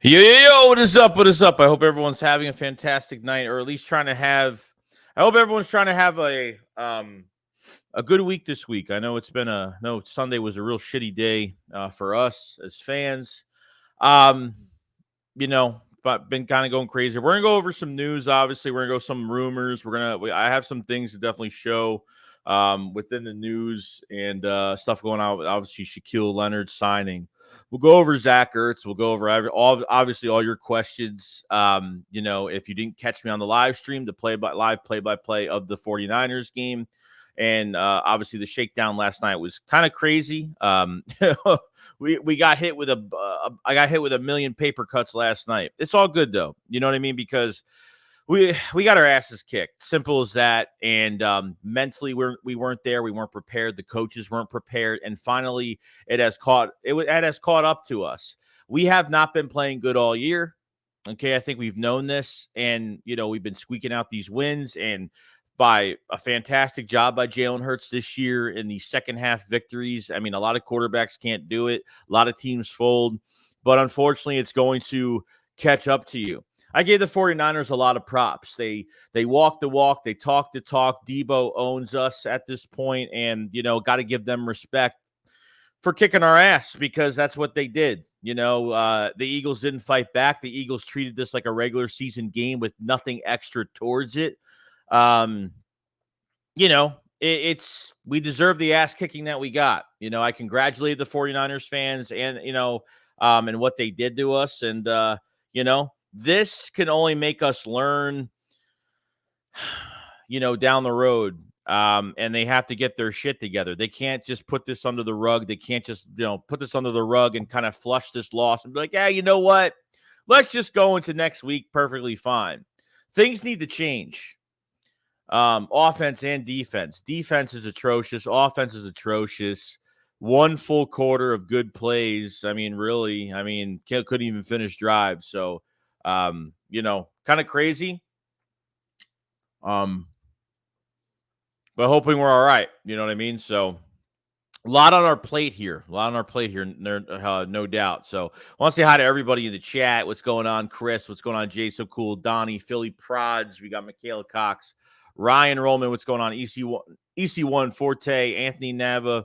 Yo, what is up? What is up? I hope everyone's having a fantastic night, or at least trying to have. I hope everyone's trying to have a good week this week. I know it's been no Sunday was a real shitty day for us as fans. Um, but been kind of going crazy. We're gonna go over some news. Obviously, we're gonna go some rumors. I have some things to definitely show within the news and stuff going on with obviously Shaquille Leonard signing. We'll go over Zach Ertz. We'll go over obviously all your questions. If you didn't catch me on the live stream, the live play-by-play of the 49ers game. And obviously the shakedown last night was kind of crazy. We got hit with I got hit with a million paper cuts last night. It's all good though. You know what I mean? Because we got our asses kicked. Simple as that. And mentally we weren't there. We weren't prepared. The coaches weren't prepared. And finally it has caught up to us. We have not been playing good all year. Okay, I think we've known this, and we've been squeaking out these wins, and by a fantastic job by Jalen Hurts this year in the second half victories. I mean, a lot of quarterbacks can't do it. A lot of teams fold, but unfortunately it's going to catch up to you. I gave the 49ers a lot of props. They walk the walk. They talk the talk. Debo owns us at this point, and, got to give them respect for kicking our ass because that's what they did. The Eagles didn't fight back. The Eagles treated this like a regular season game with nothing extra towards it. We deserve the ass kicking that we got. I congratulate the 49ers fans and, and what they did to us. And, this can only make us learn, down the road. And they have to get their shit together. They can't just put this under the rug. They can't just, put this under the rug and kind of flush this loss and be like, yeah, you know what? Let's just go into next week perfectly fine. Things need to change. Offense and defense. Defense is atrocious. Offense is atrocious. One full quarter of good plays. I mean, really, couldn't even finish drives. So, kind of crazy. But hoping we're all right. You know what I mean? So, a lot on our plate here. No doubt. So, I want to say hi to everybody in the chat. What's going on, Chris? What's going on, Jay? So cool. Donnie, Philly Prods. We got Michaela Cox. Ryan Rollman, what's going on? EC1 Forte, Anthony Nava,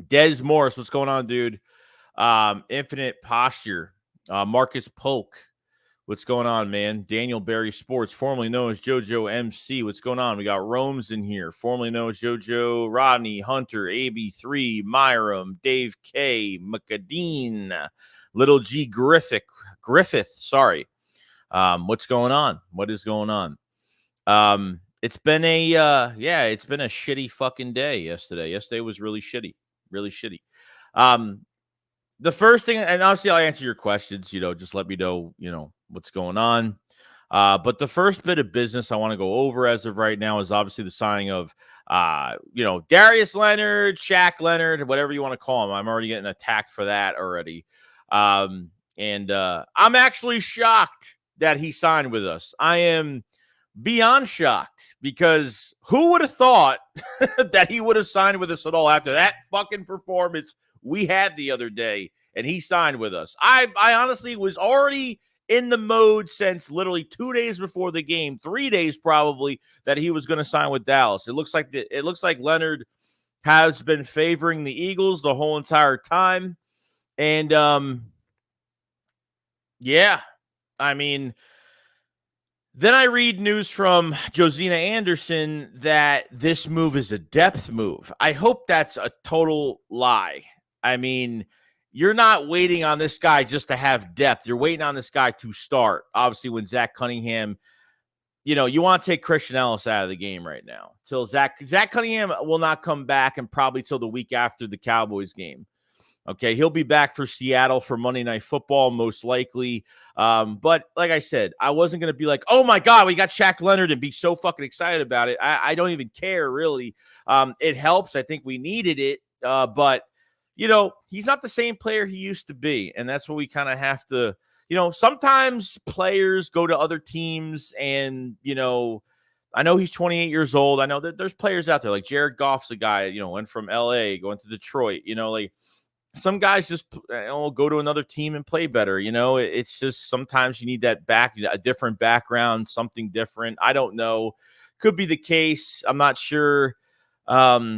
Des Morris, what's going on, dude? Infinite Posture, Marcus Polk, what's going on, man? Daniel Berry Sports, formerly known as JoJo MC, what's going on? We got Rome's in here, formerly known as JoJo, Rodney, Hunter, AB3, Myram, Dave K, McAdeen, Little G Griffith, sorry. What's going on? What is going on? It's been a shitty fucking day yesterday. Yesterday was really shitty. The first thing, and obviously I'll answer your questions, just let me know, what's going on. But the first bit of business I want to go over as of right now is obviously the signing of, Darius Leonard, Shaq Leonard, whatever you want to call him. I'm already getting attacked for that already. I'm actually shocked that he signed with us. I am beyond shocked because who would have thought that he would have signed with us at all after that fucking performance we had the other day and he signed with us. I honestly was already in the mode since literally 2 days before the game, 3 days probably, that he was going to sign with Dallas. It looks like Leonard has been favoring the Eagles the whole entire time. And then I read news from Josina Anderson that this move is a depth move. I hope that's a total lie. I mean, you're not waiting on this guy just to have depth. You're waiting on this guy to start. Obviously, when Zach Cunningham, you want to take Christian Ellis out of the game right now. Till Zach Cunningham will not come back and probably till the week after the Cowboys game. Okay, he'll be back for Seattle for Monday Night Football, most likely. But like I said, I wasn't going to be like, oh, my God, we got Shaq Leonard and be so fucking excited about it. I don't even care, really. It helps. I think we needed it. But, he's not the same player he used to be. And that's what we kind of have to, sometimes players go to other teams and, I know he's 28 years old. I know that there's players out there like Jared Goff's a guy, went from L.A., going to Detroit, some guys just go to another team and play better. It's just sometimes you need that a different background, something different. I don't know. Could be the case. I'm not sure. But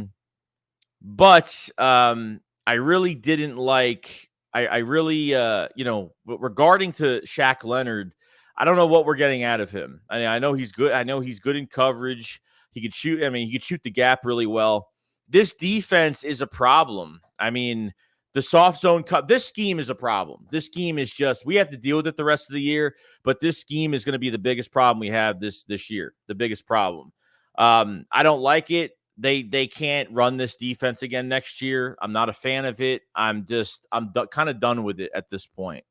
I really didn't like. I really, regarding to Shaq Leonard, I don't know what we're getting out of him. I know he's good. I know he's good in coverage. He could shoot. He could shoot the gap really well. This defense is a problem. The soft zone cut. This scheme is a problem. This scheme is just, we have to deal with it the rest of the year. But this scheme is going to be the biggest problem we have this year. The biggest problem. I don't like it. They can't run this defense again next year. I'm not a fan of it. I'm kind of done with it at this point.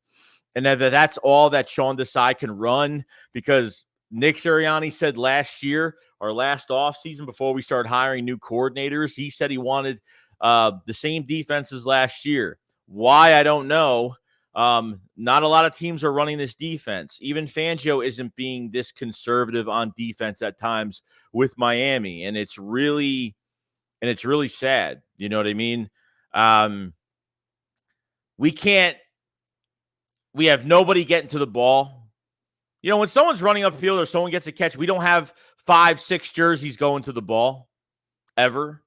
And that's all that Sean Desai can run, because Nick Sirianni said last year or last offseason before we started hiring new coordinators, he said he wanted the same defense as last year. Why, I don't know. Not a lot of teams are running this defense. Even Fangio isn't being this conservative on defense at times with Miami, and it's really sad. You know what I mean? We have nobody getting to the ball. When someone's running upfield or someone gets a catch, we don't have 5-6 jerseys going to the ball ever.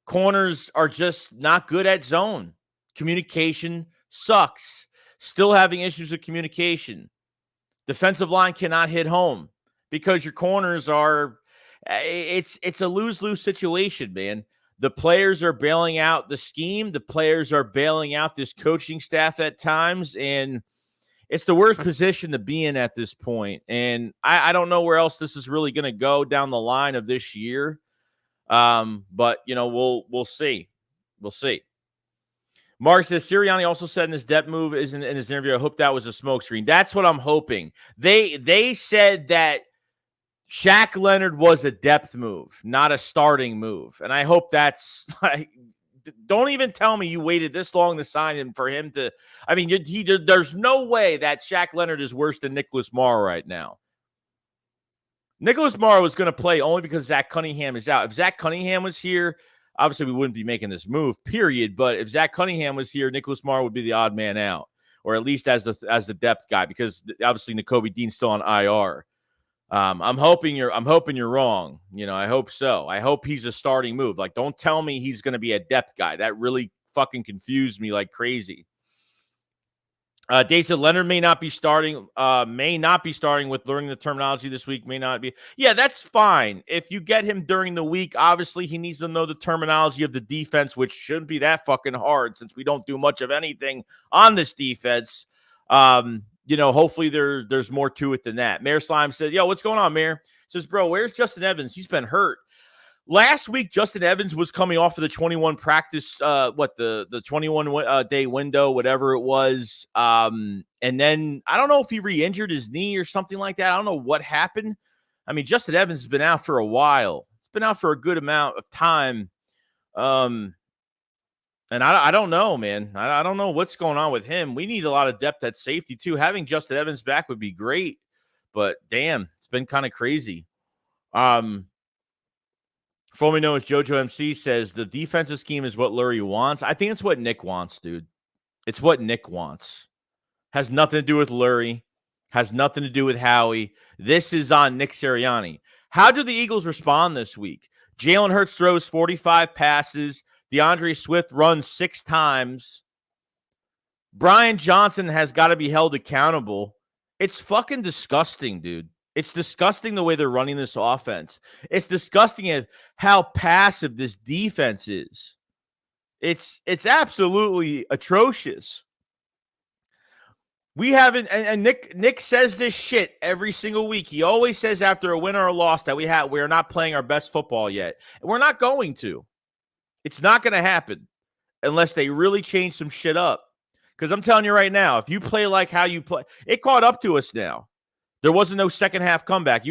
Corners are just not good at zone. Communication sucks. Still having issues with communication. Defensive line cannot hit home because your corners are, it's a lose-lose situation, man. The players are bailing out the scheme. The players are bailing out this coaching staff at times, and it's the worst position to be in at this point. And I don't know where else this is really going to go down the line of this year. But we'll see. We'll see. Mark says Sirianni also said in his depth move in his interview, I hope that was a smokescreen. That's what I'm hoping. They said that Shaq Leonard was a depth move, not a starting move. And I hope that's like, don't even tell me you waited this long to sign him for him to, there's no way that Shaq Leonard is worse than Nicholas Morrow right now. Nicholas Morrow was going to play only because Zach Cunningham is out. If Zach Cunningham was here, obviously we wouldn't be making this move, period. But if Zach Cunningham was here, Nicholas Morrow would be the odd man out, or at least as the depth guy, because obviously Nakobe Dean's still on IR. I'm hoping you're wrong. I hope so. I hope he's a starting move. Like, don't tell me he's going to be a depth guy. That really fucking confused me like crazy. Dave said Leonard may not be starting with learning the terminology this week. May not be. Yeah, that's fine. If you get him during the week, obviously he needs to know the terminology of the defense, which shouldn't be that fucking hard since we don't do much of anything on this defense. Hopefully there's more to it than that. Mayor Slime said, yo, what's going on, Mayor? Says, bro, where's Justin Evans? He's been hurt. Last week, Justin Evans was coming off of the 21 practice, the 21 day window, whatever it was. And then I don't know if he re-injured his knee or something like that. I don't know what happened. Justin Evans has been out for a while. It's been out for a good amount of time. And I don't know, man. I don't know what's going on with him. We need a lot of depth at safety too. Having Justin Evans back would be great, but damn, it's been kind of crazy. For all we know, as JoJo MC says, the defensive scheme is what Lurie wants. I think it's what Nick wants, dude. It's what Nick wants. Has nothing to do with Lurie. Has nothing to do with Howie. This is on Nick Sirianni. How do the Eagles respond this week? Jalen Hurts throws 45 passes. DeAndre Swift runs 6 times. BrianJohnson has got to be held accountable. It's fucking disgusting, dude. It's disgusting the way they're running this offense. It's disgusting at how passive this defense is. It's absolutely atrocious. We haven't, and Nick says this shit every single week. He always says after a win or a loss that we're not playing our best football yet. And we're not going to. It's not going to happen unless they really change some shit up. Because I'm telling you right now, if you play like how you play, it caught up to us now. There wasn't no second half comeback.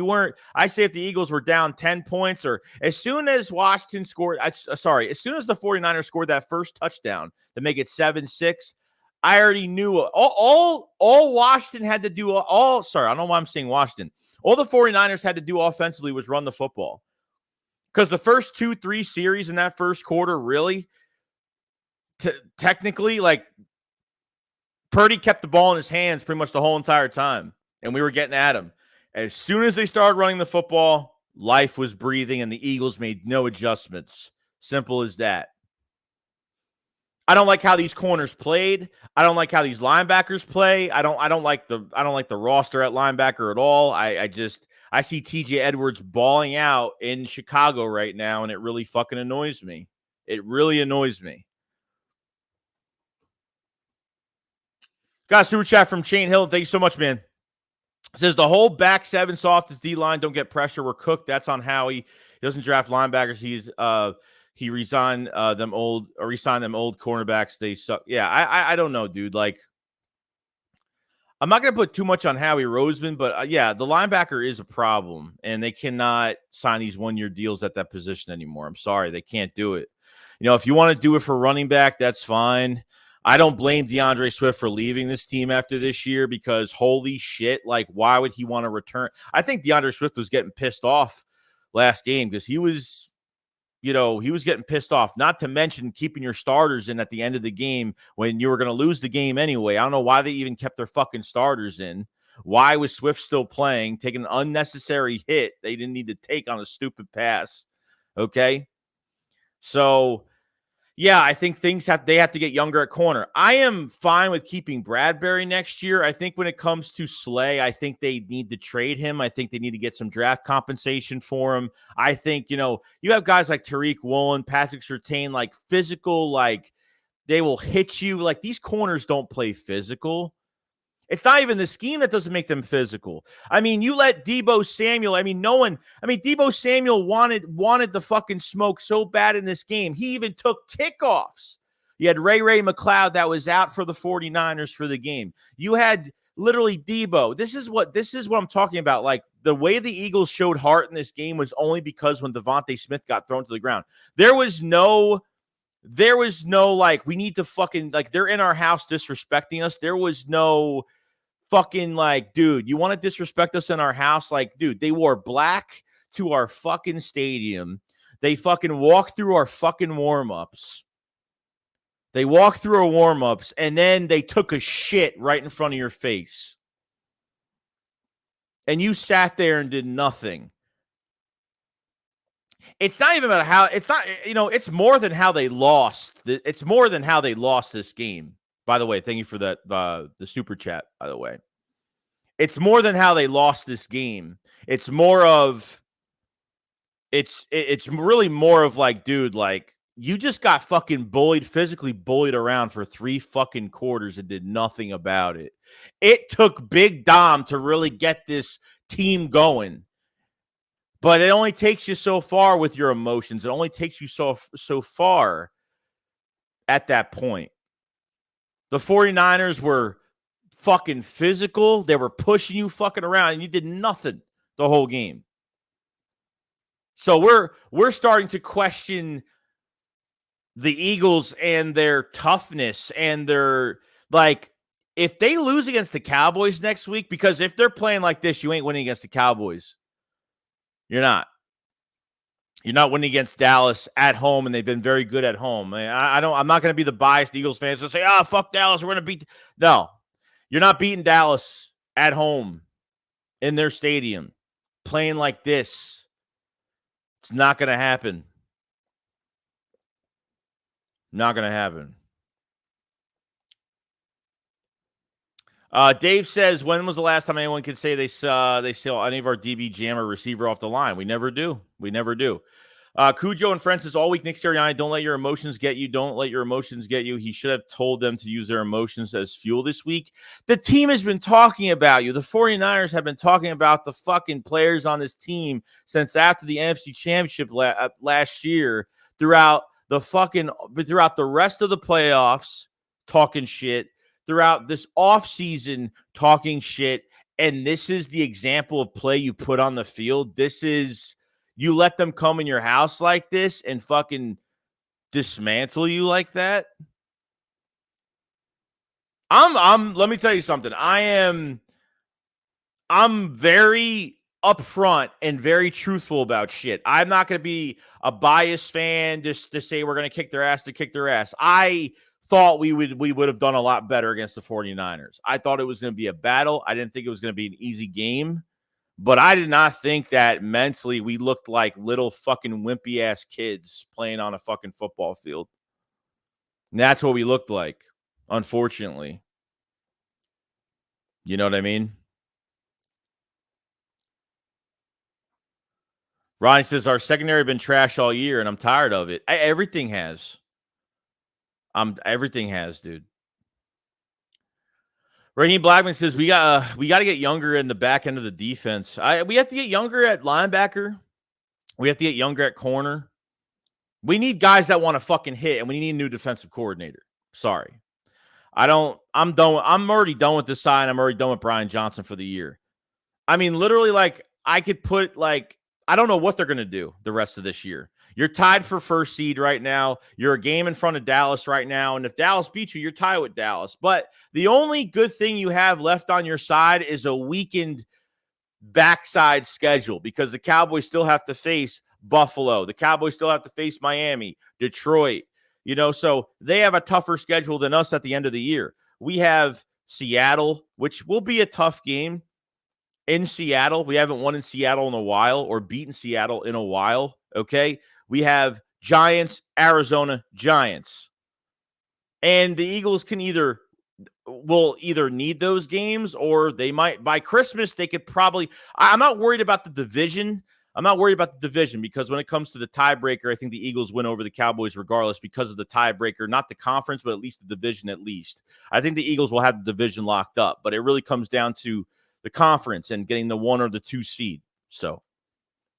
I say if the Eagles were down 10 points or as soon as Washington scored, as soon as the 49ers scored that first touchdown to make it 7-6, I already knew all Washington had to do, I don't know why I'm saying Washington. All the 49ers had to do offensively was run the football. Because the first 2-3 series in that first quarter, really, technically, like, Purdy kept the ball in his hands pretty much the whole entire time, and we were getting at him. As soon as they started running the football, life was breathing, and the Eagles made no adjustments. Simple as that. I don't like how these corners played. I don't like how these linebackers play. I don't like the roster at linebacker at all. I see TJ Edwards balling out in Chicago right now, and it really fucking annoys me. It really annoys me. Got a super chat from Shane Hill. Thank you so much, man. It says the whole back seven soft as D-line don't get pressure. We're cooked. That's on Howie. He doesn't draft linebackers. He resigned them old cornerbacks. They suck. Yeah, I don't know, dude. Like, I'm not going to put too much on Howie Roseman, but yeah, the linebacker is a problem, and they cannot sign these one-year deals at that position anymore. I'm sorry, they can't do it. You know, if you want to do it for running back, that's fine. I don't blame DeAndre Swift for leaving this team after this year because holy shit, like, why would he want to return? I think DeAndre Swift was getting pissed off last game because he was getting pissed off, not to mention keeping your starters in at the end of the game when you were going to lose the game anyway. I don't know why they even kept their fucking starters in. Why was Swift still playing, taking an unnecessary hit they didn't need to take on a stupid pass? Okay? So, yeah, I think they have to get younger at corner. I am fine with keeping Bradbury next year. I think when it comes to Slay, I think they need to trade him. I think they need to get some draft compensation for him. I think, you have guys like Tariq Woolen, Patrick Surtain, like physical, like they will hit you. Like these corners don't play physical. It's not even the scheme that doesn't make them physical. I mean, you let Deebo Samuel. Deebo Samuel wanted the fucking smoke so bad in this game. He even took kickoffs. You had Ray McLeod that was out for the 49ers for the game. You had literally Deebo. This is what I'm talking about. Like the way the Eagles showed heart in this game was only because when Devontae Smith got thrown to the ground, there was no like, we need to fucking, like, they're in our house disrespecting us. There was no fucking like, dude, you want to disrespect us in our house? Like, dude, they wore black to our fucking stadium. They fucking walked through our fucking warm-ups. And then they took a shit right in front of your face. And you sat there and did nothing. It's not even about how, it's not, it's more than how they lost. It's more than how they lost this game. By the way, thank you for that, the super chat, by the way. It's more than how they lost this game. It's really more of like, dude, like, you just got fucking physically bullied around for 3 fucking quarters and did nothing about it. It took Big Dom to really get this team going. But it only takes you so far with your emotions. It only takes you so far at that point. The 49ers were fucking physical. They were pushing you fucking around, and you did nothing the whole game. So we're starting to question the Eagles and their toughness and their, like, if they lose against the Cowboys next week, because if they're playing like this, you ain't winning against the Cowboys. You're not. You're not winning against Dallas at home, and they've been very good at home. I'm not going to be the biased Eagles fans and say, fuck Dallas, we're going to beat. No, you're not beating Dallas at home in their stadium playing like this. It's not going to happen. Not going to happen. Dave says, when was the last time anyone could say they saw any of our DB jam or receiver off the line? We never do. Cujo and Friends says, all week, Nick Sirianni, don't let your emotions get you. Don't let your emotions get you. He should have told them to use their emotions as fuel this week. The team has been talking about you. The 49ers have been talking about the fucking players on this team since after the NFC Championship last year, throughout the rest of the playoffs, talking shit, throughout this offseason talking shit, and this is the example of play you put on the field. This is, you let them come in your house like this and fucking dismantle you like that. Let me tell you something. I'm very upfront and very truthful about shit. I'm not going to be a biased fan just to say we're going to kick their ass. I thought we would have done a lot better against the 49ers. I thought it was going to be a battle. I didn't think it was going to be an easy game, but I did not think that mentally we looked like little fucking wimpy ass kids playing on a fucking football field. And that's what we looked like, unfortunately. You know what I mean? Ronnie says our secondary been trash all year, and I'm tired of it. Everything has. Everything has, dude. Raheem Blackman says we got to get younger in the back end of the defense. We have to get younger at linebacker. We have to get younger at corner. We need guys that want to fucking hit, and we need a new defensive coordinator. Sorry. I'm done. I'm already done with this side. I'm already done with BrianJohnson for the year. I mean, literally, like, I could put, like, I don't know what they're going to do the rest of this year. You're tied for first seed right now. You're a game in front of Dallas right now. And if Dallas beats you, you're tied with Dallas. But the only good thing you have left on your side is a weakened backside schedule because the Cowboys still have to face Buffalo. The Cowboys still have to face Miami, Detroit. You know, so they have a tougher schedule than us at the end of the year. We have Seattle, which will be a tough game in Seattle. We haven't won in Seattle in a while or beaten Seattle in a while, okay? We have Giants, Arizona, Giants. And the Eagles will either need those games or they might, by Christmas, they could probably, I'm not worried about the division. I'm not worried about the division because when it comes to the tiebreaker, I think the Eagles win over the Cowboys regardless because of the tiebreaker, not the conference, but at least the division at least. I think the Eagles will have the division locked up, but it really comes down to the conference and getting the 1 or the 2 seed. So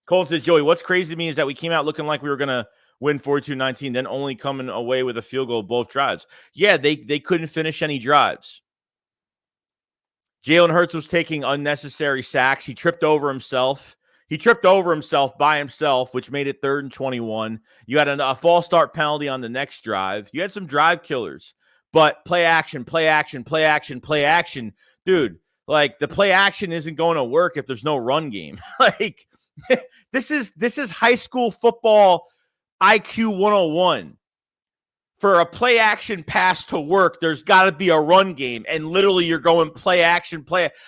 Colton says, Joey, what's crazy to me is that we came out looking like we were going to win 42-19, then only coming away with a field goal both drives. Yeah, they couldn't finish any drives. Jalen Hurts was taking unnecessary sacks. He tripped over himself. He tripped over himself by himself, which made it 3rd and 21. You had a false start penalty on the next drive. You had some drive killers, but play action. Dude, like the play action isn't going to work if there's no run game. Like this is high school football IQ 101. For a play action pass to work, there's got to be a run game. And literally you're going play action.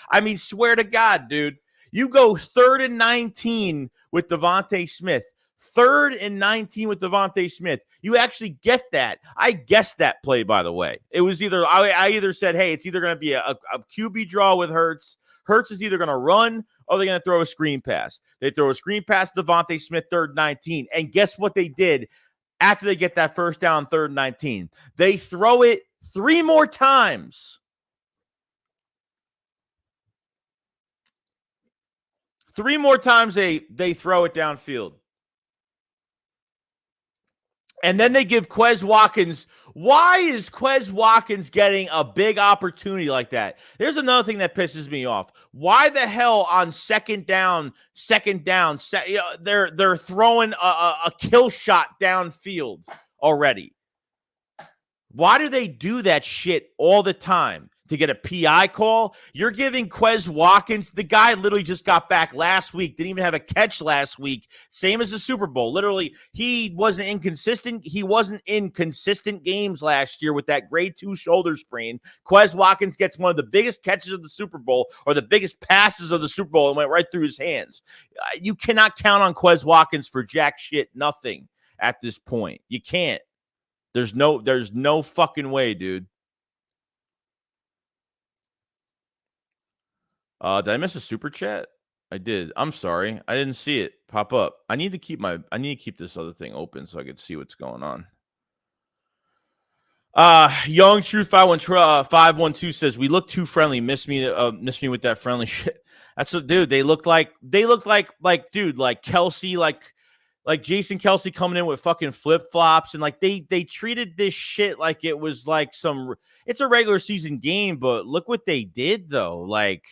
I mean, swear to God, dude. You go 3rd and 19 with Devontae Smith. 3rd and 19 with Devontae Smith. You actually get that. I guessed that play, by the way. It was either, I either said, hey, it's either going to be a QB draw with Hurts. Hurts is either going to run or they're going to throw a screen pass. They throw a screen pass to Devontae Smith, 3rd and 19. And guess what they did after they get that first down, 3rd and 19? They throw it 3 more times. 3 more times they throw it downfield. And then they give Quez Watkins. Why is Quez Watkins getting a big opportunity like that? There's another thing that pisses me off. Why the hell on second down, they're throwing a kill shot downfield already? Why do they do that shit all the time? To get a PI call? You're giving Quez Watkins, the guy literally just got back last week, didn't even have a catch last week, same as the Super Bowl. Literally, he wasn't inconsistent. He wasn't in consistent games last year with that grade 2 shoulder sprain. Quez Watkins gets one of the biggest catches of the Super Bowl or the biggest passes of the Super Bowl and went right through his hands. You cannot count on Quez Watkins for jack shit, nothing at this point. You can't. There's no fucking way, dude. Did I miss a super chat? I did. I'm sorry. I didn't see it pop up. I need to keep this other thing open so I can see what's going on. Young Truth 512 says we look too friendly. Miss me with that friendly shit. That's what, dude. They look like dude, like Kelsey, like Jason Kelsey coming in with fucking flip-flops, and like they treated this shit like it was like it's a regular season game, but look what they did though. Like,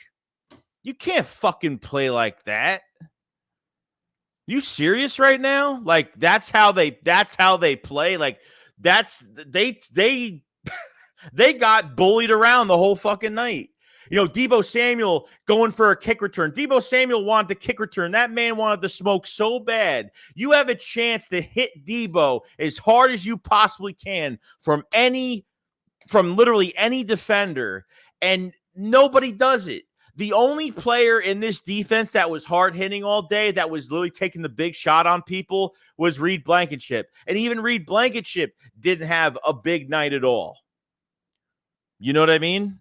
you can't fucking play like that. You serious right now? Like that's how they play. Like they got bullied around the whole fucking night. You know, Deebo Samuel going for a kick return. Deebo Samuel wanted the kick return. That man wanted to smoke so bad. You have a chance to hit Deebo as hard as you possibly can from any from literally any defender, and nobody does it. The only player in this defense that was hard hitting all day, that was literally taking the big shot on people, was Reed Blankenship. And even Reed Blankenship didn't have a big night at all. You know what I mean?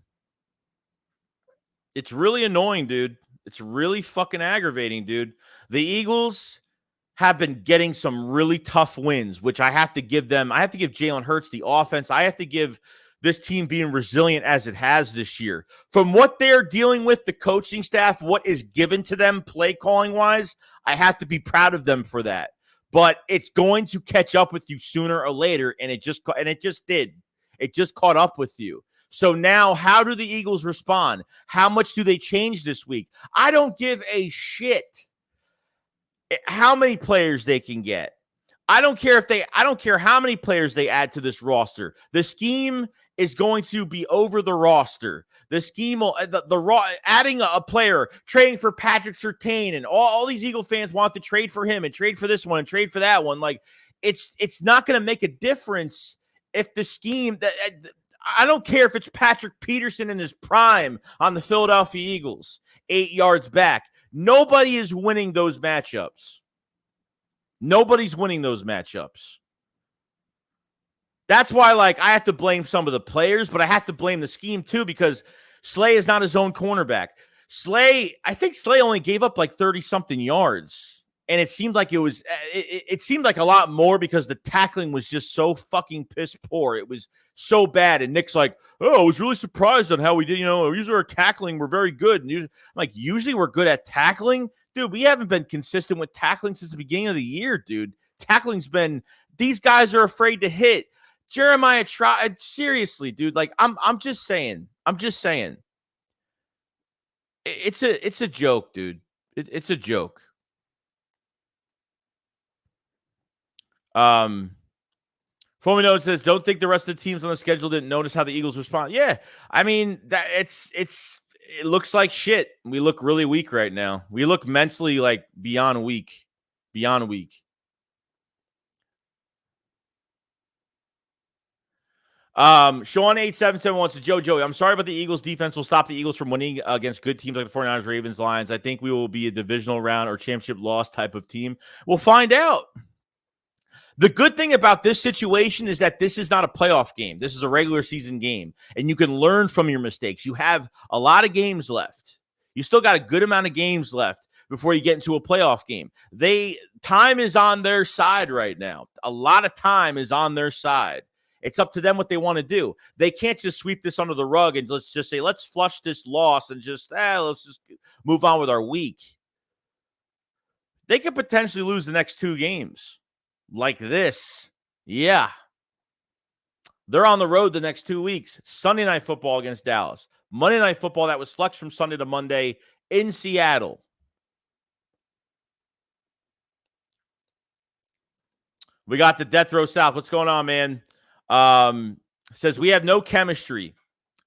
It's really annoying, dude. It's really fucking aggravating, dude. The Eagles have been getting some really tough wins, which I have to give them. I have to give Jalen Hurts the offense. I have to give this team being resilient as it has this year. From what they're dealing with, the coaching staff, what is given to them play calling wise, I have to be proud of them for that. But it's going to catch up with you sooner or later, and it just did. It just caught up with you. So now, how do the Eagles respond? How much do they change this week? I don't give a shit how many players they can get. I don't care how many players they add to this roster. The scheme is going to be over the roster. The scheme will, adding a player, trading for Patrick Surtain, and all these Eagle fans want to trade for him and trade for this one and trade for that one. Like, it's not going to make a difference if the scheme that. I don't care if it's Patrick Peterson in his prime on the Philadelphia Eagles, 8 yards back. Nobody is winning those matchups. Nobody's winning those matchups. That's why, I have to blame some of the players, but I have to blame the scheme too, because Slay is not his own cornerback. I think Slay only gave up 30-something yards. And it seemed like it seemed like a lot more because the tackling was just so fucking piss poor. It was so bad. And Nick's like, oh, I was really surprised on how we did. Usually our tackling, we're very good. And usually we're good at tackling. Dude, we haven't been consistent with tackling since the beginning of the year, dude. Tackling's been, these guys are afraid to hit. Jeremiah tried, seriously, dude. I'm just saying. It's a joke, dude. It's a joke. Foamy Note says, don't think the rest of the teams on the schedule didn't notice how the Eagles respond. Yeah, I mean, that it looks like shit. We look really weak right now. We look mentally beyond weak. Sean 8771 says, Joey, I'm sorry, but the Eagles defense will stop the Eagles from winning against good teams like the 49ers, Ravens, Lions. I think we will be a divisional round or championship loss type of team. We'll find out. The good thing about this situation is that this is not a playoff game. This is a regular season game, and you can learn from your mistakes. You have a lot of games left. You still got a good amount of games left before you get into a playoff game. Time is on their side right now. A lot of time is on their side. It's up to them what they want to do. They can't just sweep this under the rug and let's just say, let's flush this loss and let's just move on with our week. They could potentially lose the next 2 games. Like this. Yeah. They're on the road the next 2 weeks. Sunday Night Football against Dallas. Monday Night Football that was flexed from Sunday to Monday in Seattle. We got the Death Row South. What's going on, man? Says, we have no chemistry.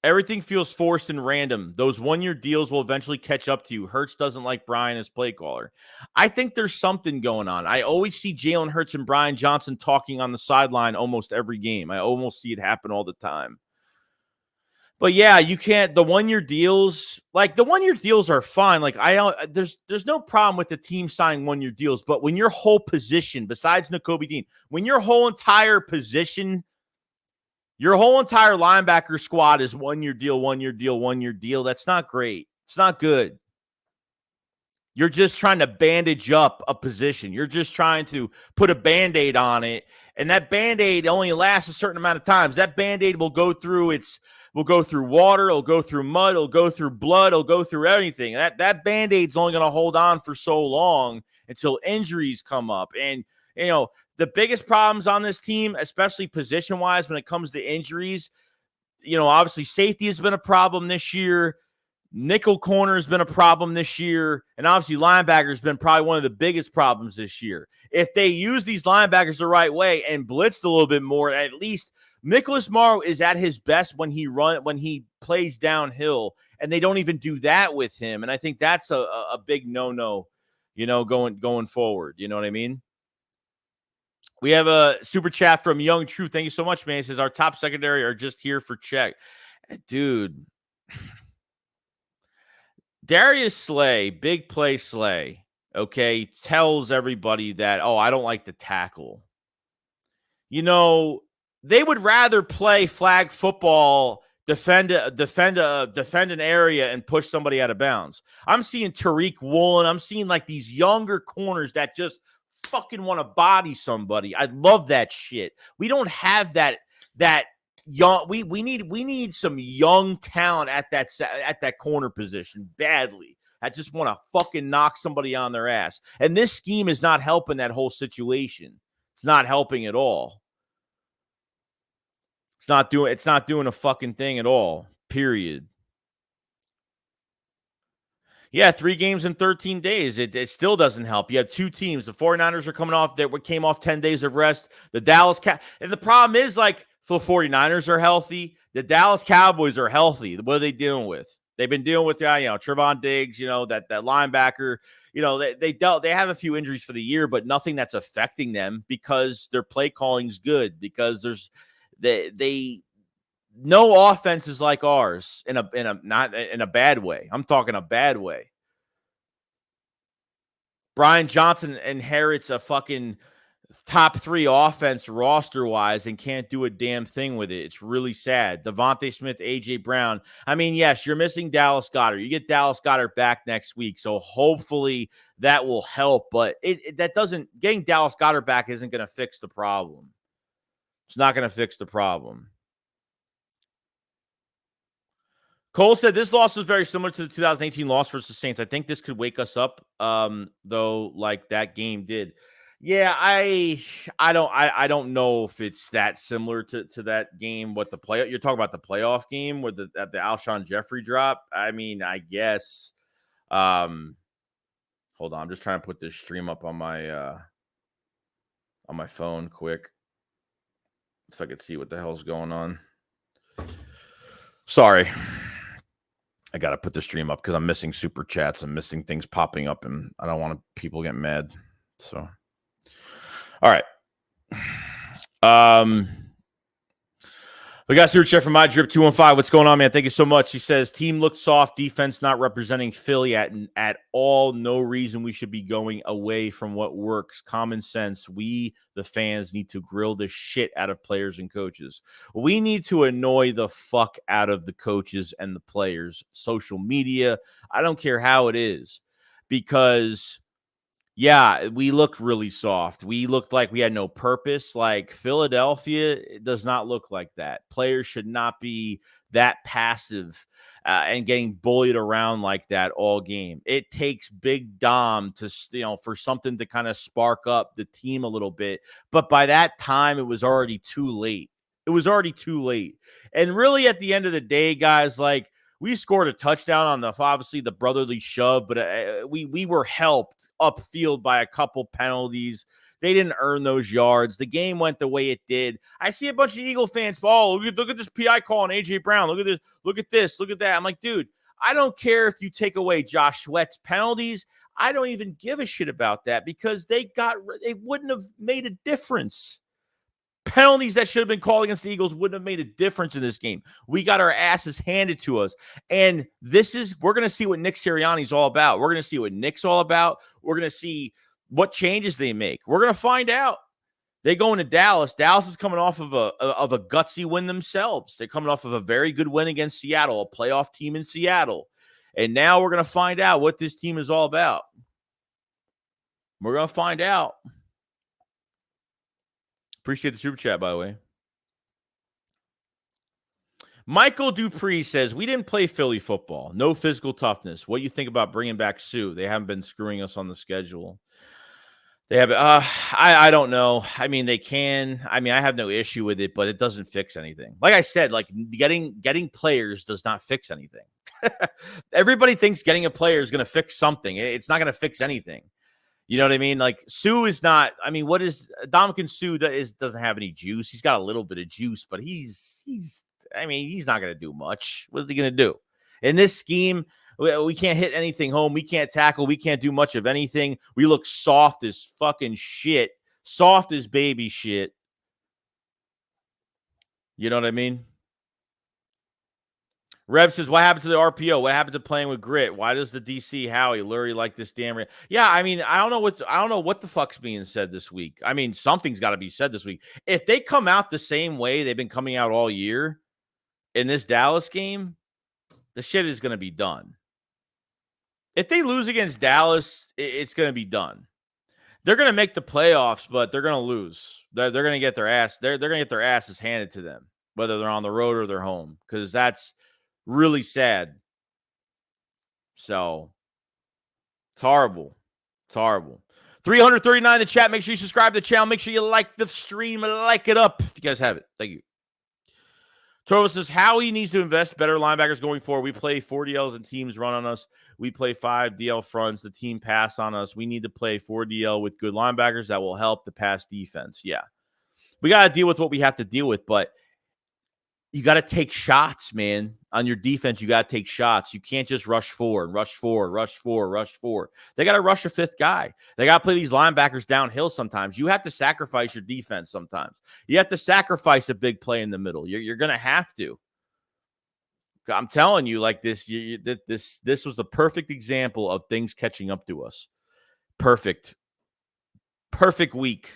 Everything feels forced and random. Those one-year deals will eventually catch up to you. Hurts doesn't like Brian as play caller. I think there's something going on. I always see Jalen Hurts and BrianJohnson talking on the sideline almost every game. I almost see it happen all the time. But yeah, you can't. The one-year deals, are fine. There's no problem with the team signing one-year deals. But when your whole position, besides Nakobe Dean, when your whole entire position, your whole entire linebacker squad is one-year deal, that's not great. It's not good. You're just trying to bandage up a position. You're just trying to put a Band-Aid on it, and that Band-Aid only lasts a certain amount of times. That Band-Aid will go through water, it'll go through mud, it'll go through blood, it'll go through everything. That Band-Aid's only going to hold on for so long until injuries come up. And, the biggest problems on this team, especially position-wise when it comes to injuries, obviously safety has been a problem this year. Nickel corner has been a problem this year. And obviously linebacker has been probably one of the biggest problems this year. If they use these linebackers the right way and blitzed a little bit more, at least Nicholas Morrow is at his best when he plays downhill, and they don't even do that with him. And I think that's a big no-no, going forward. You know what I mean? We have a super chat from Young Truth. Thank you so much, man. He says, our top secondary are just here for check. Dude. Darius Slay, big play Slay, okay, tells everybody that, oh, I don't like to tackle. You know, they would rather play flag football, defend an area and push somebody out of bounds. I'm seeing Tariq Woolen. I'm seeing like these younger corners that just fucking want to body somebody. I love that shit. We don't have that young. We need some young talent at that corner position badly. I just want to fucking knock somebody on their ass. And this scheme is not helping that whole situation. It's not helping at all. It's not doing a fucking thing at all. Period. Yeah, 3 games in 13 days. It still doesn't help. You have 2 teams. The 49ers are coming off that came off 10 days of rest. The Dallas and the problem is, like, the 49ers are healthy. The Dallas Cowboys are healthy. What are they dealing with? They've been dealing with Trevon Diggs, that linebacker. They have a few injuries for the year, but nothing that's affecting them because their play calling's good, because there's no offense is like ours not in a bad way. I'm talking a bad way. BrianJohnson inherits a fucking top 3 offense roster-wise and can't do a damn thing with it. It's really sad. Devontae Smith, A.J. Brown. I mean, yes, you're missing Dallas Goedert. You get Dallas Goedert back next week, so hopefully that will help. But getting Dallas Goedert back isn't going to fix the problem. It's not going to fix the problem. Cole said this loss was very similar to the 2018 loss versus the Saints. I think this could wake us up, though, like that game did. Yeah, I don't know if it's that similar to that game. What you're talking about, the playoff game where the Alshon Jeffrey drop. I mean, I guess. Hold on, I'm just trying to put this stream up on my phone quick, so I could see what the hell's going on. Sorry. I got to put the stream up because I'm missing super chats. I'm missing things popping up, and I don't want people get mad. So, all right. We got super chat from My Drip 215. What's going on, man? Thank you so much. He says, team looks soft, defense not representing Philly at all. No reason we should be going away from what works. Common sense. We, the fans, need to grill the shit out of players and coaches. We need to annoy the fuck out of the coaches and the players. Social media, I don't care how it is, because yeah, we looked really soft. We looked like we had no purpose. Like, Philadelphia does not look like that. Players should not be that passive and getting bullied around like that all game. It takes Big Dom to, for something to kind of spark up the team a little bit. But by that time, it was already too late. And really, at the end of the day, guys, like, we scored a touchdown on obviously the brotherly shove, but we were helped upfield by a couple penalties. They didn't earn those yards. The game went the way it did. I see a bunch of Eagle fans. Oh, look at this PI call on A.J. Brown. Look at this. Look at this. Look at that. I'm like, dude, I don't care if you take away Josh Sweat's penalties. I don't even give a shit about that, because it wouldn't have made a difference. Penalties that should have been called against the Eagles wouldn't have made a difference in this game. We got our asses handed to us. And we're going to see what Nick Sirianni's all about. We're going to see what Nick's all about. We're going to see what changes they make. We're going to find out. They go into Dallas. Dallas is coming off of a gutsy win themselves. They're coming off of a very good win against Seattle, a playoff team in Seattle. And now we're going to find out what this team is all about. We're going to find out. Appreciate the super chat, by the way. Michael Dupree says, we didn't play Philly football. No physical toughness. What do you think about bringing back Sue? They haven't been screwing us on the schedule. They have. I don't know. I mean, they can. I mean, I have no issue with it, but it doesn't fix anything. Like I said, like getting players does not fix anything. Everybody thinks getting a player is going to fix something. It's not going to fix anything. You know what I mean? Like, Sue is not. I mean, what is Dominican Sue doesn't have any juice. He's got a little bit of juice, but he's. I mean, he's not going to do much. What is he going to do in this scheme? We can't hit anything home. We can't tackle. We can't do much of anything. We look soft as fucking shit. Soft as baby shit. You know what I mean? Reb says, what happened to the RPO? What happened to playing with grit? Why does the DC Howie Lurie like this damn? Yeah, I mean, I don't know what the fuck's being said this week. I mean, something's got to be said this week. If they come out the same way they've been coming out all year in this Dallas game, the shit is going to be done. If they lose against Dallas, it's going to be done. They're going to make the playoffs, but they're going to lose. They're going to get their ass. They're going to get their asses handed to them, whether they're on the road or they're home, because that's really sad. So it's horrible. It's horrible. 339 in the chat. Make sure you subscribe to the channel. Make sure you like the stream. Like it up if you guys have it. Thank you. Toro says, Howie needs to invest better linebackers going forward. We play 4 DLs and teams run on us. We play 5 DL fronts. The team pass on us. We need to play 4 DL with good linebackers that will help the pass defense. Yeah. We got to deal with what we have to deal with, but you got to take shots, man. On your defense, you got to take shots. You can't just rush 4 and rush 4, rush 4, rush 4. They got to rush a 5th guy. They got to play these linebackers downhill sometimes. You have to sacrifice your defense sometimes. You have to sacrifice a big play in the middle. You're going to have to. I'm telling you, like this, this was the perfect example of things catching up to us. Perfect week.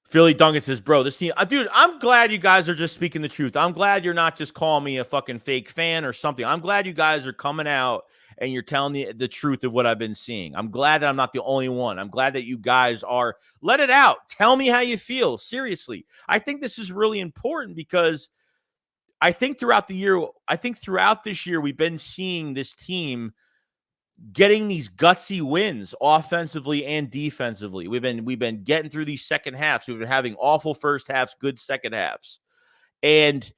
Philly Duncan says, bro, this team, dude, I'm glad you guys are just speaking the truth. I'm glad you're not just calling me a fucking fake fan or something. I'm glad you guys are coming out and you're telling the truth of what I've been seeing. I'm glad that I'm not the only one. I'm glad that you guys are, let it out. Tell me how you feel. Seriously. I think this is really important because I think throughout this year, we've been seeing this team getting these gutsy wins offensively and defensively. We've been getting through these second halves. We've been having awful first halves, good second halves. And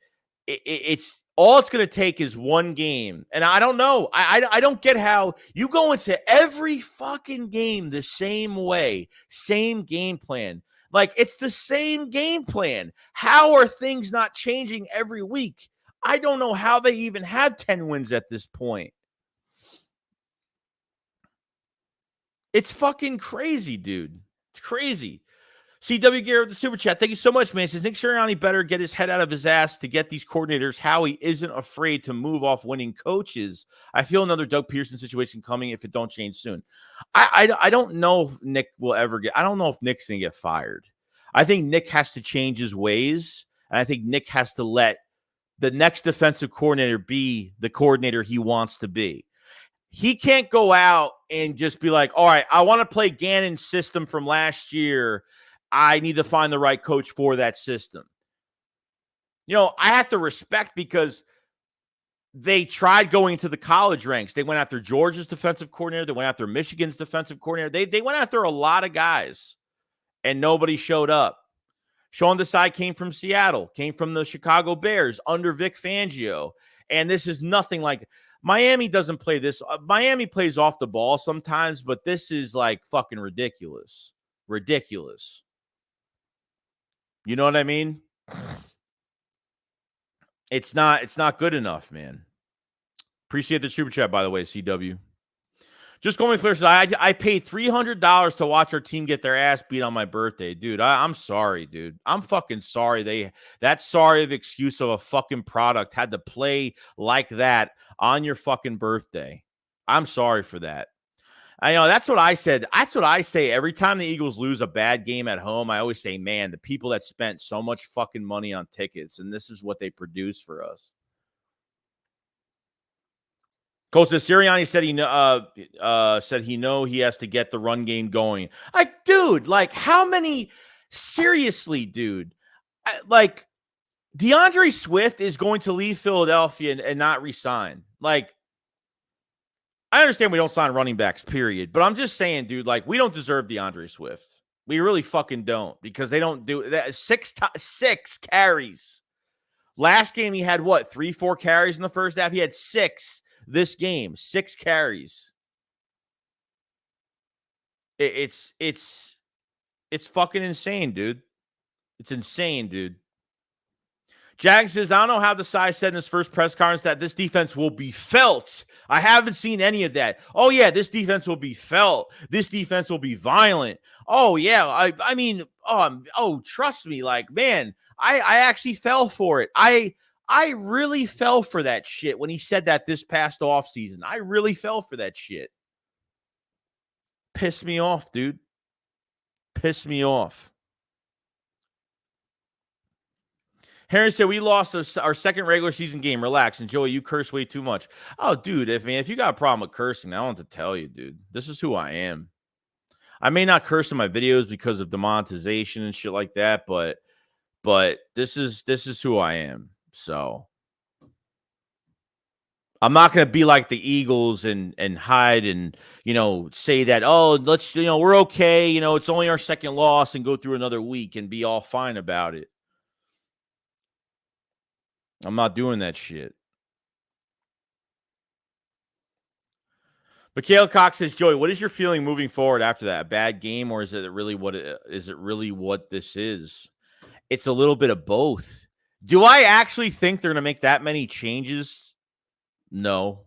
it's all it's going to take is one game. And I don't know. I don't get how you go into every fucking game the same way, same game plan. Like, it's the same game plan. How are things not changing every week? I don't know how they even have 10 wins at this point. It's fucking crazy, dude. It's crazy. CW Garrett with the super chat. Thank you so much, man. Says Nick Sirianni better get his head out of his ass to get these coordinators. Howie isn't afraid to move off winning coaches. I feel another Doug Pearson situation coming if it don't change soon. I don't know if Nick will ever get. I don't know if Nick's gonna get fired. I think Nick has to change his ways, and I think Nick has to let the next defensive coordinator be the coordinator he wants to be. He can't go out and just be like, all right, I want to play Gannon's system from last year. I need to find the right coach for that system. You know, I have to respect because they tried going into the college ranks. They went after Georgia's defensive coordinator. They went after Michigan's defensive coordinator. They went after a lot of guys, and nobody showed up. Sean Desai came from Seattle, came from the Chicago Bears under Vic Fangio. And this is nothing like – Miami doesn't play this. Miami plays off the ball sometimes, but this is like fucking ridiculous. Ridiculous. You know what I mean? It's not good enough, man. Appreciate the super chat, by the way, CW. Just going first, I paid $300 to watch our team get their ass beat on my birthday. Dude, I'm sorry, dude. I'm fucking sorry. That sorry of excuse of a fucking product had to play like that on your fucking birthday. I'm sorry for that. I know that's what I said. That's what I say every time the Eagles lose a bad game at home. I always say, man, the people that spent so much fucking money on tickets, and this is what they produce for us. Coach Sirianni said he has to get the run game going. Dude, like, how many? Seriously, dude. Like, DeAndre Swift is going to leave Philadelphia and not resign. Like, I understand we don't sign running backs, period. But I'm just saying, dude, like, we don't deserve DeAndre Swift. We really fucking don't, because they don't do that. 6 carries. Last game, he had what? 3-4 carries in the first half. He had 6. This game, 6 carries. It's fucking insane, dude. It's insane, dude. Jag says, I don't know how Desai said in his first press conference that this defense will be felt. I haven't seen any of that. Oh, yeah, this defense will be felt. This defense will be violent. Oh, yeah. I mean, trust me. Like, man, I actually fell for it. I really fell for that shit when he said that this past offseason. I really fell for that shit. Pissed me off, dude. Pissed me off. Harry said, we lost our second regular season game. Relax. And Joey, you curse way too much. Oh, dude, if you got a problem with cursing, I don't have to tell you, dude. This is who I am. I may not curse in my videos because of demonetization and shit like that, but this is who I am. So I'm not going to be like the Eagles and hide and, say that, oh, let's, we're okay. It's only our second loss and go through another week and be all fine about it. I'm not doing that shit. Mikhail Cox says, Joey, what is your feeling moving forward after that? A bad game, or is it really what this is? It's a little bit of both. Do I actually think they're going to make that many changes? No.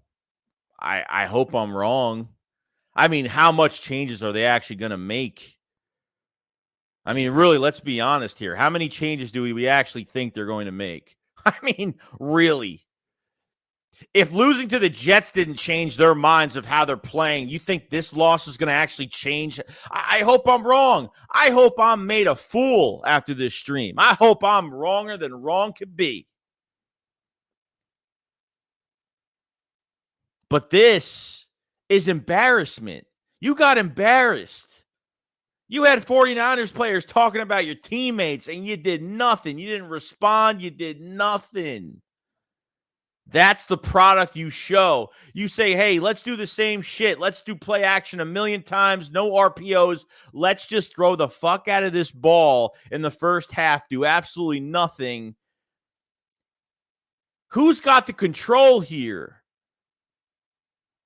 I hope I'm wrong. I mean, how much changes are they actually going to make? I mean, really, let's be honest here. How many changes do we actually think they're going to make? I mean, really. If losing to the Jets didn't change their minds of how they're playing, you think this loss is going to actually change? I hope I'm wrong. I hope I'm made a fool after this stream. I hope I'm wronger than wrong could be. But this is embarrassment. You got embarrassed. You had 49ers players talking about your teammates, and you did nothing. You didn't respond. You did nothing. That's the product you show. You say, hey, let's do the same shit. Let's do play action a million times. No RPOs. Let's just throw the fuck out of this ball in the first half. Do absolutely nothing. Who's got the control here?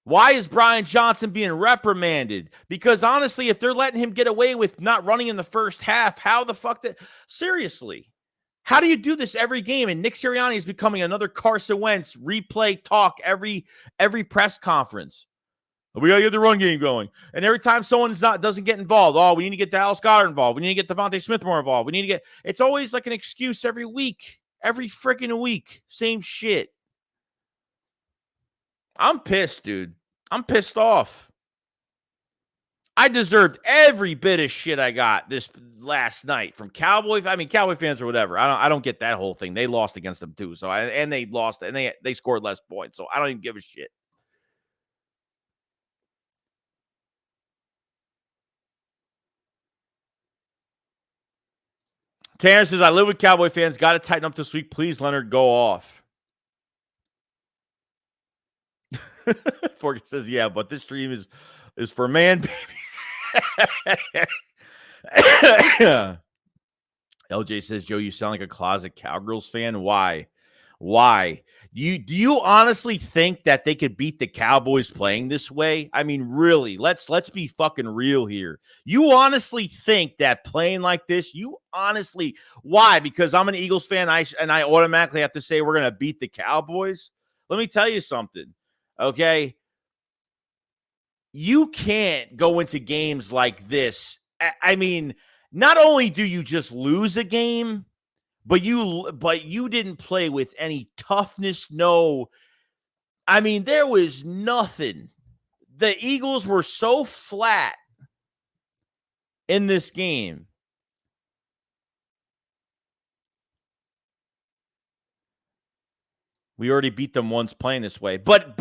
Why is BrianJohnson being reprimanded? Because honestly, if they're letting him get away with not running in the first half, how the fuck seriously? How do you do this every game? And Nick Sirianni is becoming another Carson Wentz replay talk every press conference. We got to get the run game going. And every time someone doesn't get involved, we need to get Dallas Goedert involved. We need to get Devontae Smith more involved. It's always like an excuse every week. Every freaking week. Same shit. I'm pissed, dude. I'm pissed off. I deserved every bit of shit I got this last night from Cowboys. I mean, Cowboy fans or whatever. I don't get that whole thing. They lost against them too. So they lost and they scored less points. So I don't even give a shit. Tanner says, I live with Cowboy fans. Got to tighten up this week. Please, Leonard, go off. Forky says, yeah, but this stream is for man babies. LJ says, Joe, you sound like a closet Cowgirls fan. Why? Do you honestly think that they could beat the Cowboys playing this way? I mean, really, let's be fucking real here. You honestly think that playing like this, why? Because I'm an Eagles fan, and I automatically have to say we're going to beat the Cowboys? Let me tell you something. Okay, you can't go into games like this. I mean, not only do you just lose a game, but you didn't play with any toughness. No, I mean, there was nothing. The Eagles were so flat in this game. We already beat them once playing this way. But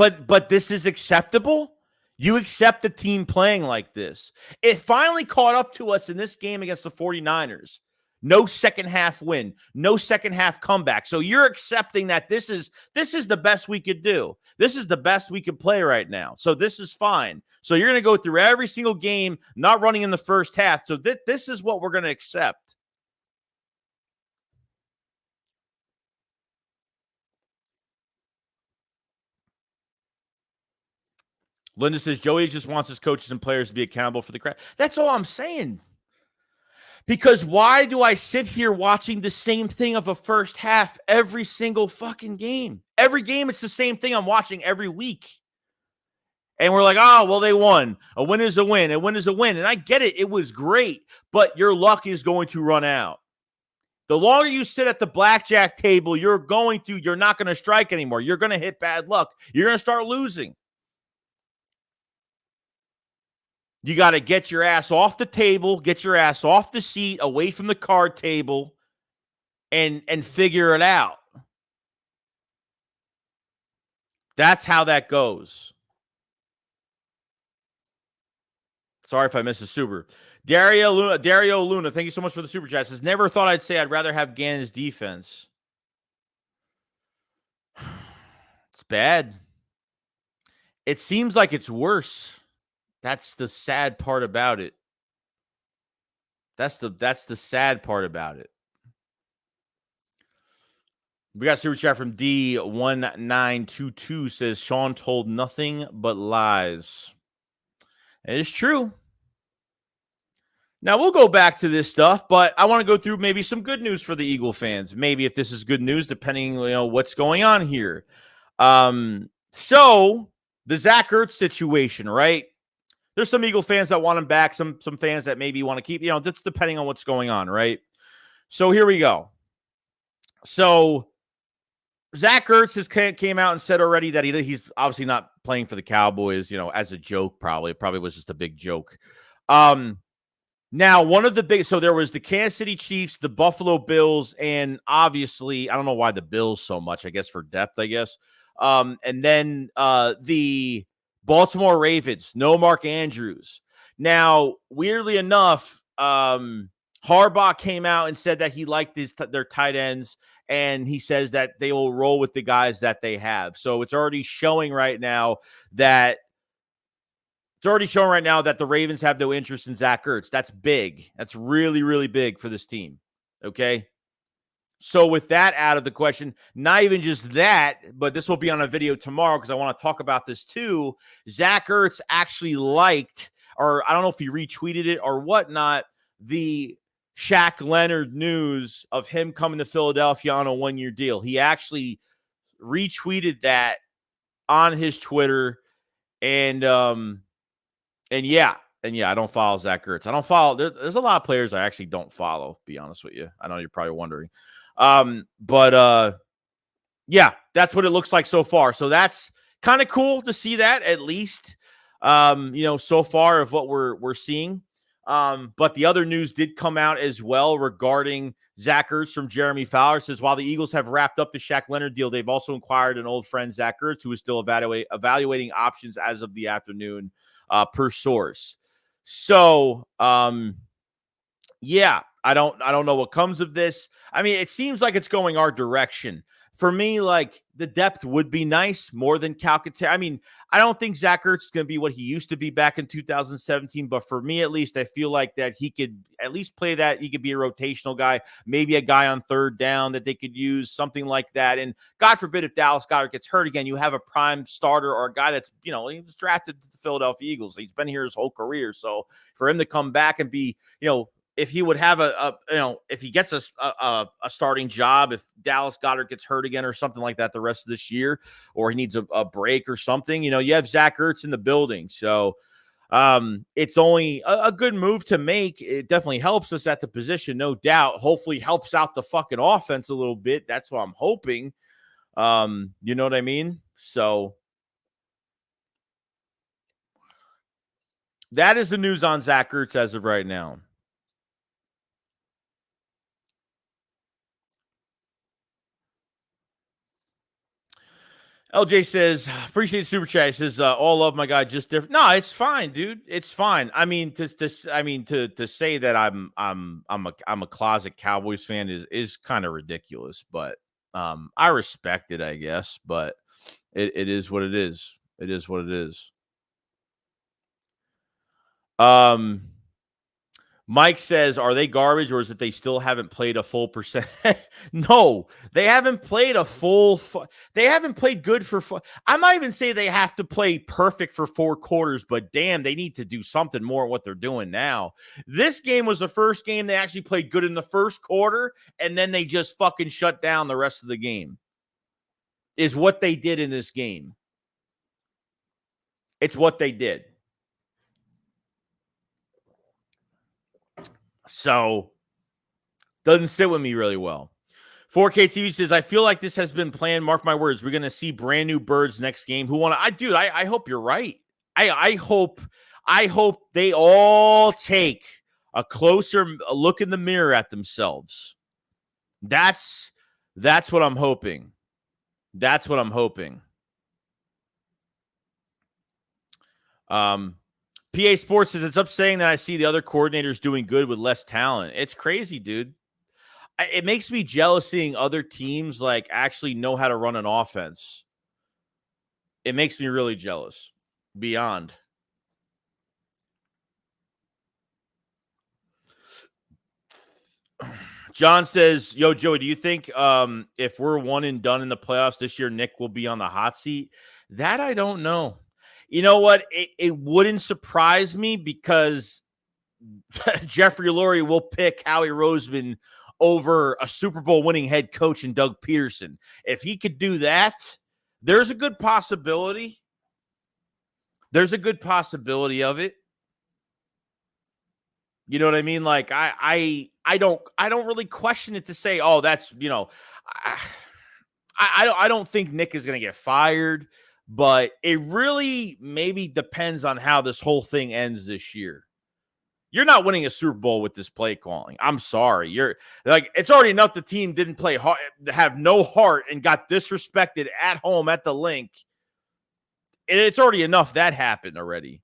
this is acceptable? You accept the team playing like this. It finally caught up to us in this game against the 49ers. No second half win. No second half comeback. So you're accepting that this is the best we could do. This is the best we could play right now. So this is fine. So you're going to go through every single game not running in the first half. So this is what we're going to accept. Linda says, Joey just wants his coaches and players to be accountable for the crap. That's all I'm saying. Because why do I sit here watching the same thing of a first half every single fucking game? Every game, it's the same thing I'm watching every week. And we're like, oh, well, they won. A win is a win. A win is a win. And I get it. It was great. But your luck is going to run out. The longer you sit at the blackjack table, you're not going to strike anymore. You're going to hit bad luck. You're going to start losing. You got to get your ass off the table, get your ass off the seat, away from the card table, and figure it out. That's how that goes. Sorry if I missed a super. Dario Luna, thank you so much for the super chat. Says, never thought I'd say I'd rather have Gannon's defense. It's bad. It seems like it's worse. That's the sad part about it. That's the sad part about it. We got a super chat from D1922 says, Sean told nothing but lies. It is true. Now, we'll go back to this stuff, but I want to go through maybe some good news for the Eagle fans. Maybe if this is good news, depending, what's going on here. So, the Zach Ertz situation, right? There's some Eagle fans that want him back, some fans that maybe want to keep, that's depending on what's going on, right? So, here we go. So, Zach Ertz came out and said already that he's obviously not playing for the Cowboys, as a joke, probably. It probably was just a big joke. Now, one of the so there was the Kansas City Chiefs, the Buffalo Bills, and obviously, I don't know why the Bills so much, I guess for depth, I guess. And then the Baltimore Ravens, no Mark Andrews. Now, weirdly enough, Harbaugh came out and said that he liked their tight ends, and he says that they will roll with the guys that they have. So it's already showing right now that the Ravens have no interest in Zach Ertz. That's big. That's really, really big for this team. Okay? So with that out of the question, not even just that, but this will be on a video tomorrow because I want to talk about this too. Zach Ertz actually liked, or I don't know if he retweeted it or whatnot, the Shaq Leonard news of him coming to Philadelphia on a one-year deal. He actually retweeted that on his Twitter, and yeah, I don't follow Zach Ertz. I don't follow. There's a lot of players I actually don't follow, to be honest with you. I know you're probably wondering. But yeah, that's what it looks like so far. So that's kind of cool to see that, at least, so far of what we're seeing. But the other news did come out as well regarding Zach Ertz from Jeremy Fowler. Says, while the Eagles have wrapped up the Shaq Leonard deal, they've also inquired an old friend, Zach Ertz, who is still evaluating options as of the afternoon. Per source. So, yeah, I don't know what comes of this. I mean, it seems like it's going our direction. For me, like, the depth would be nice more than Calcaterra. I mean, I don't think Zach Ertz is going to be what he used to be back in 2017, but for me, at least, I feel like that he could at least play that. He could be a rotational guy, maybe a guy on third down that they could use, something like that. And God forbid if Dallas Goedert gets hurt again, you have a prime starter or a guy that's, he was drafted to the Philadelphia Eagles. He's been here his whole career. So for him to come back and be, if he would have if he gets a starting job, if Dallas Goedert gets hurt again or something like that the rest of this year, or he needs a break or something, you have Zach Ertz in the building. So it's only a good move to make. It definitely helps us at the position, no doubt. Hopefully helps out the fucking offense a little bit. That's what I'm hoping. You know what I mean? So that is the news on Zach Ertz as of right now. LJ says, appreciate the super chat. He says, all love, my guy, just different. No, it's fine, dude. It's fine. I mean, to say that I'm a closet Cowboys fan is kind of ridiculous, but I respect it, I guess. But it is what it is. It is what it is. Mike says, are they garbage or is it they still haven't played a full percent? No, they haven't played a full. They haven't played good for. I'm not even saying they have to play perfect for 4 quarters, but damn, they need to do something more what they're doing now. This game was the first game they actually played good in the first quarter, and then they just fucking shut down the rest of the game. Is what they did in this game. It's what they did. So, doesn't sit with me really well. 4K TV says, I feel like this has been planned. Mark my words. We're going to see brand new birds next game. Who want to? I hope you're right. I hope they all take a closer look in the mirror at themselves. That's what I'm hoping. That's what I'm hoping. PA Sports says, it's upsetting that I see the other coordinators doing good with less talent. It's crazy, dude. It makes me jealous seeing other teams like actually know how to run an offense. It makes me really jealous. Beyond. John says, yo, Joey, do you think if we're one and done in the playoffs this year, Nick will be on the hot seat? That I don't know. You know what? It wouldn't surprise me because Jeffrey Lurie will pick Howie Roseman over a Super Bowl winning head coach and Doug Peterson. If he could do that, there's a good possibility. There's a good possibility of it. You know what I mean? Like I don't really question it to say, oh, that's, you know, I don't think Nick is going to get fired, but it really maybe depends on how this whole thing ends this year. You're not winning a Super Bowl with this play calling. I'm sorry. You're like, it's already enough the team didn't play hard, have no heart, and got disrespected at home at the link. It's already enough that happened already.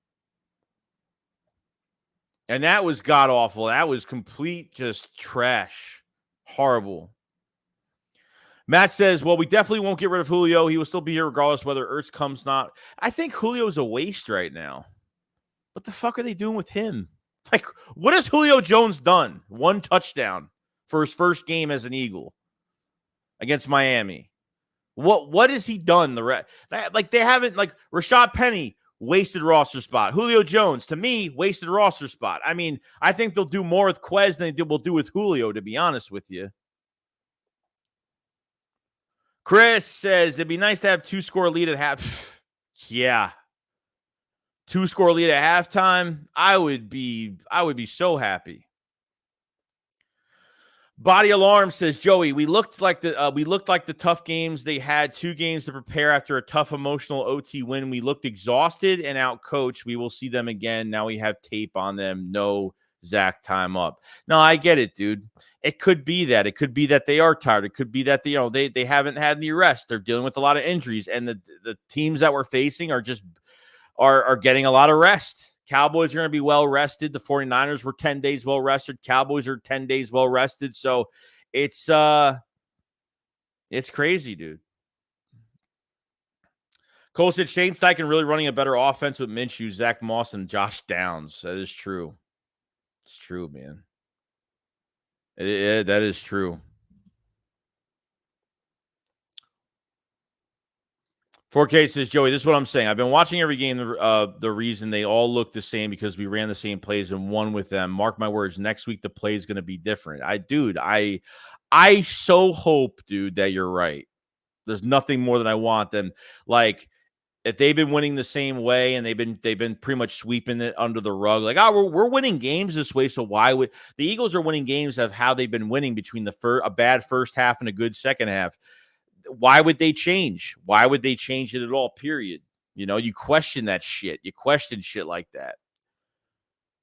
And that was god awful. That was complete just trash. Horrible. Matt says, well, we definitely won't get rid of Julio. He will still be here regardless whether Ertz comes not. I think Julio's a waste right now. What the fuck are they doing with him? Like, what has Julio Jones done? 1 touchdown for his first game as an Eagle against Miami. What has he done? They haven't, like, Rashad Penny, wasted roster spot. Julio Jones, to me, wasted roster spot. I mean, I think they'll do more with Quez than they will do with Julio, to be honest with you. Chris says, it'd be nice to have 2-score lead at half. Yeah. 2-score lead at halftime, I would be so happy. Body Alarm says, Joey, we looked like the tough games. They had 2 games to prepare after a tough emotional OT win. We looked exhausted and out-coached. We will see them again. Now we have tape on them. No Zach time up. No, I get it, dude. It could be that. It could be that they are tired. It could be that they haven't had any rest. They're dealing with a lot of injuries, and the teams that we're facing are just are getting a lot of rest. Cowboys are going to be well rested. The 49ers were 10 days well rested. Cowboys are 10 days well rested. So it's crazy, dude. Cole said Shane Steichen really running a better offense with Minshew, Zach Moss, and Josh Downs. That is true. It's true, man. That is true. 4K says, Joey, this is what I'm saying. I've been watching every game. The reason they all look the same because we ran the same plays and won with them. Mark my words. Next week, the play is going to be different. I so hope, dude, that you're right. There's nothing more than I want than, like, if they've been winning the same way and they've been pretty much sweeping it under the rug, like, we're winning games this way. So why would the Eagles are winning games of how they've been winning between a bad first half and a good second half? Why would they change? Why would they change it at all? Period. You know, you question that shit. You question shit like that.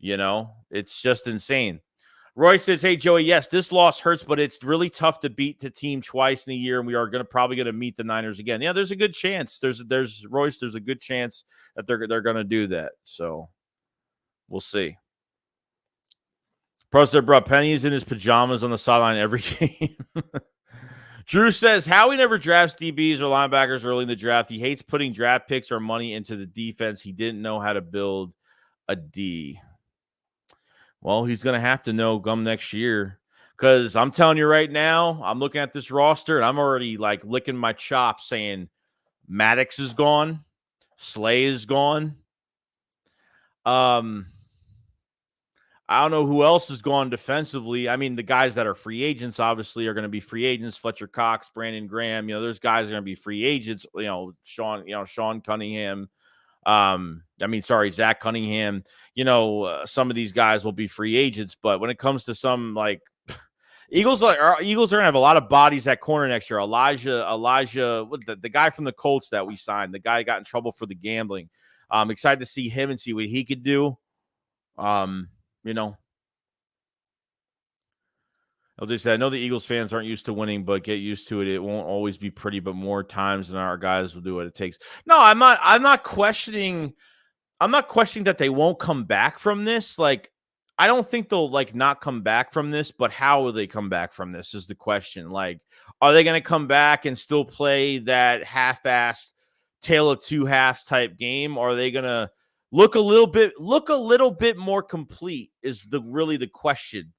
You know, it's just insane. Roy says, hey, Joey, yes, this loss hurts, but it's really tough to beat the team twice in a year, and we are probably going to meet the Niners again. Yeah, there's a good chance. There's Royce, there's a good chance that they're going to do that. So we'll see. Pro said, bro, Penny is in his pajamas on the sideline every game. Drew says, Howie never drafts DBs or linebackers early in the draft. He hates putting draft picks or money into the defense. He didn't know how to build a D. Well, he's going to have to know come next year, because I'm telling you right now, I'm looking at this roster and I'm already like licking my chops saying Maddox is gone. Slay is gone. I don't know who else is gone defensively. I mean, the guys that are free agents obviously are going to be free agents. Fletcher Cox, Brandon Graham, those guys are going to be free agents. Sean Cunningham. Zach Cunningham. Some of these guys will be free agents, but when it comes to some like Eagles are going to have a lot of bodies at corner next year. Elijah, the guy from the Colts that we signed, the guy got in trouble for the gambling. I'm excited to see him and see what he could do. I'll just say, I know the Eagles fans aren't used to winning, but get used to it. It won't always be pretty, but more times than our guys will do what it takes. No, I'm not questioning that they won't come back from this. Like, I don't think they'll like not come back from this, but how will they come back from this is the question. Like, are they going to come back and still play that half-assed tale of two halves type game? Or are they going to look a little bit more complete is really the question.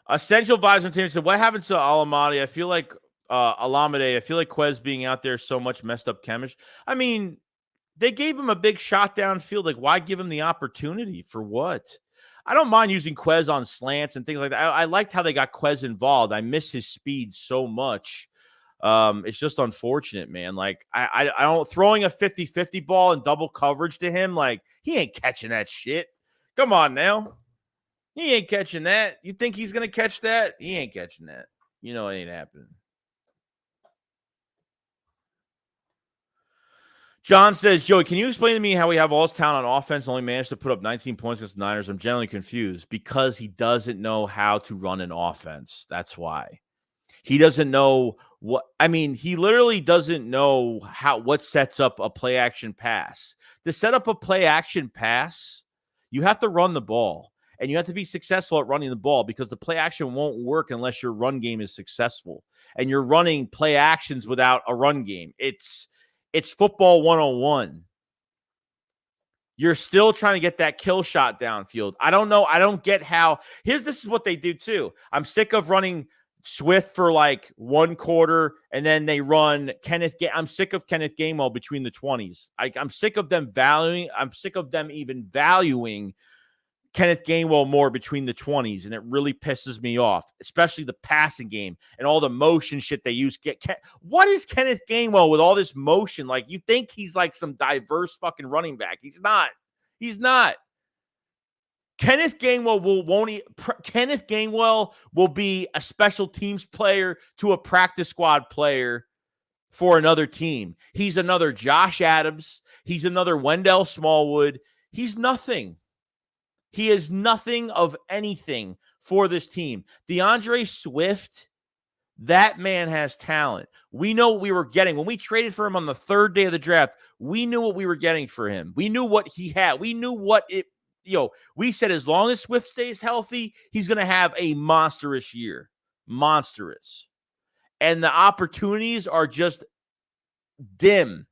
Essential vibes on team said, what happens to Alamade? I feel like Quez being out there so much messed up chemistry. I mean, they gave him a big shot downfield. Like, why give him the opportunity for what? I don't mind using Quez on slants and things like that. I liked how they got Quez involved. I miss his speed so much. It's just unfortunate, man. Like, I don't throwing a 50-50 ball and double coverage to him. Like, he ain't catching that shit. Come on now. He ain't catching that. You think he's going to catch that? He ain't catching that. It ain't happening. John says, Joey, can you explain to me how we have all this talent on offense and only managed to put up 19 points against the Niners? I'm generally confused because he doesn't know how to run an offense. That's why. He doesn't know he literally doesn't know what sets up a play action pass. To set up a play action pass, you have to run the ball. And you have to be successful at running the ball because the play action won't work unless your run game is successful. And you're running play actions without a run game. It's football 101. You're still trying to get that kill shot downfield. I don't know. I don't get how. This is what they do too. I'm sick of running Swift for like one quarter and then they run I'm sick of Kenneth Gainwell between the 20s. I'm sick of them even valuing Kenneth Gainwell more between the 20s, and it really pisses me off, especially the passing game and all the motion shit they use. What is Kenneth Gainwell with all this motion? Like, you think he's like some diverse fucking running back. He's not. Kenneth Gainwell will be a special teams player to a practice squad player for another team. He's another Josh Adams. He's another Wendell Smallwood. He's nothing. He is nothing of anything for this team. DeAndre Swift, that man has talent. We know what we were getting. When we traded for him on the third day of the draft, we knew what we were getting for him. We knew what he had. We knew we said as long as Swift stays healthy, he's going to have a monstrous year. Monstrous. And the opportunities are just dim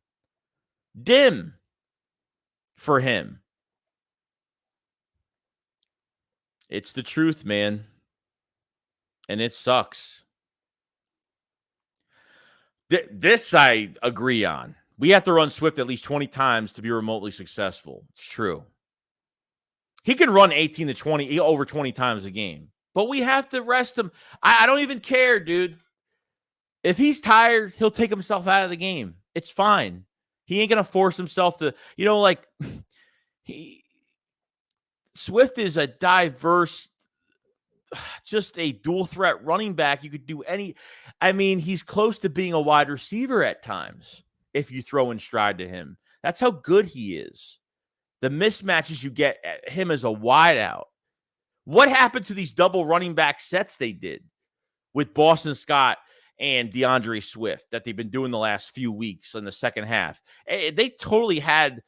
for him. It's the truth, man. And it sucks. This I agree on. We have to run Swift at least 20 times to be remotely successful. It's true. He can run 18 to 20, over 20 times a game. But we have to rest him. I don't even care, dude. If he's tired, he'll take himself out of the game. It's fine. He ain't going to force himself to, Swift is a diverse, just a dual threat running back. You could do he's close to being a wide receiver at times if you throw in stride to him. That's how good he is. The mismatches you get at him as a wideout. What happened to these double running back sets they did with Boston Scott and DeAndre Swift that they've been doing the last few weeks in the second half? They totally had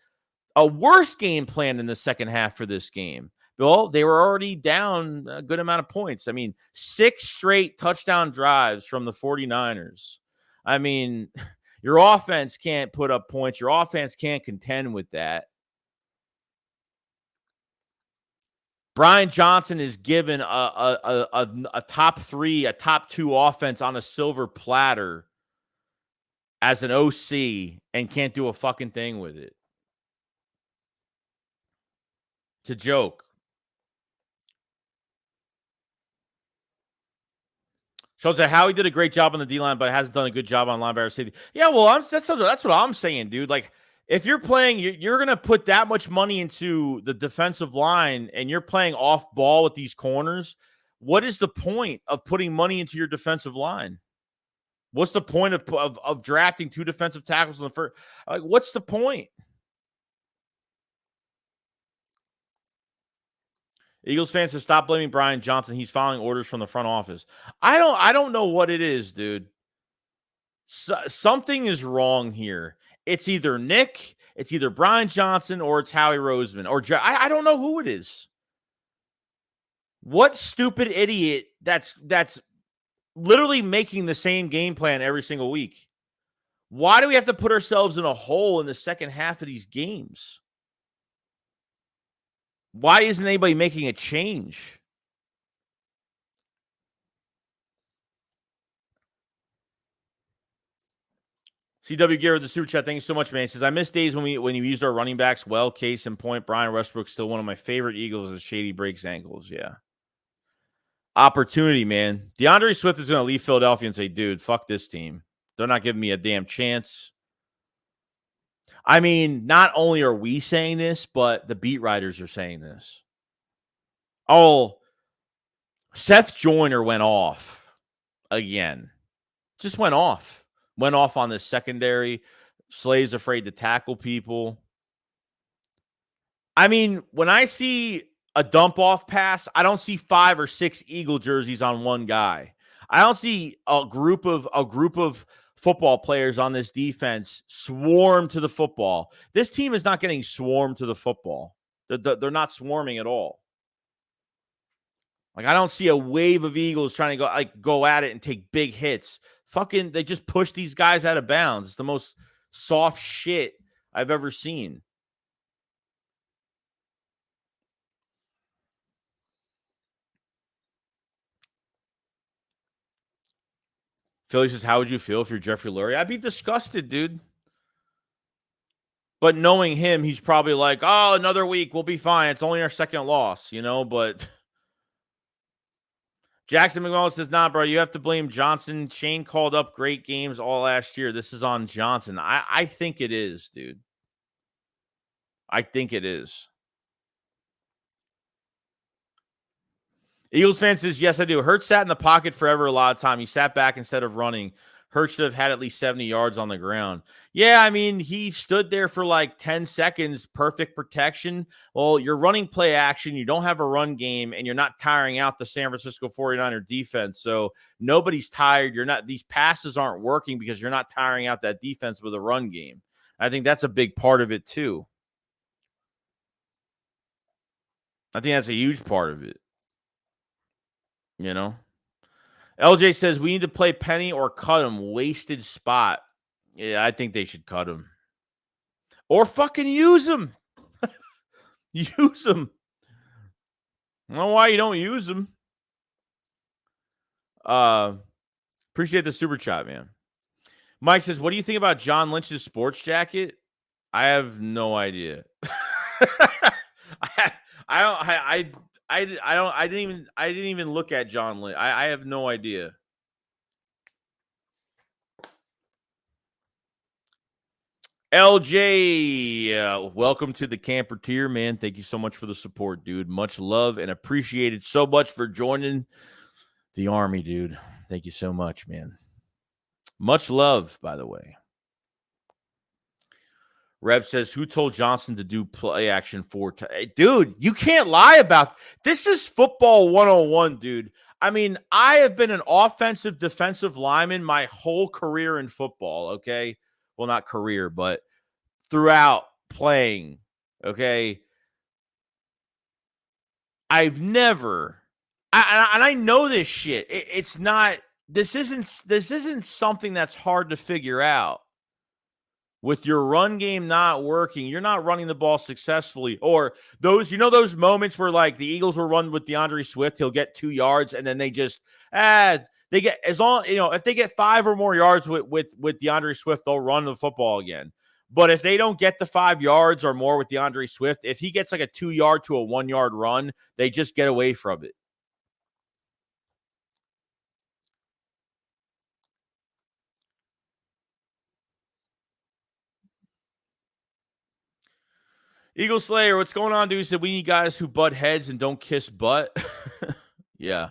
a worse game plan in the second half for this game. Well, they were already down a good amount of points. 6 straight touchdown drives from the 49ers. Your offense can't put up points. Your offense can't contend with that. BrianJohnson is given a top 3, a top 2 offense on a silver platter as an OC and can't do a fucking thing with it. It's a joke. Shows that Howie did a great job on the D-line, but hasn't done a good job on linebacker safety. Yeah, well, that's what I'm saying, dude. Like, if you're playing, you're going to put that much money into the defensive line and you're playing off ball with these corners, what is the point of putting money into your defensive line? What's the point of drafting 2 defensive tackles in the first? Like, what's the point? Eagles fans says stop blaming BrianJohnson. He's following orders from the front office. I don't know what it is, dude. Something is wrong here. It's either Nick, it's either BrianJohnson, or it's Howie Roseman, or I don't know who it is. What stupid idiot that's literally making the same game plan every single week? Why do we have to put ourselves in a hole in the second half of these games? Why isn't anybody making a change? CW Garrett, the super chat. Thank you so much, man. He says, I miss days when you used our running backs well. Case in point, Brian Westbrook's still one of my favorite Eagles as Shady breaks ankles. Yeah. Opportunity, man. DeAndre Swift is going to leave Philadelphia and say, dude, fuck this team. They're not giving me a damn chance. I mean, not only are we saying this, but the beat writers are saying this. Oh, Seth Joyner went off again. Just went off. Went off on the secondary. Slade's afraid to tackle people. I mean, when I see a dump off pass, I don't see 5 or 6 Eagle jerseys on one guy. I don't see a group of football players on this defense swarm to the football. This team is not getting swarmed to the football. They're not swarming at all. Like, I don't see a wave of Eagles trying to go at it and take big hits. Fucking, they just push these guys out of bounds. It's the most soft shit I've ever seen. Philly says, how would you feel if you're Jeffrey Lurie? I'd be disgusted, dude. But knowing him, he's probably like, oh, another week, we'll be fine. It's only our second loss, but Jackson McMullen says, nah, bro, you have to blame Johnson. Shane called up great games all last year. This is on Johnson. I think it is, dude. I think it is. Eagles fan says, yes, I do. Hurts sat in the pocket forever a lot of time. He sat back instead of running. Hurts should have had at least 70 yards on the ground. Yeah, I mean, he stood there for like 10 seconds, perfect protection. Well, you're running play action. You don't have a run game, and you're not tiring out the San Francisco 49er defense. So nobody's tired. These passes aren't working because you're not tiring out that defense with a run game. I think that's a big part of it, too. I think that's a huge part of it. LJ says, we need to play Penny or cut him. Wasted spot. Yeah, I think they should cut him. Or fucking use him. Use him. I don't know why you don't use him. Appreciate the super chat, man. Mike says, what do you think about John Lynch's sports jacket? I have no idea. I didn't even look at John Lynch. I have no idea. LJ, welcome to the camper tier, man. Thank you so much for the support, dude. Much love and appreciated so much for joining the army, dude. Thank you so much, man. Much love, by the way. Reb says, who told Johnson to do play action 4 times? Dude, you can't lie about this. Is football 101, dude. I mean, I have been an offensive defensive lineman my whole career in football, okay? Well, not career, but throughout playing, okay? I've never, and I know this shit. It's not, this isn't something that's hard to figure out. With your run game not working, you're not running the ball successfully. Or those moments where like the Eagles will run with DeAndre Swift, he'll get 2 yards and then they just they get as long, if they get 5 or more yards with DeAndre Swift, they'll run the football again. But if they don't get the 5 yards or more with DeAndre Swift, if he gets like a 2-yard to a 1-yard run, they just get away from it. Eagle Slayer, what's going on, dude? He said we need guys who butt heads and don't kiss butt. Yeah.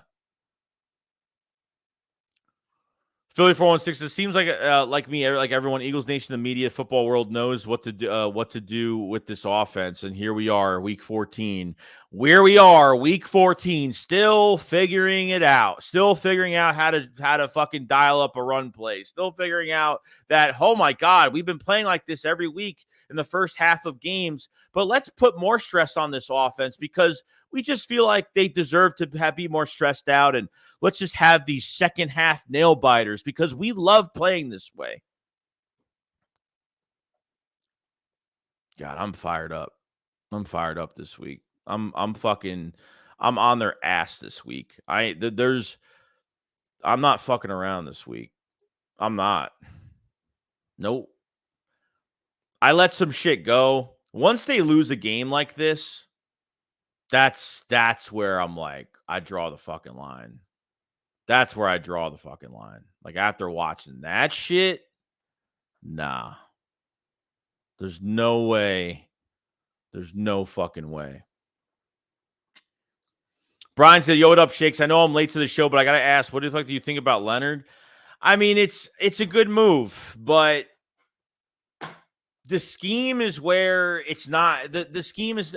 Philly 416. It seems like me, like everyone, Eagles Nation, the media, football world knows what to do with this offense. And here we are, week 14. Where we are, week 14, still figuring it out. Still figuring out how to fucking dial up a run play. Still figuring out that, oh my God, we've been playing like this every week in the first half of games. But let's put more stress on this offense because we just feel like they deserve to be more stressed out. And let's just have these second half nail biters because we love playing this way. God, I'm fired up. I'm fired up this week. I'm on their ass this week. I'm not fucking around this week. I'm not. Nope. I let some shit go. Once they lose a game like this, that's where I'm like, I draw the fucking line. That's where I draw the fucking line. Like after watching that shit, nah. There's no way. There's no fucking way. Brian said, yo, what up, Shakes? I know I'm late to the show, but I got to ask, what the fuck do you think about Leonard? I mean, it's a good move, but the scheme is where it's not. The scheme is...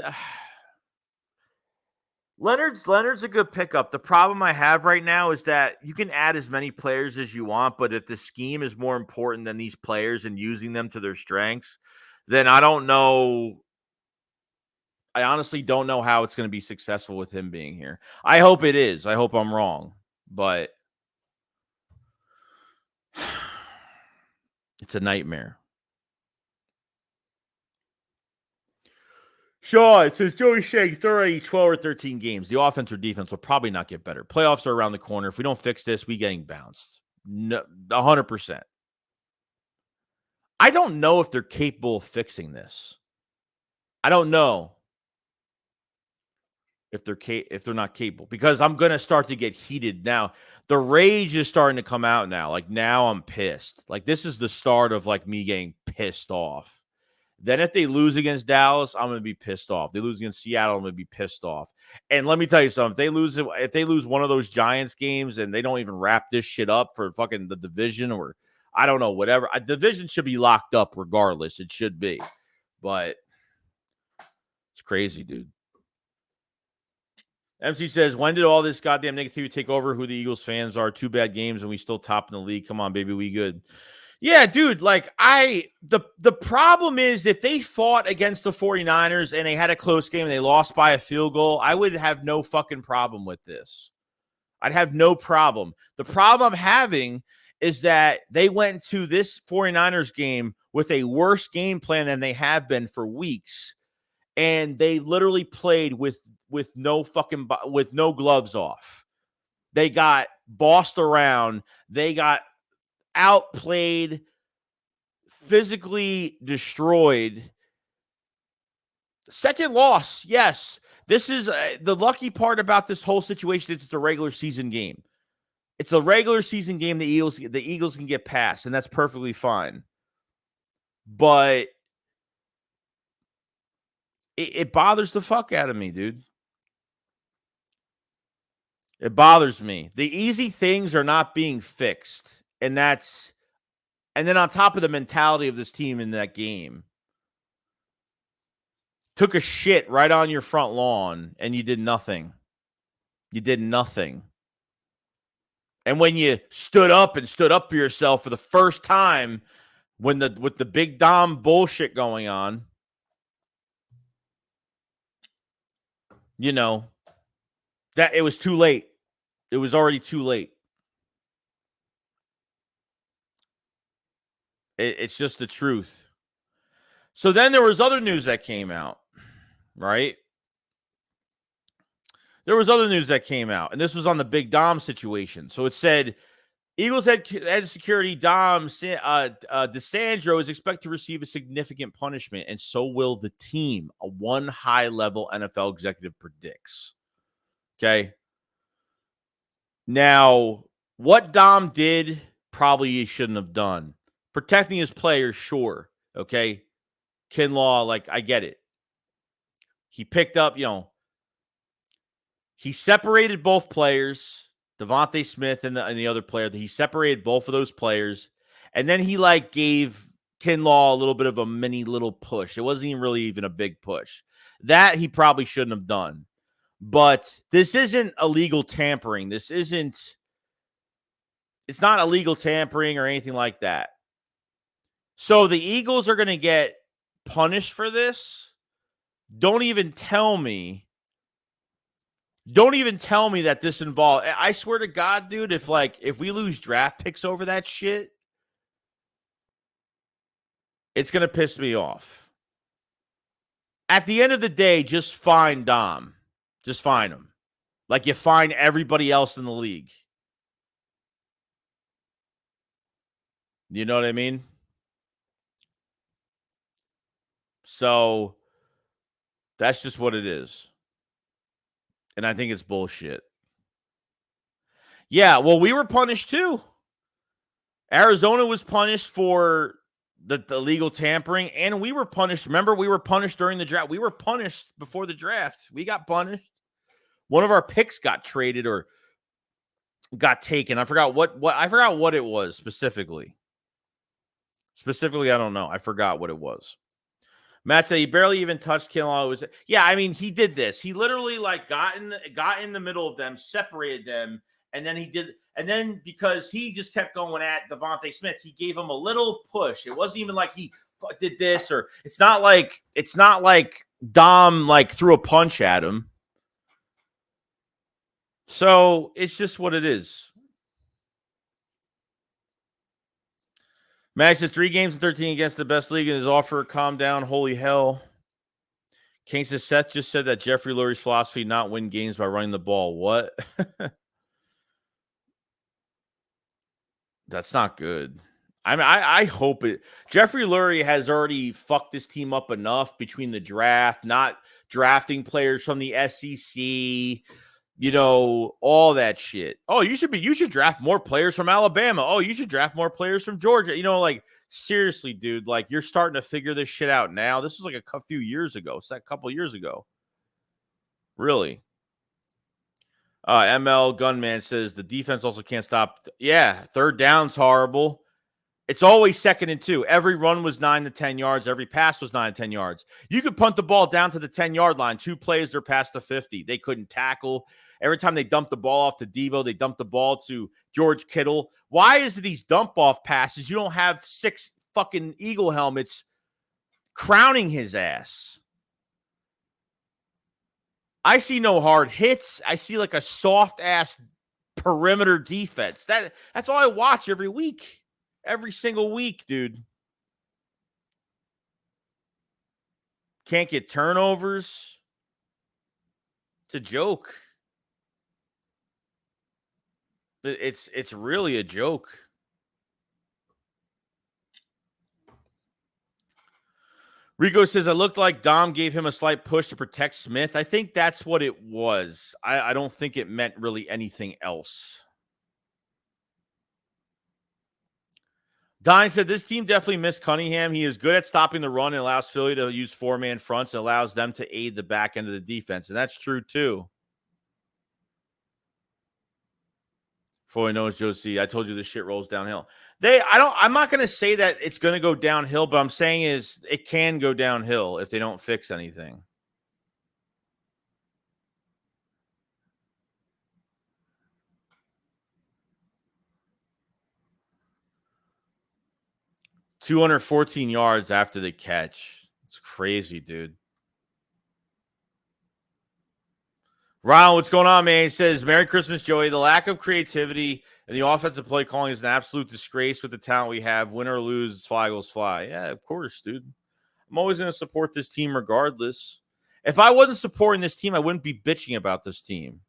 Leonard's a good pickup. The problem I have right now is that you can add as many players as you want, but if the scheme is more important than these players and using them to their strengths, then I don't know. I honestly don't know how it's going to be successful with him being here. I hope it is. I hope I'm wrong, but it's a nightmare. Shaw, it says Joeyshakes, they're already 12 or 13 games. The offense or defense will probably not get better. Playoffs are around the corner. If we don't fix this, we getting bounced. No, 100%. I don't know if they're capable of fixing this. I don't know if they're not capable because I'm going to start to get heated now. The rage is starting to come out now. Like now I'm pissed. Like this is the start of like me getting pissed off. Then if they lose against Dallas, I'm going to be pissed off. They lose against Seattle, I'm going to be pissed off. And let me tell you something. If they lose one of those Giants games and they don't even wrap this shit up for fucking the division or I don't know, whatever. A division should be locked up regardless. It should be. But it's crazy, dude. MC says, when did all this goddamn negativity take over who the Eagles fans are? 2 bad games and we still top in the league. Come on, baby. We good. Yeah, dude, like the problem is if they fought against the 49ers and they had a close game and they lost by a field goal, I would have no fucking problem with this. I'd have no problem. The problem I'm having is that they went to this 49ers game with a worse game plan than they have been for weeks. And they literally played with no gloves off. They got bossed around. They got outplayed, physically destroyed. Second loss, yes. This is the lucky part about this whole situation is it's a regular season game. It's a regular season game the Eagles can get past, and that's perfectly fine. But it bothers the fuck out of me, dude. It bothers me. The easy things are not being fixed, and then on top of the mentality of this team in that game, took a shit right on your front lawn, and you did nothing. You did nothing. And when you stood up for yourself for the first time, with the big Dom bullshit going on, you know, that it was too late. It was already too late. It's just the truth. So then there was other news that came out, right? There was other news that came out, and this was on the Big Dom situation. So it said Eagles head security Dom DeSandro is expected to receive a significant punishment, and so will the team. A one high-level NFL executive predicts. Okay. Now, what Dom did, probably he shouldn't have done. Protecting his players, sure. Okay. Kinlaw, like, I get it. He picked up, he separated both players, Devontae Smith and the other player. He separated both of those players, and then he gave Kinlaw a little bit of a mini little push. It wasn't even really even a big push. That he probably shouldn't have done. But this isn't illegal tampering. It's not illegal tampering or anything like that. So the Eagles are going to get punished for this. Don't even tell me that this involved. I swear to God, dude, if we lose draft picks over that shit, it's going to piss me off. At the end of the day, just fine Dom. Just fine him. Like you fine everybody else in the league. You know what I mean? So that's just what it is. And I think it's bullshit. Yeah, well, we were punished too. Arizona was punished for the legal tampering, and we were punished. Remember, we were punished during the draft. We were punished before the draft. We got punished. One of our picks got traded or got taken. I forgot what it was specifically. Specifically, I don't know. I forgot what it was. Matt said he barely even touched Kinlaw. He did this. He literally got in the middle of them, separated them, and then because he just kept going at Devontae Smith, he gave him a little push. It wasn't even like he did this, or it's not like Dom threw a punch at him. So it's just what it is. Max says 3 games and 13 against the best league in his offer. Calm down. Holy hell. King says Seth just said that Jeffrey Lurie's philosophy not win games by running the ball. What? That's not good. I hope it. Jeffrey Lurie has already fucked this team up enough between the draft, not drafting players from the SEC, all that shit. Oh, you should draft more players from Alabama. Oh, you should draft more players from Georgia. Seriously, dude, you're starting to figure this shit out now. This was a few years ago. It's a couple years ago. Really. ML Gunman says the defense also can't stop. Yeah, third down's horrible. It's always 2nd and 2. Every run was 9 to 10 yards. Every pass was 9 to 10 yards. You could punt the ball down to the 10-yard line. 2 plays, they're past the 50. They couldn't tackle. Every time they dumped the ball off to Debo, they dumped the ball to George Kittle. Why is it these dump-off passes? You don't have 6 fucking Eagle helmets crowning his ass. I see no hard hits. I see a soft-ass perimeter defense. That's all I watch every week. Every single week, dude. Can't get turnovers. It's a joke. It's really a joke. Rico says, it looked like Dom gave him a slight push to protect Smith. I think that's what it was. I don't think it meant really anything else. Don said, this team definitely missed Cunningham. He is good at stopping the run and allows Philly to use 4-man fronts and allows them to aid the back end of the defense. And that's true, too. Before knows Josie, I told you this shit rolls downhill. I'm not going to say that it's going to go downhill, but I'm saying is it can go downhill if they don't fix anything. $214 yards after the catch. It's crazy, dude. Ron, what's going on, man? He says, Merry Christmas, Joey. The lack of creativity and the offensive play calling is an absolute disgrace with the talent we have. Win or lose, fly goes fly. Yeah, of course, dude. I'm always going to support this team regardless. If I wasn't supporting this team, I wouldn't be bitching about this team.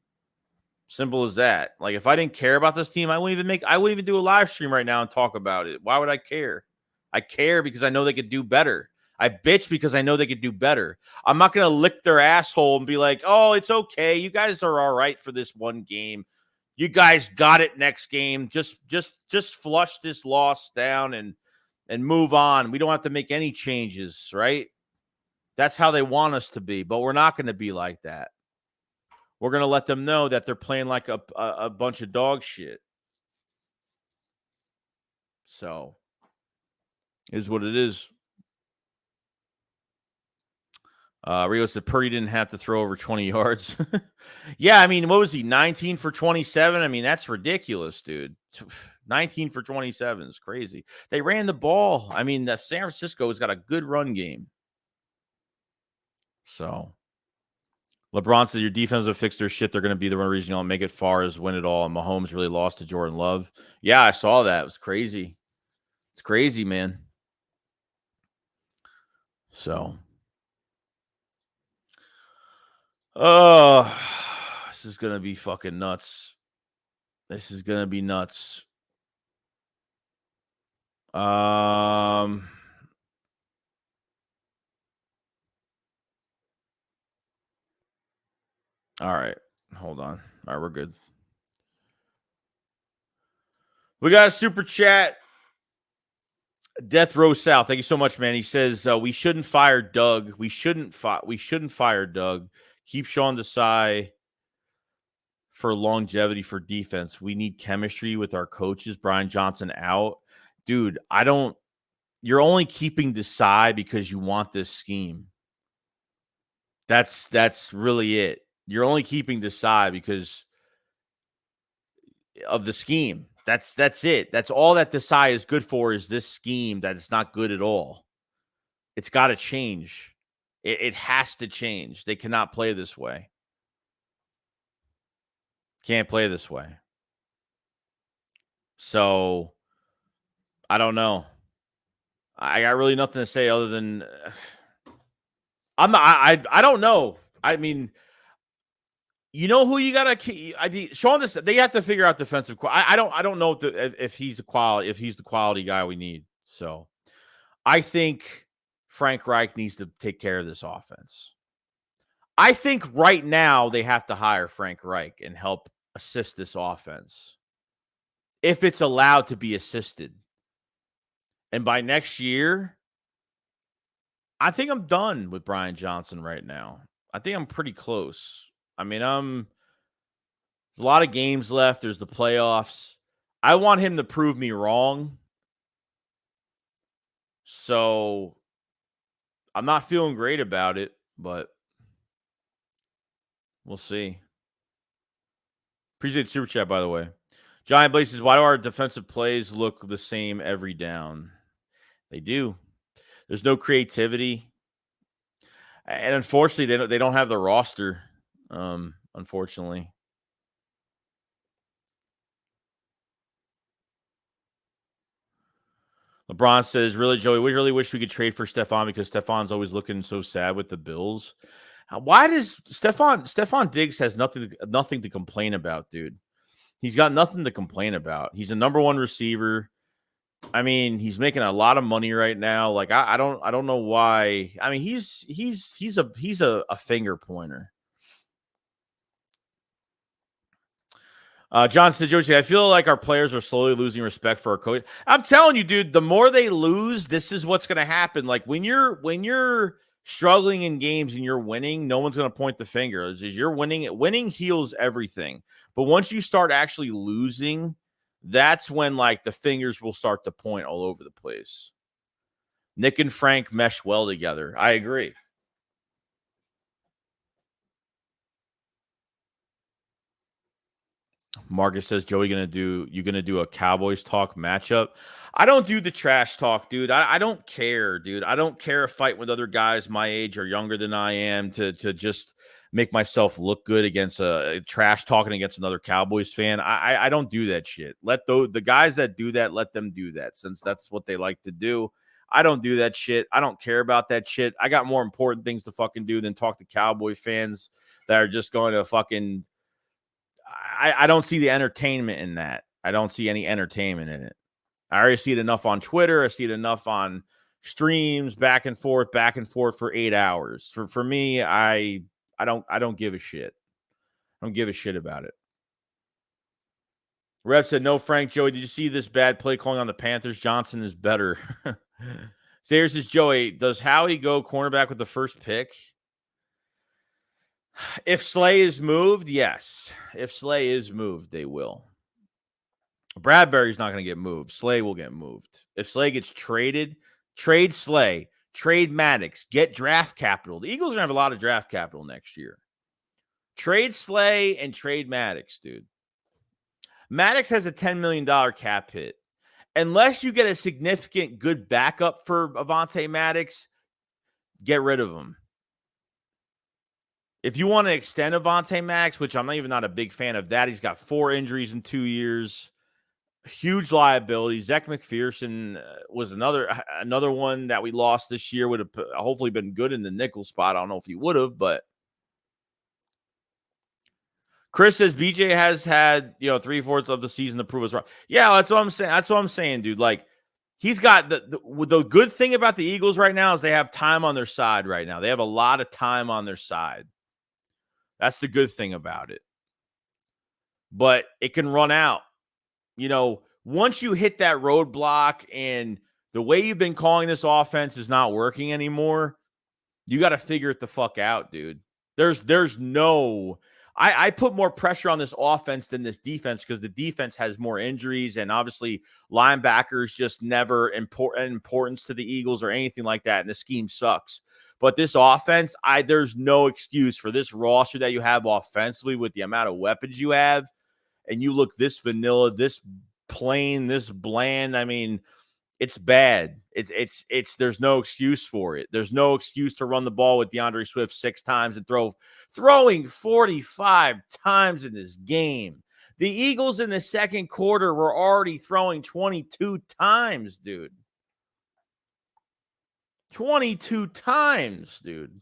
Simple as that. Like, if I didn't care about this team, I wouldn't even do a live stream right now and talk about it. Why would I care? I care because I know they could do better. I bitch because I know they could do better. I'm not going to lick their asshole and be like, oh, it's okay. You guys are all right for this one game. You guys got it next game. Just flush this loss down and move on. We don't have to make any changes, right? That's how they want us to be, but we're not going to be like that. We're going to let them know that they're playing like a bunch of dog shit. So, is what it is. Rio said Purdy didn't have to throw over 20 yards. Yeah, I mean, what was he, 19 for 27? I mean, that's ridiculous, dude. 19 for 27 is crazy. They ran the ball. I mean, San Francisco has got a good run game. So, LeBron said your defense will fix their shit. They're going to be the one reason you'll make it far as win it all. And Mahomes really lost to Jordan Love. Yeah, I saw that. It was crazy. It's crazy, man. So, this is going to be fucking nuts. This is going to be nuts. All right. Hold on. All right, we're good. We got a super chat. Death Row South. Thank you so much, man. He says we shouldn't fire Doug. We shouldn't fire Doug. Keep Sean Desai for longevity for defense. We need chemistry with our coaches. BrianJohnson out. Dude, you're only keeping Desai because you want this scheme. That's really it. You're only keeping Desai because of the scheme. That's it. That's all that Desai is good for is this scheme that it's not good at all. It's got to change. It has to change. They cannot play this way. Can't play this way. So, I don't know. I got really nothing to say other than I don't know. I mean, you know who you got to Sean this they have to figure out defensive I don't know if he's the quality guy we need. So, I think Frank Reich needs to take care of this offense. I think right now they have to hire Frank Reich and help assist this offense if it's allowed to be assisted. And by next year, I think I'm done with BrianJohnson right now. I think I'm pretty close. I mean, there's a lot of games left. There's the playoffs. I want him to prove me wrong. So I'm not feeling great about it, but we'll see. Appreciate the super chat, by the way. Giant Blaze says, why do our defensive plays look the same every down? They do. There's no creativity. And unfortunately, they don't have the roster, unfortunately. LeBron says, really, Joey, we really wish we could trade for Stephon because Stephon's always looking so sad with the Bills. Why does Stephon Diggs has nothing to complain about, dude? He's got nothing to complain about. He's a number one receiver. I mean, he's making a lot of money right now. Like, I don't know why. I mean, he's a finger pointer. John says, Joey, I feel like our players are slowly losing respect for our coach. I'm telling you, dude, the more they lose, this is what's going to happen. Like when you're struggling in games and you're winning, no one's going to point the finger. As you're winning, winning heals everything. But once you start actually losing, that's when like the fingers will start to point all over the place. Nick and Frank mesh well together. I agree. Marcus says, Joey, you gonna do a Cowboys talk matchup? I don't do the trash talk, dude. I don't care, dude. I don't care if fight with other guys my age or younger than I am to just make myself look good against a trash talking against another Cowboys fan. I don't do that shit. Let the guys that do that, let them do that, since that's what they like to do. I don't do that shit. I don't care about that shit. I got more important things to fucking do than talk to Cowboy fans that are just going to fucking. I don't see the entertainment in that. I don't see any entertainment in it. I already see it enough on Twitter. I see it enough on streams, back and forth for 8 hours. For me, I don't give a shit. I don't give a shit about it. Rep said, no, Frank, Joey, did you see this bad play calling on the Panthers? Johnson is better. Sayers says, Joey, does Howie go cornerback with the first pick? If Slay is moved, yes. If Slay is moved, they will. Bradbury's not going to get moved. Slay will get moved. If Slay gets traded, trade Slay, trade Maddox, get draft capital. The Eagles are going to have a lot of draft capital next year. Trade Slay and trade Maddox, dude. Maddox has a $10 million cap hit. Unless you get a significant good backup for Avonte Maddox, get rid of him. If you want to extend Avonte Maddox, which I'm not a big fan of that, he's got 4 injuries in 2 years. Huge liability. Zach McPherson was another one that we lost this year. Would have hopefully been good in the nickel spot. I don't know if he would have, but Chris says BJ has had 3/4 of the season to prove us wrong. Yeah, that's what I'm saying. That's what I'm saying, dude. Like he's got the good thing about the Eagles right now is they have time on their side right now. They have a lot of time on their side. That's the good thing about it. But it can run out. Once you hit that roadblock and the way you've been calling this offense is not working anymore, you got to figure it the fuck out, dude. There's no I put more pressure on this offense than this defense because the defense has more injuries and obviously linebackers just never importance to the Eagles or anything like that. And the scheme sucks. But this offense, there's no excuse for this roster that you have offensively with the amount of weapons you have. And you look this vanilla, this plain, this bland. I mean, it's bad. It's there's no excuse for it. There's no excuse to run the ball with DeAndre Swift 6 times and throwing 45 times in this game. The Eagles in the second quarter were already throwing 22 times, dude. 22 times, dude.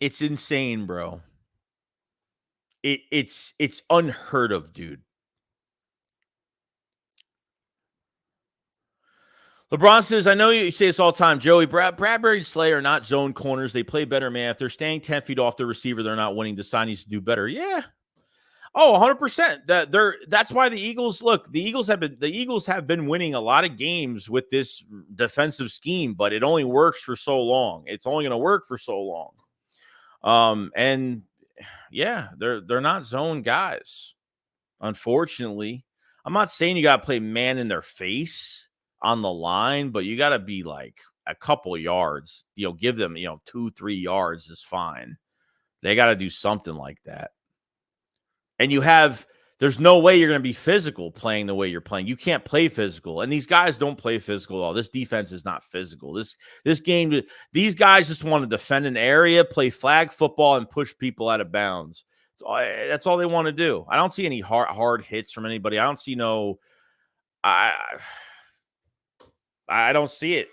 It's insane, bro. It's unheard of, dude. LeBron says, I know you say this all the time, Joey. Bradbury and Slay are not zone corners. They play better, man. If they're staying 10 feet off the receiver, they're not winning. The sign needs to do better. Yeah. Oh, 100%. That's why the Eagles have been winning a lot of games with this defensive scheme, but it only works for so long. It's only going to work for so long. And yeah, they're not zone guys. Unfortunately, I'm not saying you got to play man in their face on the line, but you got to be like a couple yards, give them, 2-3 yards is fine. They got to do something like that. And there's no way you're going to be physical playing the way you're playing. You can't play physical. And these guys don't play physical at all. This defense is not physical. This game, these guys just want to defend an area, play flag football, and push people out of bounds. That's all they want to do. I don't see any hard hits from anybody. I don't see I don't see it.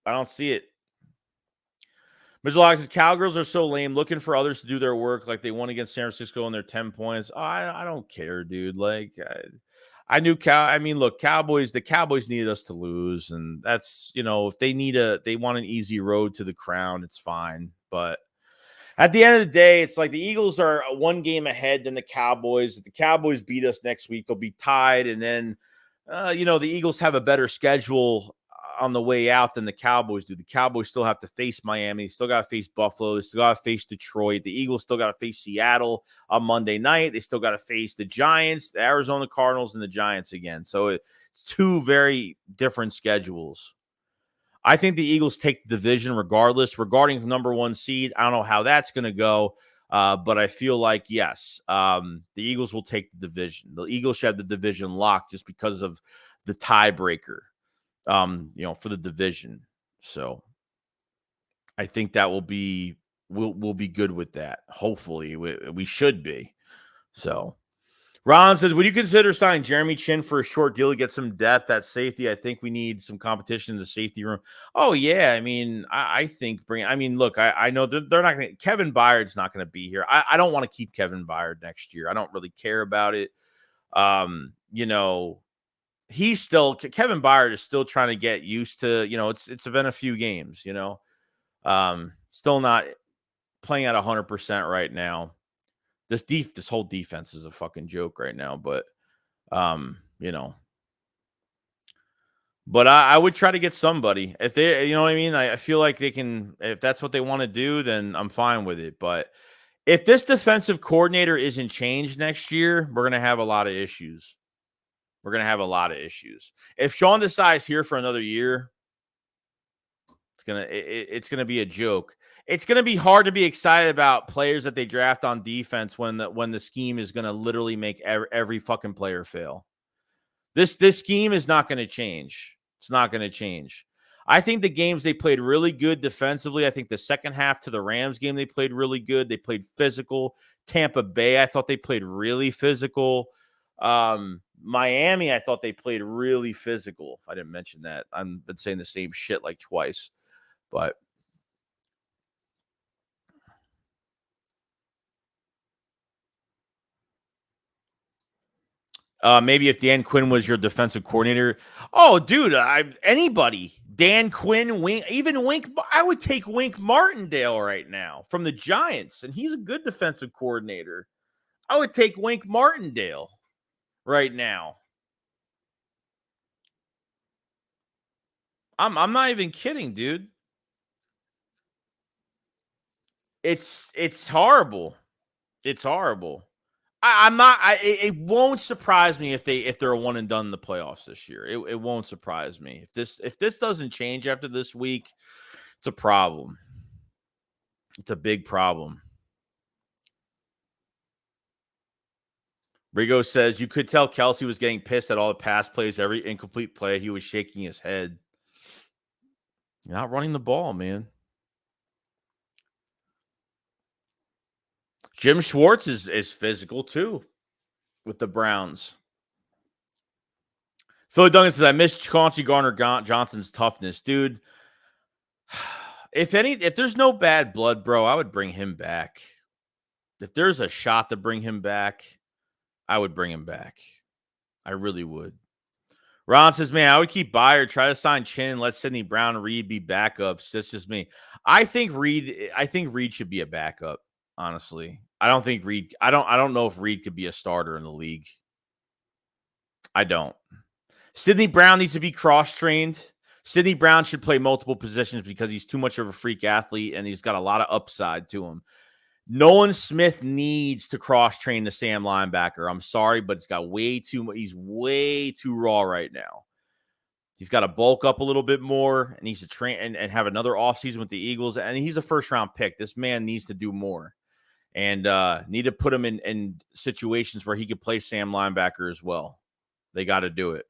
I don't see it. Mr. Locke says, Cowgirls are so lame, looking for others to do their work like they won against San Francisco and their 10 points. I don't care, dude. Like, look, Cowboys, the Cowboys needed us to lose. And that's, if they want an easy road to the crown, it's fine. But at the end of the day, it's like the Eagles are 1 game ahead than the Cowboys. If the Cowboys beat us next week, they'll be tied. And then, the Eagles have a better schedule on the way out than the Cowboys do. The Cowboys still have to face Miami. They still got to face Buffalo. They still got to face Detroit. The Eagles still got to face Seattle on Monday night. They still got to face the Giants, the Arizona Cardinals, and the Giants again. So it's 2 very different schedules. I think the Eagles take the division regardless. Regarding the number 1 seed, I don't know how that's going to go, but I feel like, yes, the Eagles will take the division. The Eagles should have the division locked just because of the tiebreaker. For the division. So I think that we'll be good with that. Hopefully we should be. So Ron says, would you consider signing Jeremy Chin for a short deal to get some depth at safety? I think we need some competition in the safety room. Oh, yeah. I mean, I think look, I know they're not going to – Kevin Byard's not going to be here. I don't want to keep Kevin Byard next year. I don't really care about it. You know, he's still – Kevin Byard is still trying to get used to – you know, it's been a few games, you know. Still not playing at 100% right now. This whole defense is a fucking joke right now, but you know. But I would try to get somebody. If they, you know what I mean? I feel like they can, if that's what they want to do, then I'm fine with it. But if this defensive coordinator isn't changed next year, we're gonna have a lot of issues. If Sean Desai's here for another year, it's gonna be a joke. It's gonna be hard to be excited about players that they draft on defense when the scheme is gonna literally make every fucking player fail. This scheme is not gonna change. It's not gonna change. I think the games they played really good defensively. I think the second half to the Rams game they played really good. They played physical. Tampa Bay, I thought they played really physical. Miami, I thought they played really physical. If I didn't mention that, I've been saying the same shit like twice. But maybe if Dan Quinn was your defensive coordinator. Oh, dude, anybody. Dan Quinn, Wink. I would take Wink Martindale right now from the Giants, and he's a good defensive coordinator. I would take Wink Martindale right now. I'm not even kidding, dude. It's horrible. It's horrible. I'm not. It won't surprise me if they're a one and done in the playoffs this year. It won't surprise me if this doesn't change after this week. It's a problem. It's a big problem. Rigo says you could tell Kelsey was getting pissed at all the pass plays, every incomplete play. He was shaking his head. You're not running the ball, man. Jim Schwartz is physical too with the Browns. Phil Duncan says, I miss Chauncey Gardner-Johnson's toughness. Dude, if there's no bad blood, bro, I would bring him back. If there's a shot to bring him back, I would bring him back. I really would. Ron says, man, I would keep Byard, try to sign Chin, let Sidney Brown and Reed be backups. That's just me. I think Reed should be a backup, honestly. I don't think Reed. I don't know if Reed could be a starter in the league. I don't. Sidney Brown needs to be cross-trained. Sidney Brown should play multiple positions because he's too much of a freak athlete and he's got a lot of upside to him. Nolan Smith needs to cross-train the Sam linebacker. I'm sorry, but he's way too raw right now. He's got to bulk up a little bit more and needs to train and have another offseason with the Eagles. And he's a first-round pick. This man needs to do more. And need to put him in situations where he could play Sam linebacker as well. They got to do it.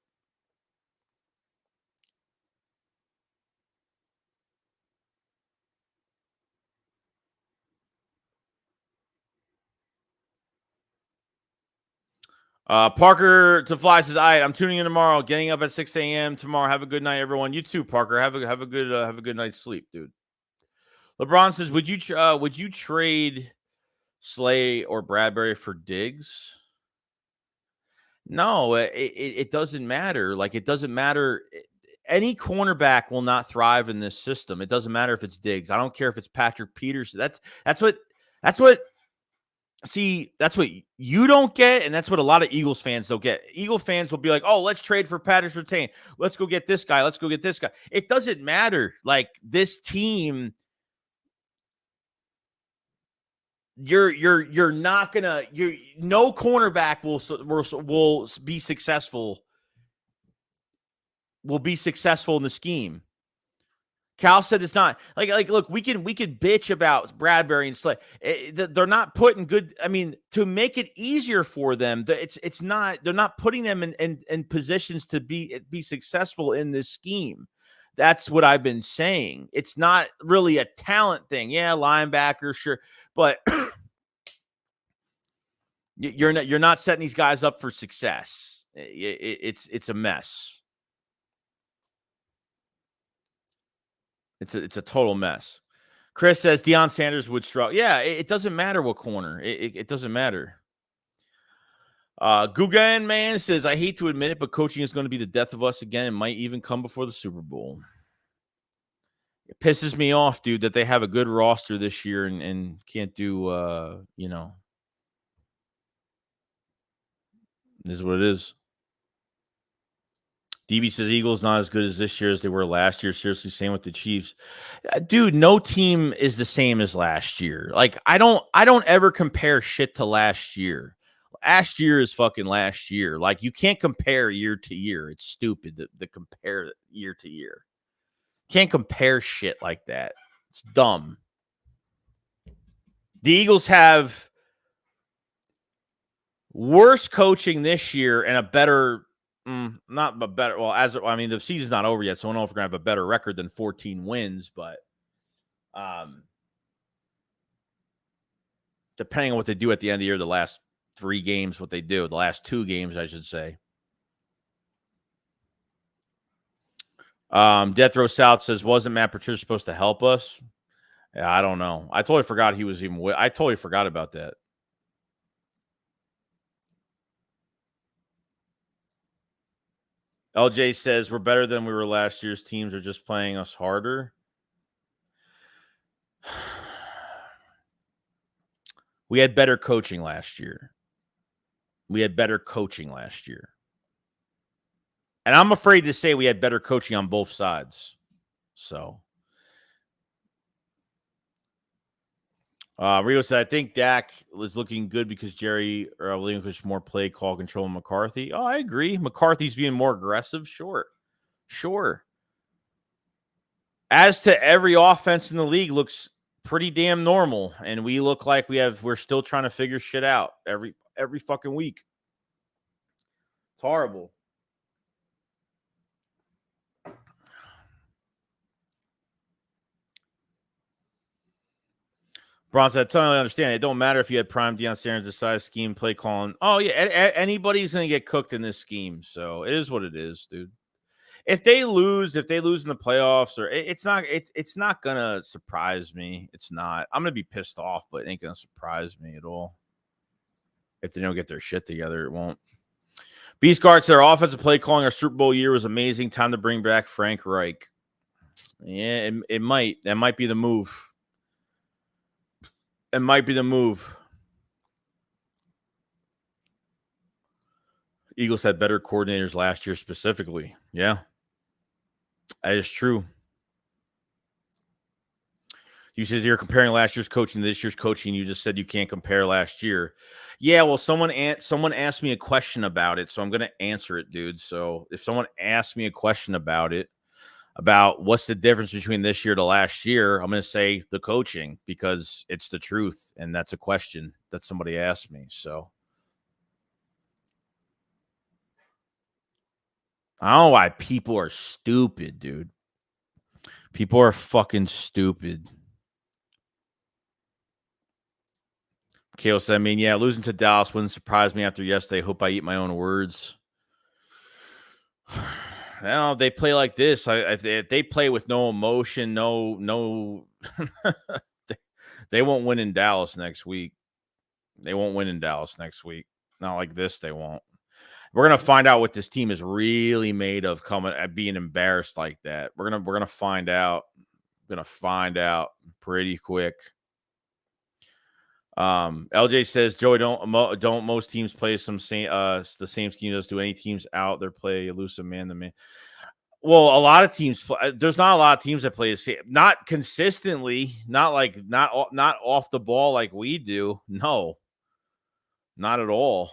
Parker to Fly says, "All right, I'm tuning in tomorrow. Getting up at 6 a.m. tomorrow. Have a good night, everyone. You too, Parker. Have a good night's sleep, dude." LeBron says, "Would you trade Slay or Bradbury for Diggs?" No, it doesn't matter. Like, it doesn't matter. Any cornerback will not thrive in this system. It doesn't matter if it's Diggs. I don't care if it's Patrick Peterson. That's what you don't get, and that's what a lot of Eagles fans don't get. Eagle fans will be like, oh, let's trade for Patterson Retain. Let's go get this guy. Let's go get this guy. It doesn't matter. Like, this team, you're not gonna. No cornerback will be successful. Will be successful in the scheme. Cal said it's not like look, we can bitch about Bradbury and Slay. They're not putting good. I mean, to make it easier for them, it's not. They're not putting them in positions to be successful in this scheme. That's what I've been saying. It's not really a talent thing. Yeah, linebacker, sure, but You're not setting these guys up for success. It's a mess. It's a total mess. Chris says Deion Sanders would struggle. Yeah, it doesn't matter what corner. It doesn't matter. Gugan Man says, I hate to admit it, but coaching is going to be the death of us again and might even come before the Super Bowl. It pisses me off, dude, that they have a good roster this year and can't do, this is what it is. DB says Eagles not as good as this year as they were last year. Seriously, same with the Chiefs. Dude, no team is the same as last year. Like, I don't ever compare shit to last year. Last year is fucking last year. Like, you can't compare year to year. It's stupid to compare year to year. Can't compare shit like that. It's dumb. The Eagles have worse coaching this year and a better, not a better. Well, the season's not over yet, so I don't know if we're gonna have a better record than 14 wins, but depending on what they do at the end of the year, the last 3 games, what they do, the last 2 games, I should say. Death Row South says, wasn't Matt Patricia supposed to help us? Yeah, I don't know. I totally forgot he was even. I totally forgot about that. LJ says, we're better than we were last year's teams are just playing us harder. We had better coaching last year. And I'm afraid to say we had better coaching on both sides. So, Rio said, I think Dak was looking good because Jerry relinquished more play call control than McCarthy. Oh, I agree. McCarthy's being more aggressive. Sure. As to every offense in the league looks pretty damn normal, and we look like we're still trying to figure shit out every fucking week. It's horrible. Bronson, I totally understand. It don't matter if you had prime Deion Sanders, decide scheme, play calling. Oh yeah, anybody's gonna get cooked in this scheme. So it is what it is, dude. If they lose in the playoffs, or it's not gonna surprise me. It's not. I'm gonna be pissed off, but it ain't gonna surprise me at all. If they don't get their shit together, it won't. Beast Guard said our offensive play calling our Super Bowl year was amazing. Time to bring back Frank Reich. Yeah, it might. That might be the move. It might be the move. Eagles had better coordinators last year specifically. Yeah, that is true. You said you're comparing last year's coaching to this year's coaching. You just said you can't compare last year. Yeah, well, someone asked me a question about it, so I'm going to answer it, dude. So if someone asks me a question about it, about what's the difference between this year to last year, I'm going to say the coaching because it's the truth, and that's a question that somebody asked me. So I don't know why people are stupid, dude. People are fucking stupid. Kale said, I mean, yeah, losing to Dallas wouldn't surprise me after yesterday. Hope I eat my own words. Well, they play like this. If they play with no emotion, no, they won't win in Dallas next week. Not like this, they won't. We're gonna find out what this team is really made of coming at being embarrassed like that. We're gonna find out. Pretty quick. LJ says, Joey, don't most teams play the same scheme as do any teams out there play elusive man to man? Well, a lot of teams play. There's not a lot of teams that play the same, not consistently, not off the ball like we do. No, not at all.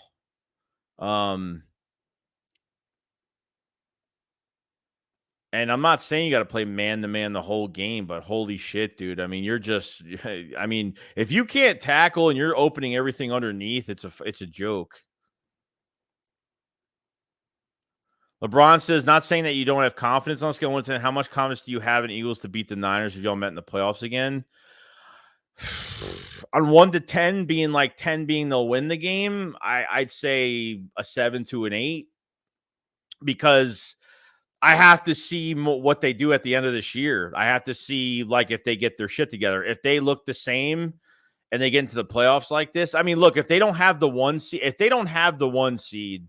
And I'm not saying you got to play man to man the whole game, but holy shit, dude. I mean, if you can't tackle and you're opening everything underneath, it's a joke. LeBron says, not saying that you don't have confidence on scale 1 to 10. How much confidence do you have in Eagles to beat the Niners if y'all met in the playoffs again? On 1 to 10 being like 10 being they'll win the game, I'd say a 7 to an 8 because I have to see what they do at the end of this year. I have to see like if they get their shit together. If they look the same and they get into the playoffs like this, I mean, look, if they don't have the 1 seed,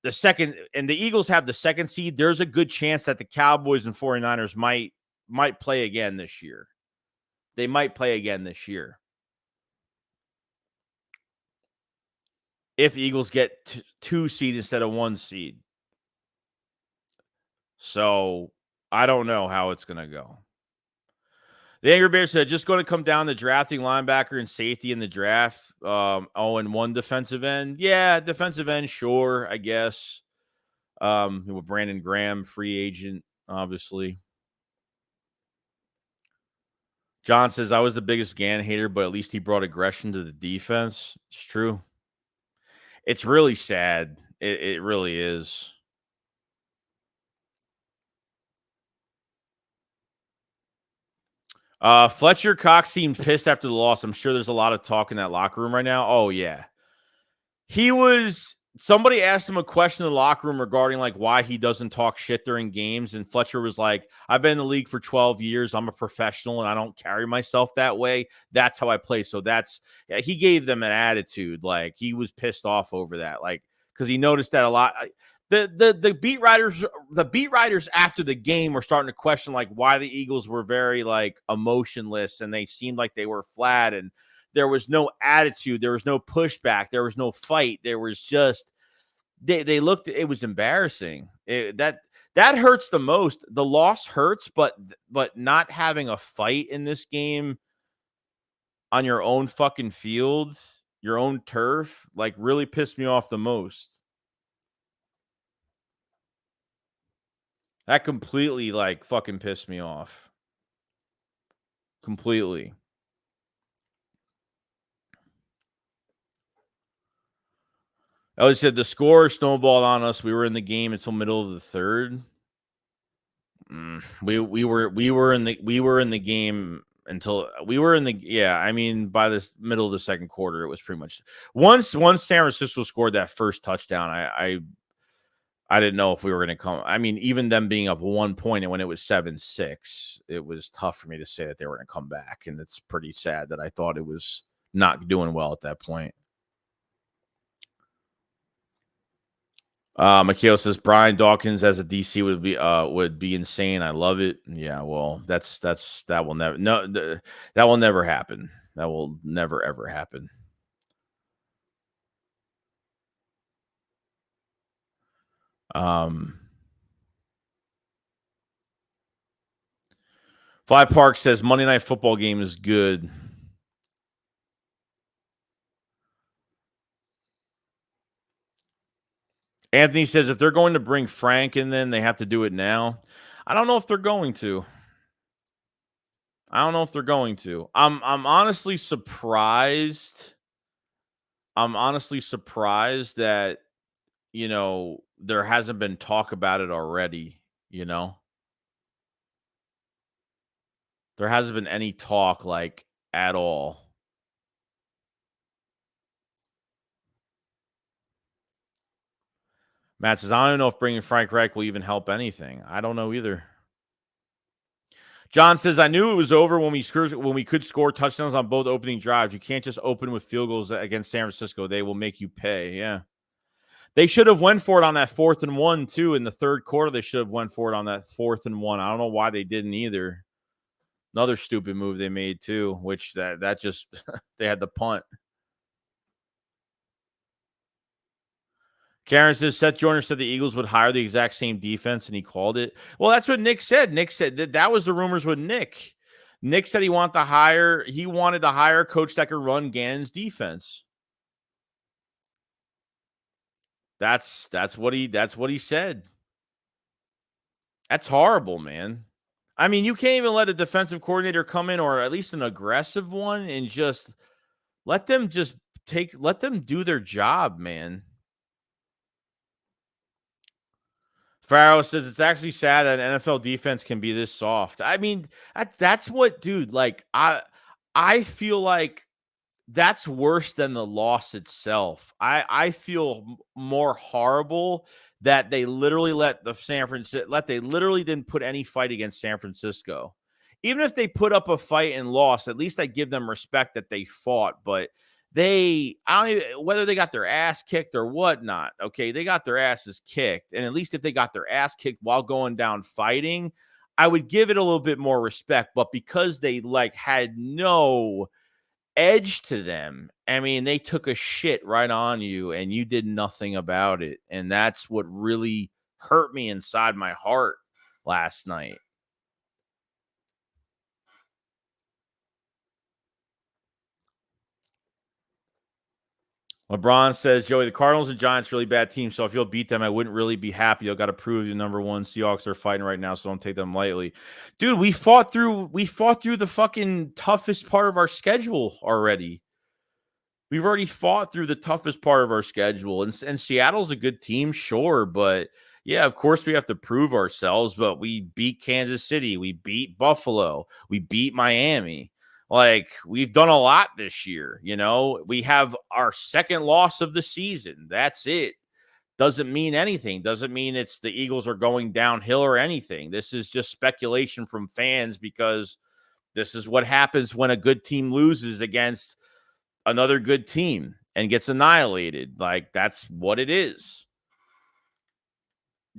the second, and the Eagles have the 2nd seed, there's a good chance that the Cowboys and 49ers might play again this year. They might play again this year. If Eagles get 2 seed instead of 1 seed. So I don't know how it's going to go. The Angry Bear said, just going to come down to drafting linebacker and safety in the draft. And 1 defensive end. Yeah, defensive end, sure, I guess. With Brandon Graham, free agent, obviously. John says, I was the biggest Gann hater, but at least he brought aggression to the defense. It's true. It's really sad. It really is. Fletcher Cox seemed pissed after the loss. I'm sure there's a lot of talk in that locker room right now. Oh, yeah. Somebody asked him a question in the locker room regarding like why he doesn't talk shit during games. And Fletcher was like, I've been in the league for 12 years. I'm a professional and I don't carry myself that way. That's how I play. So he gave them an attitude. Like he was pissed off over that. Like, cause he noticed that a lot. The beat writers after the game were starting to question like why the Eagles were very like emotionless and they seemed like they were flat and there was no attitude, there was no pushback, there was no fight. There was just they looked. It was embarrassing. That hurts the most. The loss hurts, but not having a fight in this game on your own fucking field, your own turf, like really pissed me off the most. That completely like fucking pissed me off. Completely. I said the score snowballed on us. We were in the game until middle of the 3rd. We were in the game until I mean by the middle of the 2nd quarter it was pretty much once San Francisco scored that first touchdown. I didn't know if we were going to come. I mean, even them being up 1 point and when it was 7-6, it was tough for me to say that they were going to come back. And it's pretty sad that I thought it was not doing well at that point. Mikhail says Brian Dawkins as a DC would be insane. I love it. Yeah, well, that will never happen. That will never ever happen. Fly Park says Monday Night Football game is good. Anthony says if they're going to bring Frank in, then they have to do it now. I don't know if they're going to. I'm honestly surprised. That, there hasn't been talk about it already, There hasn't been any talk like at all. Matt says, I don't know if bringing Frank Reich will even help anything. I don't know either. John says, I knew it was over when we could score touchdowns on both opening drives. You can't just open with field goals against San Francisco. They will make you pay. Yeah. They should have went for it on that 4th and 1, too. In the 3rd quarter, they should have went for it on that 4th and 1. I don't know why they didn't either. Another stupid move they made, too, which that just they had the punt. Karen says Seth Joyner said the Eagles would hire the exact same defense, and he called it. Well, that's what Nick said. Nick said that was the rumors with Nick. Nick said he wanted to hire a coach that could run Gannon's defense. That's what he said. That's horrible, man. I mean, you can't even let a defensive coordinator come in, or at least an aggressive one, and just let them do their job, man. Farrow says it's actually sad that an NFL defense can be this soft. I mean, that's what, dude. Like, I feel like that's worse than the loss itself. I feel more horrible that they literally they literally didn't put any fight against San Francisco. Even if they put up a fight and lost, at least I give them respect that they fought. But I don't even, whether they got their ass kicked or whatnot. Okay, they got their asses kicked, and at least if they got their ass kicked while going down fighting, I would give it a little bit more respect. But because they had no edge to them, I mean, they took a shit right on you and you did nothing about it. And that's what really hurt me inside my heart last night. LeBron says, Joey, the Cardinals and Giants are really bad teams, so if you'll beat them, I wouldn't really be happy. You've got to prove you're number one. Seahawks are fighting right now, so don't take them lightly. Dude, we fought through the fucking toughest part of our schedule already. We've already fought through the toughest part of our schedule. And Seattle's a good team, sure, but yeah, of course we have to prove ourselves, but we beat Kansas City, we beat Buffalo, we beat Miami. We've done a lot this year, We have our second loss of the season. That's it. Doesn't mean anything. Doesn't mean it's the Eagles are going downhill or anything. This is just speculation from fans because this is what happens when a good team loses against another good team and gets annihilated. That's what it is.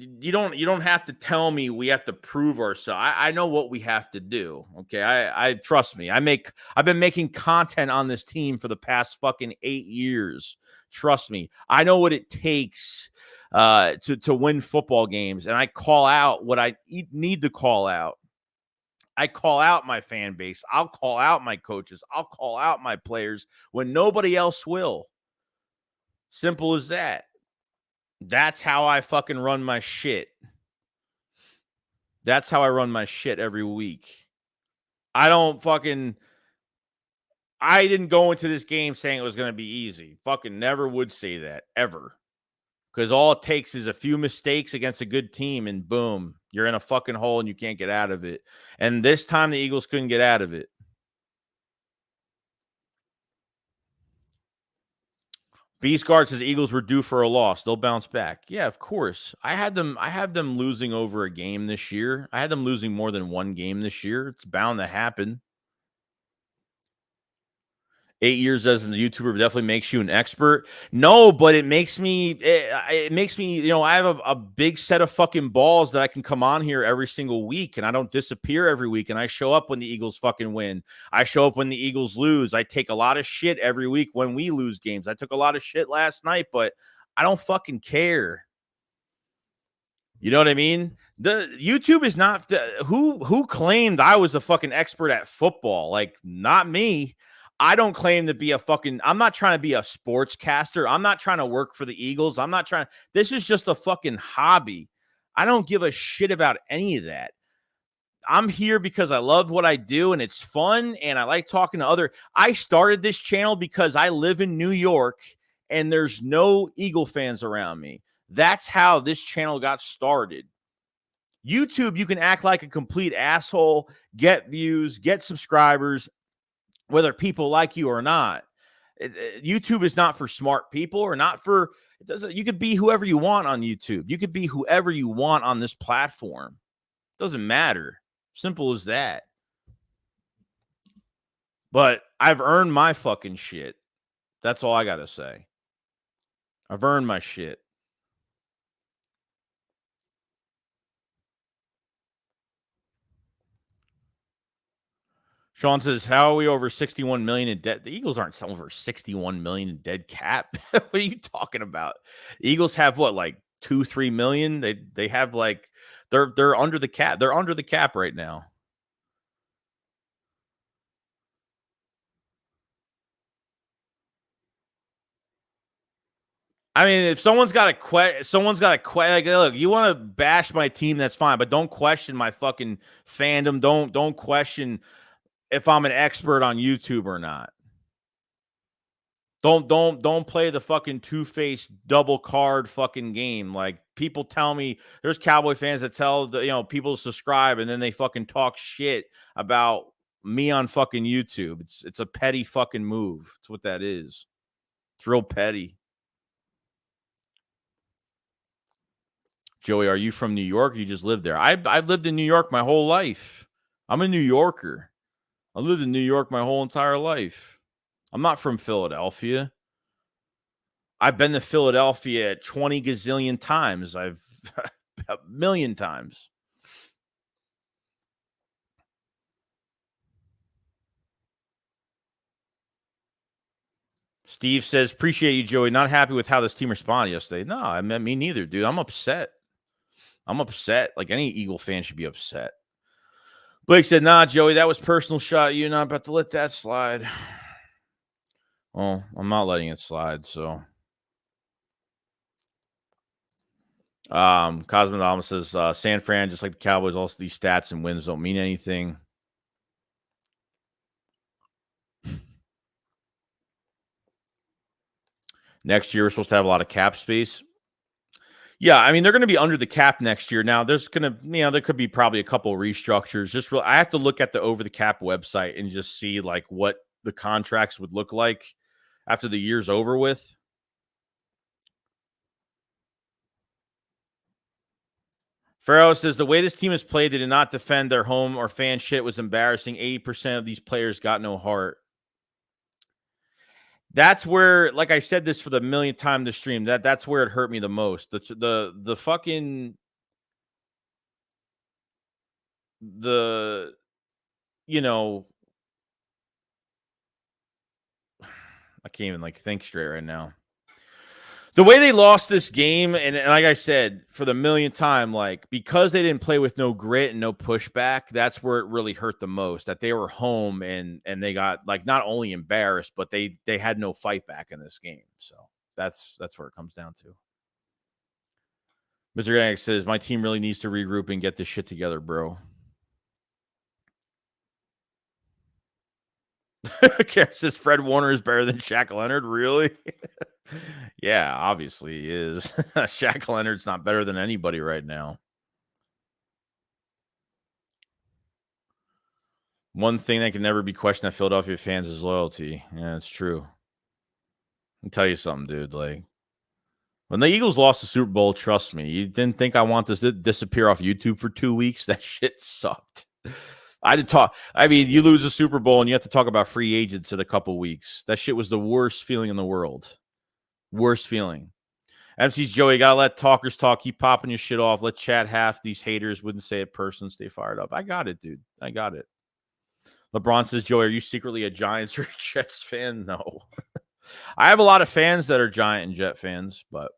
You don't have to tell me we have to prove ourselves. I know what we have to do. Okay. I trust me. I've been making content on this team for the past fucking 8 years. Trust me. I know what it takes to win football games. And I call out what I need to call out. I call out my fan base. I'll call out my coaches. I'll call out my players when nobody else will. Simple as that. That's how I fucking run my shit. That's how I run my shit every week. I didn't go into this game saying it was going to be easy. Fucking never would say that, ever. Because all it takes is a few mistakes against a good team, and boom, you're in a fucking hole and you can't get out of it. And this time the Eagles couldn't get out of it. Beast Guard says Eagles were due for a loss. They'll bounce back. Yeah, of course. I have them losing over a game this year. I had them losing more than one game this year. It's bound to happen. 8 years as a YouTuber definitely makes you an expert. No, but it makes me, I have a big set of fucking balls that I can come on here every single week, and I don't disappear every week, and I show up when the Eagles fucking win. I show up when the Eagles lose. I take a lot of shit every week when we lose games. I took a lot of shit last night, but I don't fucking care. You know what I mean? The YouTube is not who claimed I was a fucking expert at football. Not me. I don't claim to be I'm not trying to be a sportscaster. I'm not trying to work for the Eagles. This is just a fucking hobby. I don't give a shit about any of that. I'm here because I love what I do and it's fun and I like talking to I started this channel because I live in New York and there's no Eagle fans around me. That's how this channel got started. YouTube, you can act like a complete asshole, get views, get subscribers, whether people like you or not. YouTube is not for smart people or not for, you could be whoever you want on YouTube. You could be whoever you want on this platform. It doesn't matter. Simple as that. But I've earned my fucking shit. That's all I got to say. I've earned my shit. Sean says, how are we over 61 million in debt? The Eagles aren't over 61 million in dead cap. What are you talking about? The Eagles have what, 2-3 million? They have they're under the cap. They're under the cap right now. I mean, if someone's got a look, you want to bash my team, that's fine, but don't question my fucking fandom. Don't question if I'm an expert on YouTube or not. Don't play the fucking two-faced double card fucking game. People tell me, there's Cowboy fans that tell people to subscribe and then they fucking talk shit about me on fucking YouTube. It's a petty fucking move. It's what that is. It's real petty. Joey, are you from New York? Or you just live there? I've lived in New York my whole life. I'm a New Yorker. I lived in New York my whole entire life. I'm not from Philadelphia. I've been to Philadelphia 20 gazillion times. I've a million times. Steve says, appreciate you, Joey. Not happy with how this team responded yesterday. No, I mean, me neither, dude. I'm upset. Like any Eagle fan should be upset. Blake said, nah, Joey, that was personal shot. You're not about to let that slide. Well, I'm not letting it slide, so. Cosmodom says, San Fran, just like the Cowboys, also these stats and wins don't mean anything. Next year, we're supposed to have a lot of cap space. Yeah, I mean, they're going to be under the cap next year. Now, there's going to, there could be probably a couple of restructures. I have to look at the over the cap website and just see like what the contracts would look like after the year's over with. Farrell says, the way this team has played, they did not defend their home or fan shit was embarrassing. 80% of these players got no heart. That's where, like I said this for the millionth time this stream, that's where it hurt me the most. The fucking I can't even like think straight right now. The way they lost this game, and like I said, for the millionth time, like because they didn't play with no grit and no pushback, that's where it really hurt the most. That they were home and they got like not only embarrassed, but they had no fight back in this game. So that's where it comes down to. Mr. Gannick says, my team really needs to regroup and get this shit together, bro. Karen says Fred Warner is better than Shaq Leonard. Really? Yeah, obviously he is. Shaq Leonard's not better than anybody right now. One thing that can never be questioned at Philadelphia fans is loyalty. Yeah, it's true. I'll tell you something, dude. Like when the Eagles lost the Super Bowl, trust me, you didn't think I want this to disappear off YouTube for 2 weeks. That shit sucked. You lose a Super Bowl and you have to talk about free agents in a couple weeks. That shit was the worst feeling in the world. Worst feeling. MC's Joey, gotta let talkers talk. Keep popping your shit off. Let chat half. These haters wouldn't say it person. Stay fired up. I got it, dude. I got it. LeBron says, Joey, are you secretly a Giants or Jets fan? No. I have a lot of fans that are Giant and Jet fans, but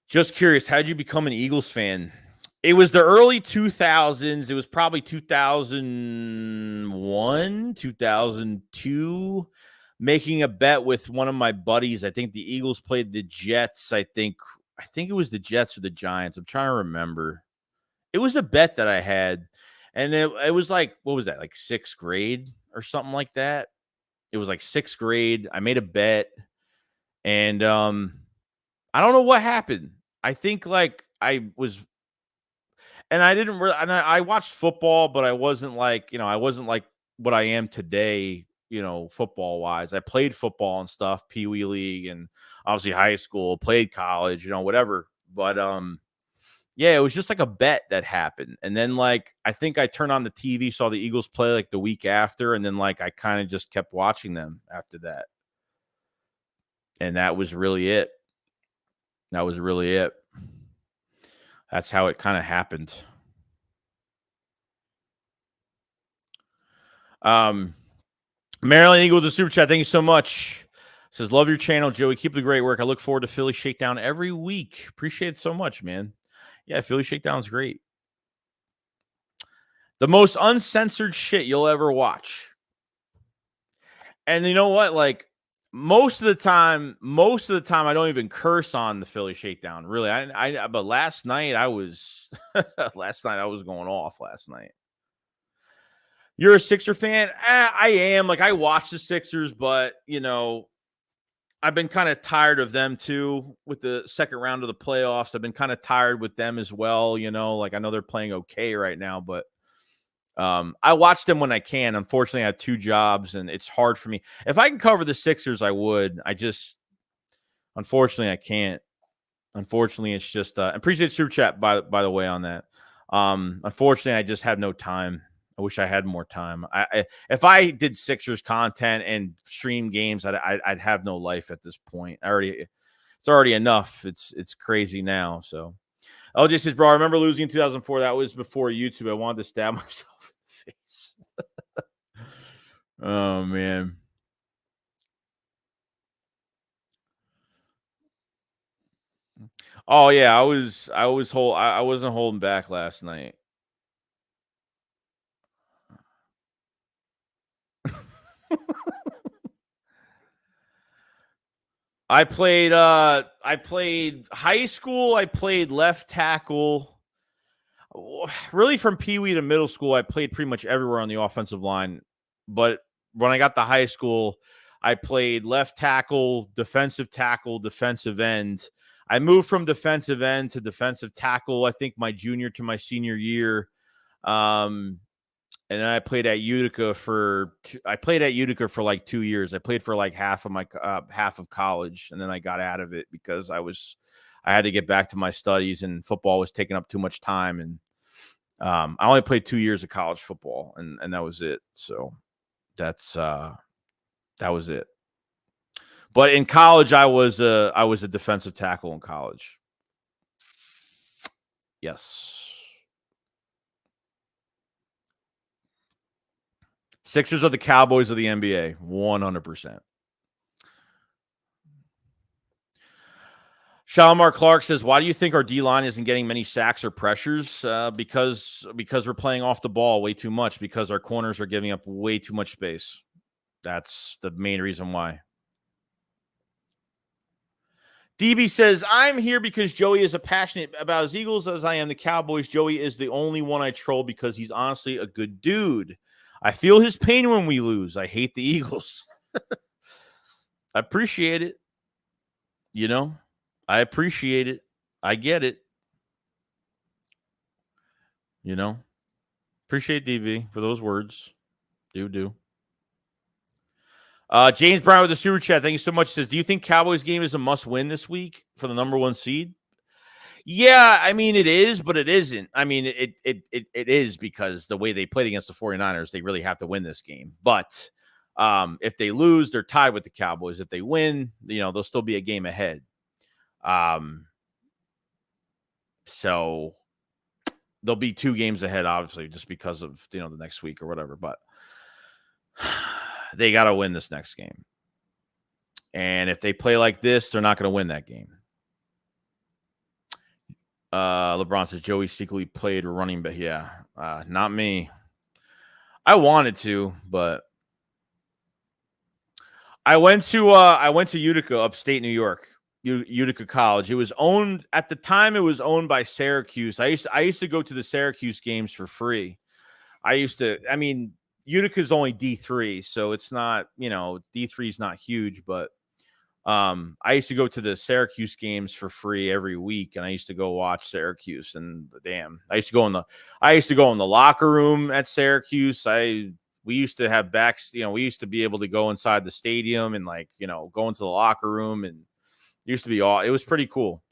just curious, how'd you become an Eagles fan? It was the early 2000s. It was probably 2001, 2002, making a bet with one of my buddies. I think the Eagles played the Jets. I think it was the Jets or the Giants. I'm trying to remember. It was a bet that I had, and it was like, what was that, like sixth grade or something like that? It was like sixth grade. I made a bet, and I don't know what happened. I think like I was, and I didn't really, and I watched football, but I wasn't like what I am today, football wise. I played football and stuff, Pee Wee League, and obviously high school, played college, whatever. But yeah, it was just like a bet that happened. And then like, I think I turned on the TV, saw the Eagles play like the week after. And then like, I kind of just kept watching them after that. And that was really it. That's how it kind of happened. Maryland Eagle with the super chat. Thank you so much. Says, love your channel, Joey. Keep the great work. I look forward to Philly Shakedown every week. Appreciate it so much, man. Yeah, Philly Shakedown's great. The most uncensored shit you'll ever watch. And you know what? Like most of the time, I don't even curse on the Philly Shakedown. Really, but last night I was, I was going off last night. You're a Sixer fan? I am. Like I watch the Sixers, but I've been kind of tired of them too with the second round of the playoffs. I've been kind of tired with them as well. Like I know they're playing okay right now, but I watch them when I can. Unfortunately, I have 2 jobs and it's hard for me. If I can cover the Sixers, I would. Unfortunately, I can't. Unfortunately, it's just I appreciate super chat by the way on that. Unfortunately, I just have no time. I wish I had more time. If I did Sixers content and stream games, I'd have no life at this point. It's already enough. It's crazy now. So LJ says, bro, I remember losing in 2004. That was before YouTube. I wanted to stab myself in the face. Oh man. Oh yeah, I wasn't holding back last night. I played high school, I played left tackle. Really from Pee-wee to middle school, I played pretty much everywhere on the offensive line. But when I got to high school, I played left tackle, defensive end. I moved from defensive end to defensive tackle, I think my junior to my senior year. And then I played at Utica for like 2 years. I played for like half of college, and then I got out of it because I had to get back to my studies, and football was taking up too much time. And I only played 2 years of college football, and that was it. So that was it. But in college, I was a defensive tackle in college. Yes. Sixers are the Cowboys of the NBA, 100%. Shalimar Clark says, why do you think our D-line isn't getting many sacks or pressures? Because we're playing off the ball way too much, because our corners are giving up way too much space. That's the main reason why. DB says, I'm here because Joey is as passionate about his Eagles as I am the Cowboys. Joey is the only one I troll because he's honestly a good dude. I feel his pain when we lose. I hate the Eagles. I appreciate it. I appreciate it. I get it. Appreciate DB for those words. Do. James Brown with the super chat. Thank you so much. Says, do you think Cowboys game is a must win this week for the number 1 seed? Yeah, I mean, it is, but it isn't. I mean, it is because the way they played against the 49ers, they really have to win this game. But if they lose, they're tied with the Cowboys. If they win, they'll still be a game ahead. So they'll be 2 games ahead, obviously, just because of, the next week or whatever. But they got to win this next game. And if they play like this, they're not going to win that game. LeBron says, Joey secretly played running back. Yeah, not me. I wanted to, but I went to Utica, upstate New York, Utica College. It was owned at the time. It was owned by Syracuse. I used to go to the Syracuse games for free. Utica's only D3, so it's not, D3 is not huge, but I used to go to the Syracuse games for free every week, and I used to go watch Syracuse. And I used to go in the locker room at Syracuse. We used to have backs, we used to be able to go inside the stadium and go into the locker room, and it used to be it was pretty cool.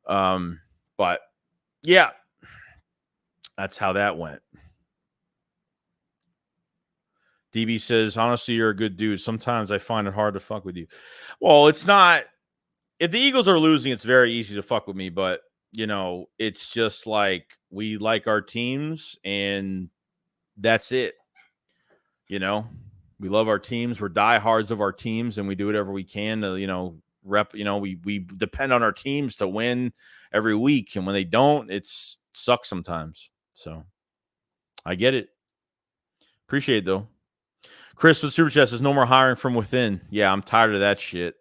But yeah, that's how that went. DB says, honestly, you're a good dude. Sometimes I find it hard to fuck with you. Well, it's not. If the Eagles are losing, it's very easy to fuck with me. But, it's just like we like our teams, and that's it. We love our teams. We're diehards of our teams, and we do whatever we can to, rep. We depend on our teams to win every week. And when they don't, it sucks sometimes. So I get it. Appreciate it, though. Chris with Super Chat says, no more hiring from within. Yeah, I'm tired of that shit.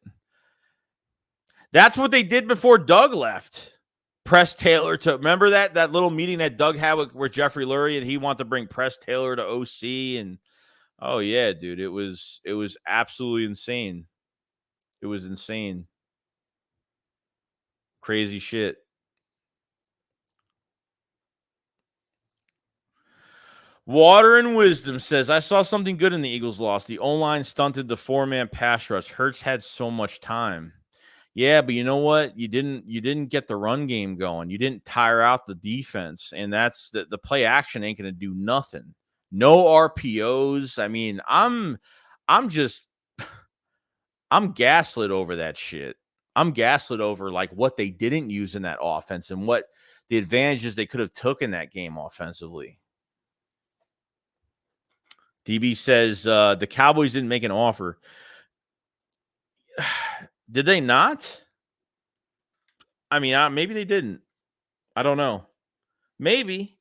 That's what they did before Doug left. Press Taylor to, remember that little meeting that Doug had with Jeffrey Lurie, and he wanted to bring Press Taylor to OC, and oh yeah, dude, it was absolutely insane. It was insane. Crazy shit. Water and Wisdom says, I saw something good in the Eagles' loss. The O-line stunted the four-man pass rush. Hurts had so much time. Yeah, but you know what? You didn't get the run game going. You didn't tire out the defense, and that's the play action ain't going to do nothing. No RPOs. I mean, I'm gaslit over that shit. I'm gaslit over like what they didn't use in that offense and what the advantages they could have took in that game offensively. DB says the Cowboys didn't make an offer. Did they not? I mean, maybe they didn't. I don't know. Maybe.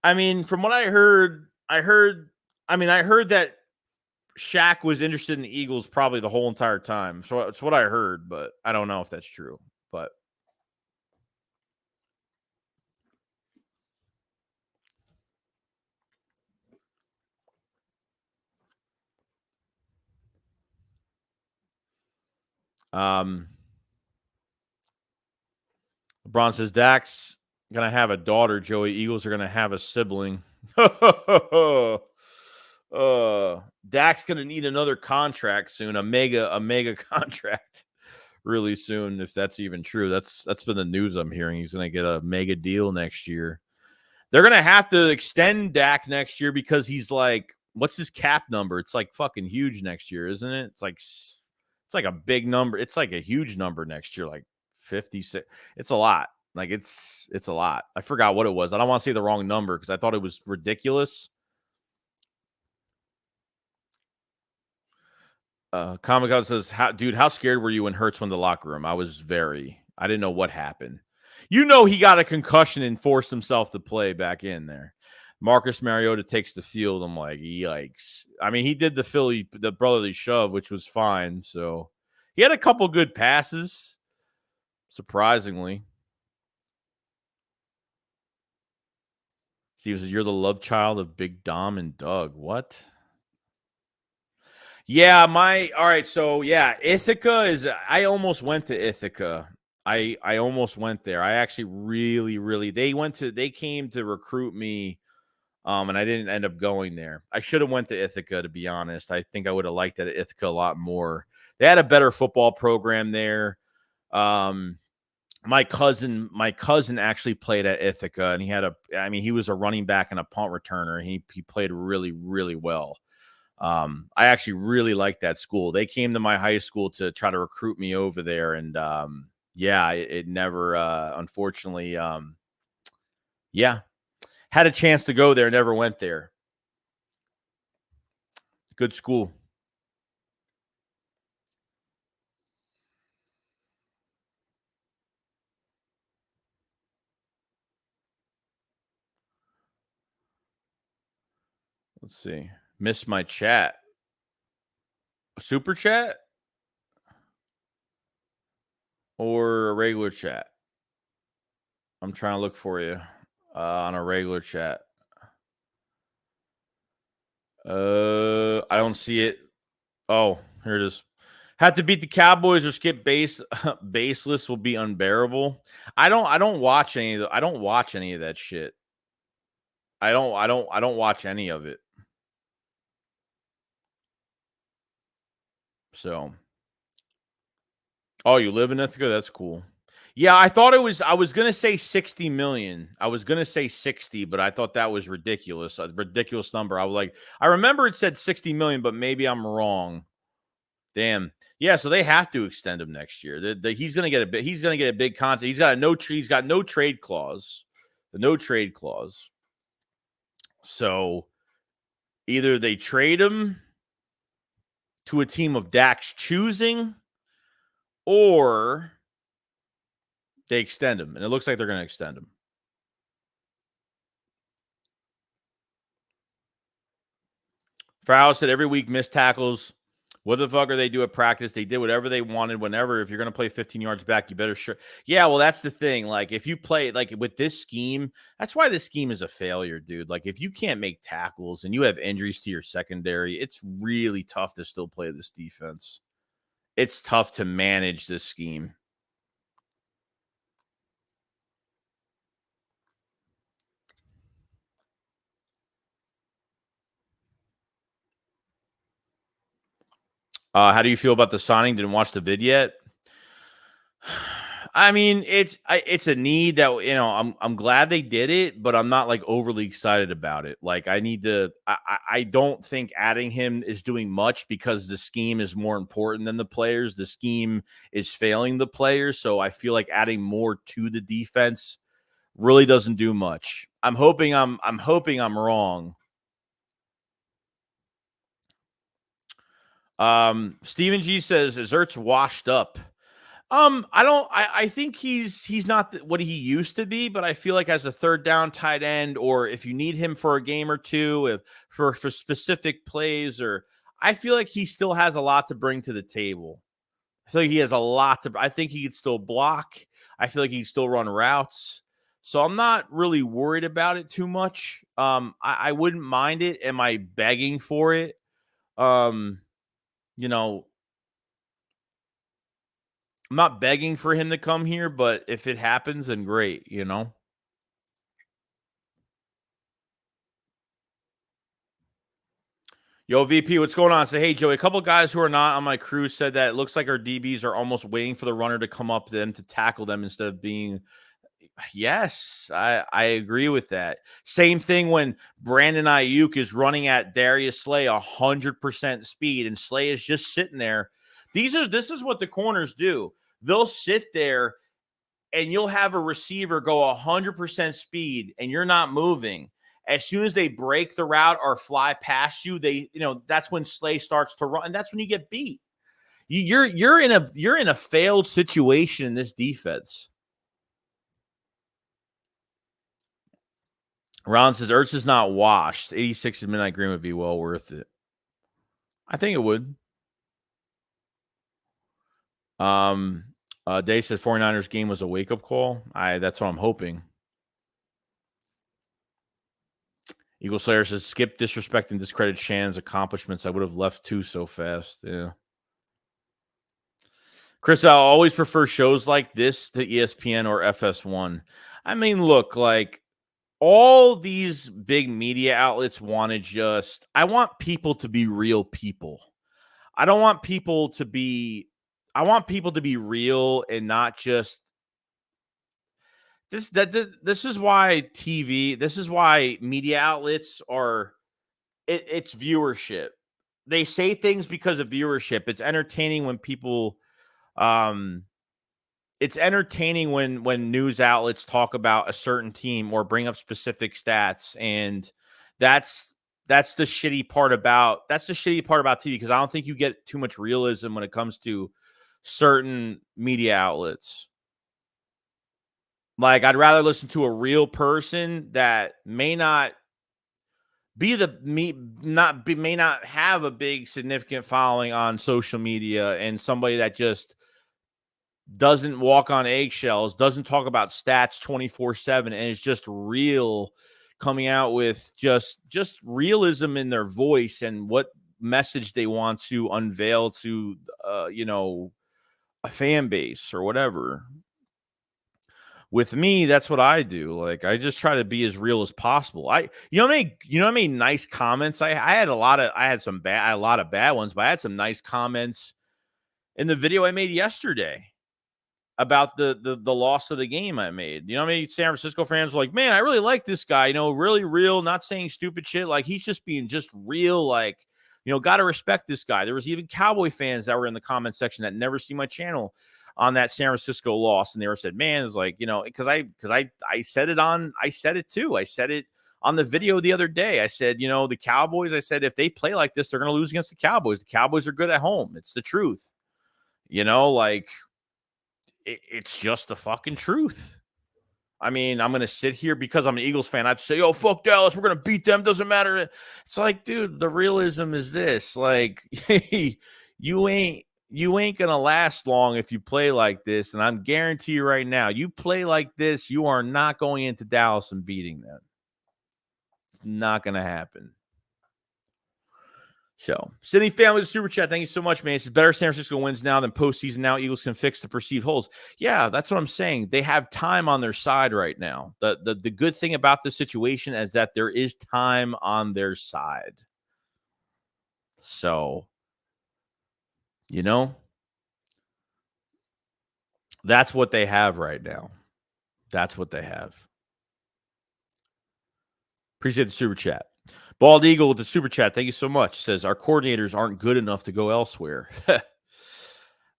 I mean, from what I heard that Shaq was interested in the Eagles probably the whole entire time. So it's what I heard, but I don't know if that's true. But LeBron says Dak's gonna have a daughter, Joey. Eagles are gonna have a sibling. Dak's gonna need another contract soon, a mega contract really soon, if that's even true. That's been the news I'm hearing. He's gonna get a mega deal next year. They're gonna have to extend Dak next year because he's like, what's his cap number? It's like fucking huge next year, isn't it? It's like a big number. It's like a huge number next year, like 56. It's a lot. Like it's a lot. I forgot what it was. I don't want to say the wrong number because I thought it was ridiculous. Comic Con says, how scared were you when Hurts went to the locker room? I didn't know what happened. You know, he got a concussion and forced himself to play back in there. Marcus Mariota takes the field. I'm like, yikes. I mean, he did the brotherly shove, which was fine. So he had a couple good passes, surprisingly. Steve says, you're the love child of Big Dom and Doug. What? Yeah, all right. So yeah, Ithaca I almost went to Ithaca. I almost went there. I actually really, they came to recruit me. And I didn't end up going there. I should have went to Ithaca, to be honest. I think I would have liked that at Ithaca a lot more. They had a better football program there. My cousin actually played at Ithaca, and he was a running back and a punt returner. And he played really, really well. I actually really liked that school. They came to my high school to try to recruit me over there, and it never, unfortunately, had a chance to go there, never went there. Good school. Let's see. Missed my chat. Super chat? Or a regular chat? I'm trying to look for you on a regular chat. I don't see it. Oh, here it is. Had to beat the Cowboys or skip baseless will be unbearable. I don't watch any of that shit. I don't watch any of it. So, oh, you live in Ithaca? That's cool. Yeah, I was going to say 60 million. I was going to say 60, but I thought that was ridiculous. A ridiculous number. I remember it said 60 million, but maybe I'm wrong. Damn. Yeah, so they have to extend him next year. He's going to get a big contract. He's got no trade clause. The no trade clause. So either they trade him to a team of Dak's choosing, or they extend him, and it looks like they're going to extend him. Frau said every week missed tackles. What the fuck are they do at practice? They did whatever they wanted whenever. If you're going to play 15 yards back, you better sure. Yeah, well, that's the thing. Like, if you play, like, with this scheme, that's why this scheme is a failure, dude. Like, if you can't make tackles and you have injuries to your secondary, it's really tough to still play this defense. it's tough to manage this scheme. How do you feel about the signing? Didn't watch the vid yet. I mean, it's a need that, I'm glad they did it, but I'm not like overly excited about it. Like I need to. I don't think adding him is doing much because the scheme is more important than the players. The scheme is failing the players, so I feel like adding more to the defense really doesn't do much. I'm hoping I'm wrong. Steven G says, is Ertz washed up? I think he's not what he used to be, but I feel like as a third down tight end, or if you need him for a game or two, if for specific plays, or I feel like he still has a lot to bring to the table. I feel like he has a lot to. I think he could still block. I feel like he can still run routes. So I'm not really worried about it too much. I wouldn't mind it. Am I begging for it? Um, you know, I'm not begging for him to come here, but if it happens, then great, Yo, VP, what's going on? Say, hey, Joey, a couple of guys who are not on my crew said that it looks like our DBs are almost waiting for the runner to come up them to tackle them instead of being. Yes, I agree with that. Same thing when Brandon Ayuk is running at Darius Slay 100% speed, and Slay is just sitting there. This is what the corners do. They'll sit there, and you'll have a receiver go 100% speed, and you're not moving. As soon as they break the route or fly past you, that's when Slay starts to run, and that's when you get beat. You're in a failed situation in this defense. Ron says Ertz is not washed. 86 at Midnight Green would be well worth it. I think it would. Dave says 49ers game was a wake-up call. That's what I'm hoping. Eagle Slayer says skip disrespect and discredit Shannon's accomplishments. I would have left too so fast. Yeah. Chris, I'll always prefer shows like this to ESPN or FS1. I mean, look, like all these big media outlets want to I want people to be real people. I want people to be real and not just this is why this is why media outlets are it's viewership. They say things because of viewership. It's entertaining when people it's entertaining when news outlets talk about a certain team or bring up specific stats, and that's the shitty part about TV, because I don't think you get too much realism when it comes to certain media outlets. Like, I'd rather listen to a real person that may not may not have a big significant following on social media, and somebody that just doesn't walk on eggshells, doesn't talk about stats 24/7, and it's just real, coming out with just realism in their voice and what message they want to unveil to a fan base or whatever. With me, that's what I do. Like, I just try to be as real as possible. How many nice comments I had a lot of bad ones, but I had some nice comments in the video I made yesterday about the loss of the game I made. You know, how many San Francisco fans were like, man, I really like this guy, really real, not saying stupid shit. Like, he's just being just real. Like, got to respect this guy. There was even Cowboy fans that were in the comment section that never see my channel on that San Francisco loss. And they were said, man, it's like, because I said it too. I said it on the video the other day. I said, the Cowboys, I said, if they play like this, they're going to lose against the Cowboys. The Cowboys are good at home. It's the truth. Like, it's just the fucking truth. I mean, I'm going to sit here because I'm an Eagles fan. I'd say, oh, fuck Dallas. We're going to beat them. Doesn't matter. It's like, dude, the realism is this. Like, you ain't going to last long if you play like this. And I'm guarantee you right now, you play like this, you are not going into Dallas and beating them. It's not going to happen. So, Sydney family, the super chat. Thank you so much, man. It's better San Francisco wins now than postseason. Now Eagles can fix the perceived holes. Yeah, that's what I'm saying. They have time on their side right now. The good thing about this situation is that there is time on their side. So, that's what they have right now. That's what they have. Appreciate the super chat. Bald Eagle with the super chat. Thank you so much. Says our coordinators aren't good enough to go elsewhere.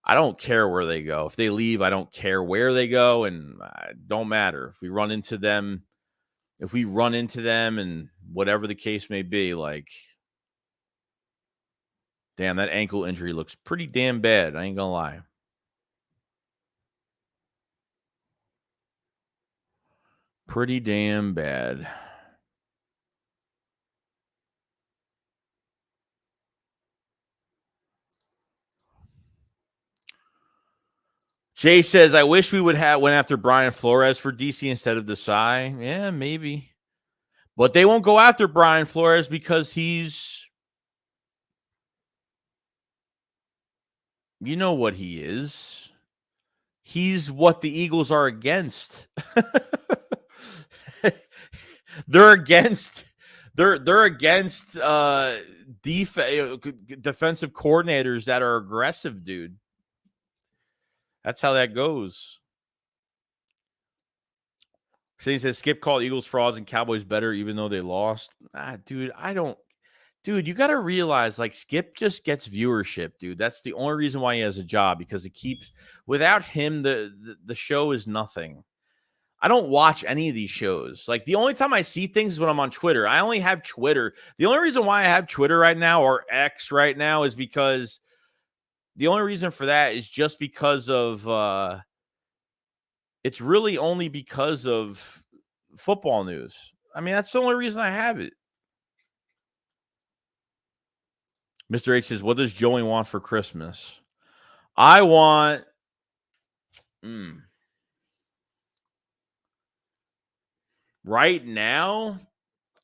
I don't care where they go. If they leave, I don't care where they go, and it don't matter. If we run into them, and whatever the case may be, like, damn, that ankle injury looks pretty damn bad. I ain't gonna lie. Pretty damn bad. Jay says, I wish we would have went after Brian Flores for DC instead of Desai. Yeah, maybe. But they won't go after Brian Flores because he's, you know what he is. He's what the Eagles are against. They're against defensive coordinators that are aggressive, dude. That's how that goes. Shane says Skip called Eagles frauds and Cowboys better even though they lost. Dude, you got to realize, like, Skip just gets viewership, dude. That's the only reason why he has a job, because it keeps, without him, the show is nothing. I don't watch any of these shows. Like, the only time I see things is when I'm on Twitter. I only have Twitter. The only reason why I have Twitter right now, or X right now, is because the only reason for that is just because of it's really only because of football news. I mean, that's the only reason I have it. Mr. H says, what does Joey want for Christmas? I want right now,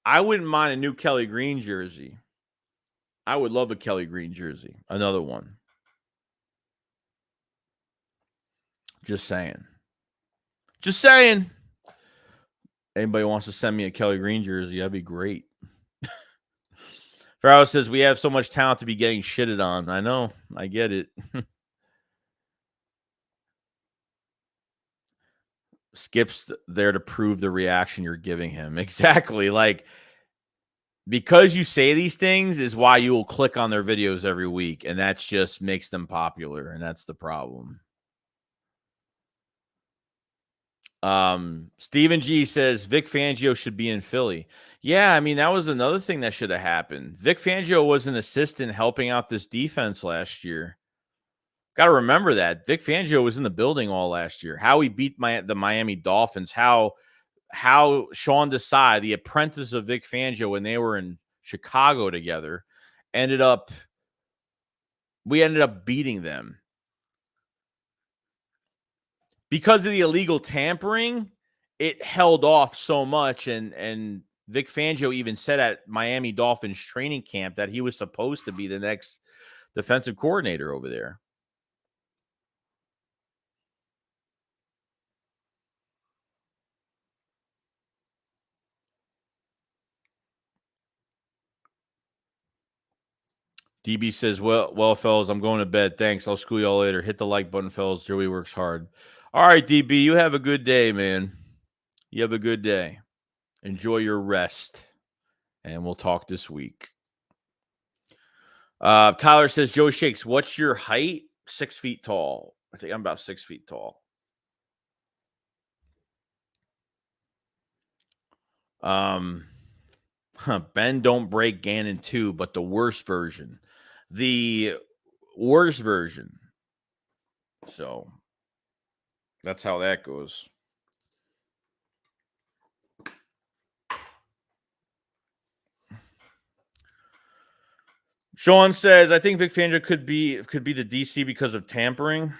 I wouldn't mind a new Kelly Green jersey. I would love a Kelly Green jersey. Another one. Just saying. Just saying. Anybody wants to send me a Kelly Green jersey, that'd be great. Farrell says, we have so much talent to be getting shitted on. I know. I get it. Skip's there to prove the reaction you're giving him. Exactly. Like, because you say these things is why you will click on their videos every week, and that just makes them popular, and that's the problem. Stephen G says Vic Fangio should be in Philly. Yeah, I mean, that was another thing that should have happened. Vic Fangio was an assistant helping out this defense last year. Got to remember that. Vic Fangio was in the building all last year. How he beat the Miami Dolphins, how Sean Desai, the apprentice of Vic Fangio when they were in Chicago together, we ended up beating them. Because of the illegal tampering, it held off so much, and Vic Fangio even said at Miami Dolphins training camp that he was supposed to be the next defensive coordinator over there. DB says, well, fellas, I'm going to bed. Thanks. I'll school y'all later. Hit the like button, fellas. Joey works hard. All right, DB, you have a good day, man. You have a good day. Enjoy your rest, and we'll talk this week. Tyler says, Joeyshakes, what's your height? 6 feet tall. I think I'm about 6 feet tall. Ben don't break Gannon 2, but the worst version. The worst version. So that's how that goes. Sean says, I think Vic Fangio could be the DC because of tampering.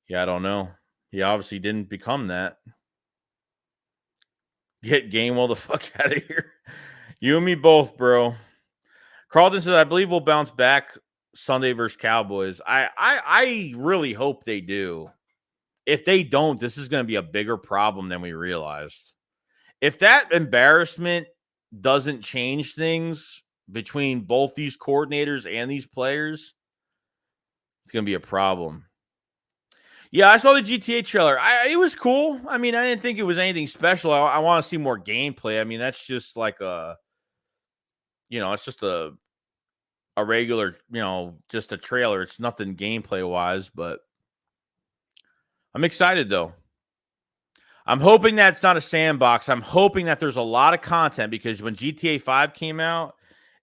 Yeah, I don't know. He obviously didn't become that. Get Gainwell the fuck out of here. You and me both, bro. Carlton says, I believe we'll bounce back Sunday versus Cowboys. I really hope they do. If they don't, this is going to be a bigger problem than we realized. If that embarrassment doesn't change things between both these coordinators and these players, it's going to be a problem. Yeah, I saw the GTA trailer. It was cool. I mean, I didn't think it was anything special. I want to see more gameplay. I mean, that's just like it's just a regular, just a trailer. It's nothing gameplay wise, but I'm excited though. I'm hoping that it's not a sandbox. I'm hoping that there's a lot of content because when GTA 5 came out,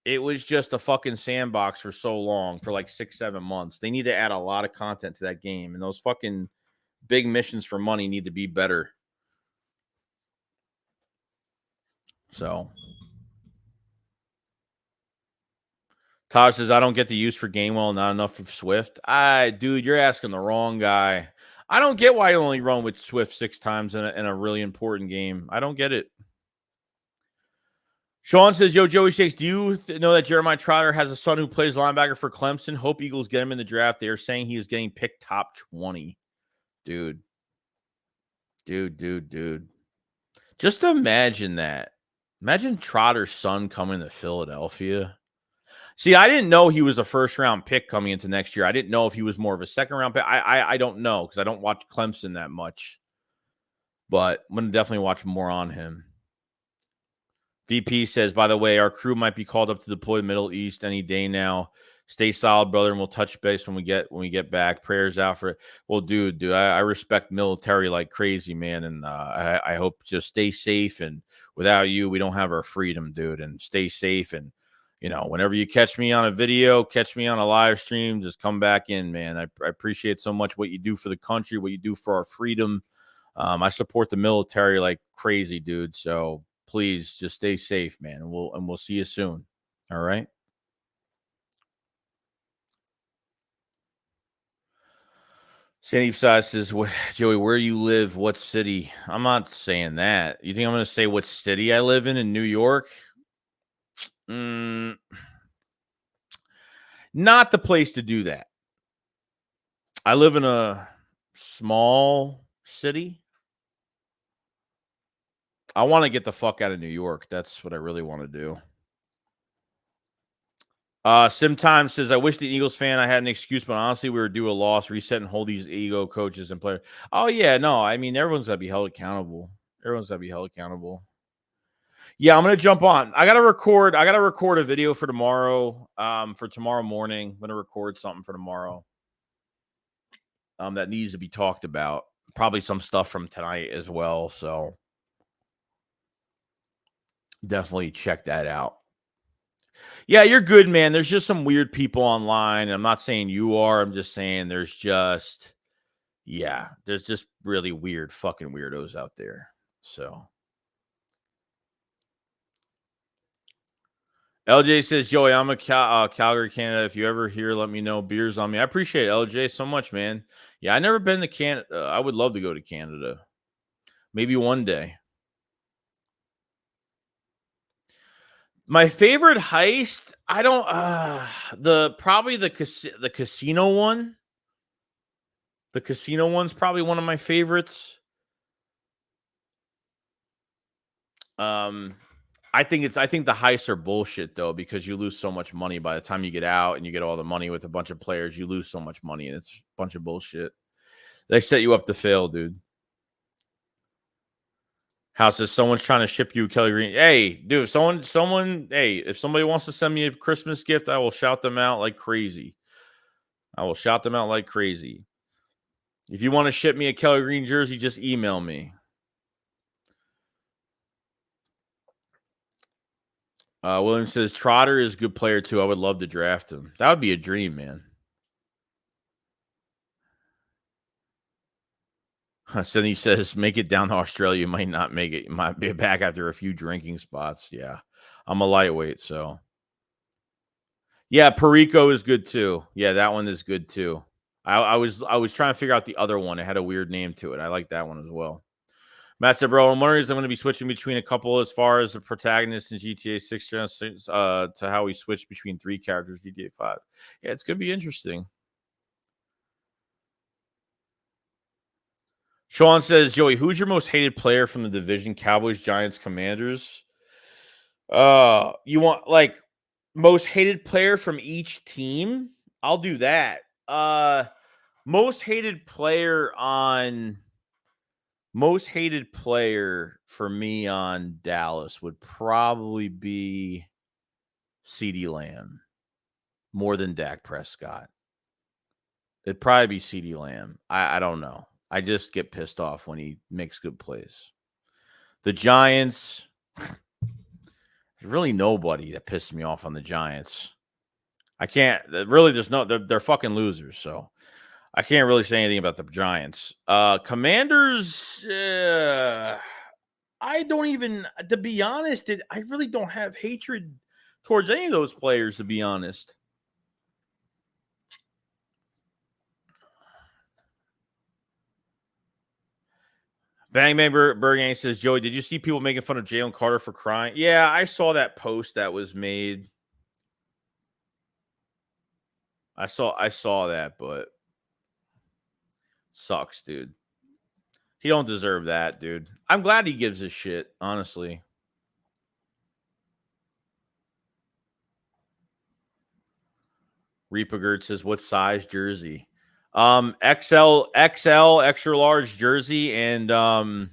it was just a fucking sandbox for so long, for like 6-7 months. They need to add a lot of content to that game, and those fucking big missions for money need to be better. So Todd says, I don't get the use for Gainwell, not enough of Swift. Dude, you're asking the wrong guy. I don't get why you only run with Swift 6 times in a really important game. I don't get it. Sean says, yo, Joeyshakes, do you know that Jeremiah Trotter has a son who plays linebacker for Clemson? Hope Eagles get him in the draft. They are saying he is getting picked top 20. Dude. Just imagine that. Imagine Trotter's son coming to Philadelphia. See, I didn't know he was a first-round pick coming into next year. I didn't know if he was more of a second-round pick. I don't know because I don't watch Clemson that much. But I'm going to definitely watch more on him. VP says, by the way, our crew might be called up to deploy the Middle East any day now. Stay solid, brother, and we'll touch base when we get back. Prayers out for it. Well, dude, I respect military like crazy, man, and I hope just stay safe. And without you, we don't have our freedom, dude. And stay safe. And whenever you catch me on a video, catch me on a live stream, just come back in, man. I appreciate so much what you do for the country, what you do for our freedom. I support the military like crazy, dude. So please just stay safe, man. And we'll see you soon. All right. Sandy Size says, Joey, where you live? What city? I'm not saying that. You think I'm going to say what city I live in New York? Not the place to do that. I live in a small city. I want to get the fuck out of New York. That's what I really want to do. Simtime says, I wish the Eagles fan I had an excuse, but honestly, we were due a loss, reset, and hold these ego coaches and players. Oh, yeah, no. I mean, everyone's got to be held accountable. Yeah, I'm gonna jump on. I gotta record a video for tomorrow. For tomorrow morning, I'm gonna record something for tomorrow. That needs to be talked about. Probably some stuff from tonight as well. So definitely check that out. Yeah, you're good, man. There's just some weird people online. I'm not saying you are. I'm just saying there's just really weird fucking weirdos out there. So. LJ says, Joey, I'm a Calgary, Canada. If you ever here, let me know. Beers on me. I appreciate it, LJ so much, man. Yeah, I've never been to Canada. I would love to go to Canada. Maybe one day. My favorite heist, I don't probably the casino one. The casino one's probably one of my favorites. I think the heists are bullshit though, because you lose so much money by the time you get out and you get all the money with a bunch of players. You lose so much money and it's a bunch of bullshit. They set you up to fail, dude. House says someone's trying to ship you Kelly Green. Hey, dude, if somebody wants to send me a Christmas gift, I will shout them out like crazy. If you want to ship me a Kelly Green jersey, just email me. William says Trotter is a good player too. I would love to draft him. That would be a dream, man. Cindy says, make it down to Australia. You might not make it. You might be back after a few drinking spots. Yeah. I'm a lightweight, so. Yeah, Perico is good too. Yeah, that one is good too. I was trying to figure out the other one. It had a weird name to it. I like that one as well. Matt said, bro, I'm wondering if I'm going to be switching between a couple as far as the protagonist in GTA 6 to how we switch between 3 characters GTA 5. Yeah, it's going to be interesting. Sean says, Joey, who's your most hated player from the division? Cowboys, Giants, Commanders? You want like most hated player from each team? I'll do that. Most hated player for me on Dallas would probably be CeeDee Lamb more than Dak Prescott. It'd probably be CeeDee Lamb. I don't know. I just get pissed off when he makes good plays. The Giants, there's really nobody that pisses me off on the Giants. I can't really. There's no. They're fucking losers. So I can't really say anything about the Giants. Commanders. I don't even. To be honest, I really don't have hatred towards any of those players. To be honest. Bang Bang Burgang says, Joey, did you see people making fun of Jalen Carter for crying? Yeah, I saw that post that was made. I saw that, but sucks, dude. He don't deserve that, dude. I'm glad he gives a shit, honestly. Reapagert says, what size jersey? XL, extra large jersey, and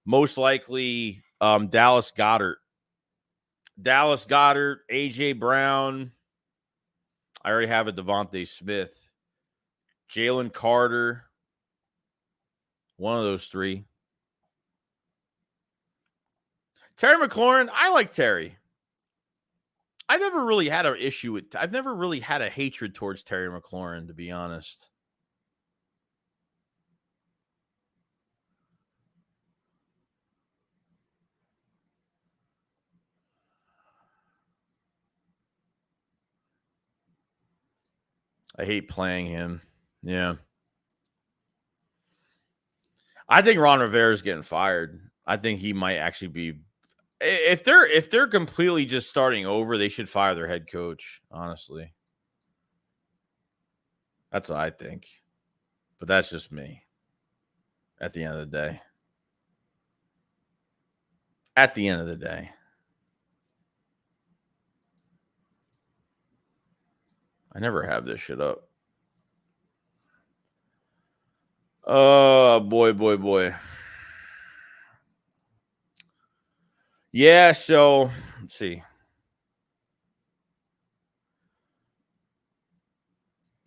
most likely Dallas Goedert. Dallas Goedert, AJ Brown. I already have a Devontae Smith. Jalen Carter. One of those 3. Terry McLaurin. I like Terry. I've never really had an issue with. I've never really had a hatred towards Terry McLaurin, to be honest. I hate playing him. Yeah. I think Ron Rivera is getting fired. I think he might actually be. If they're completely just starting over, they should fire their head coach. Honestly, that's what I think. But that's just me. At the end of the day. At the end of the day. I never have this shit up. Oh, boy. Yeah, so let's see.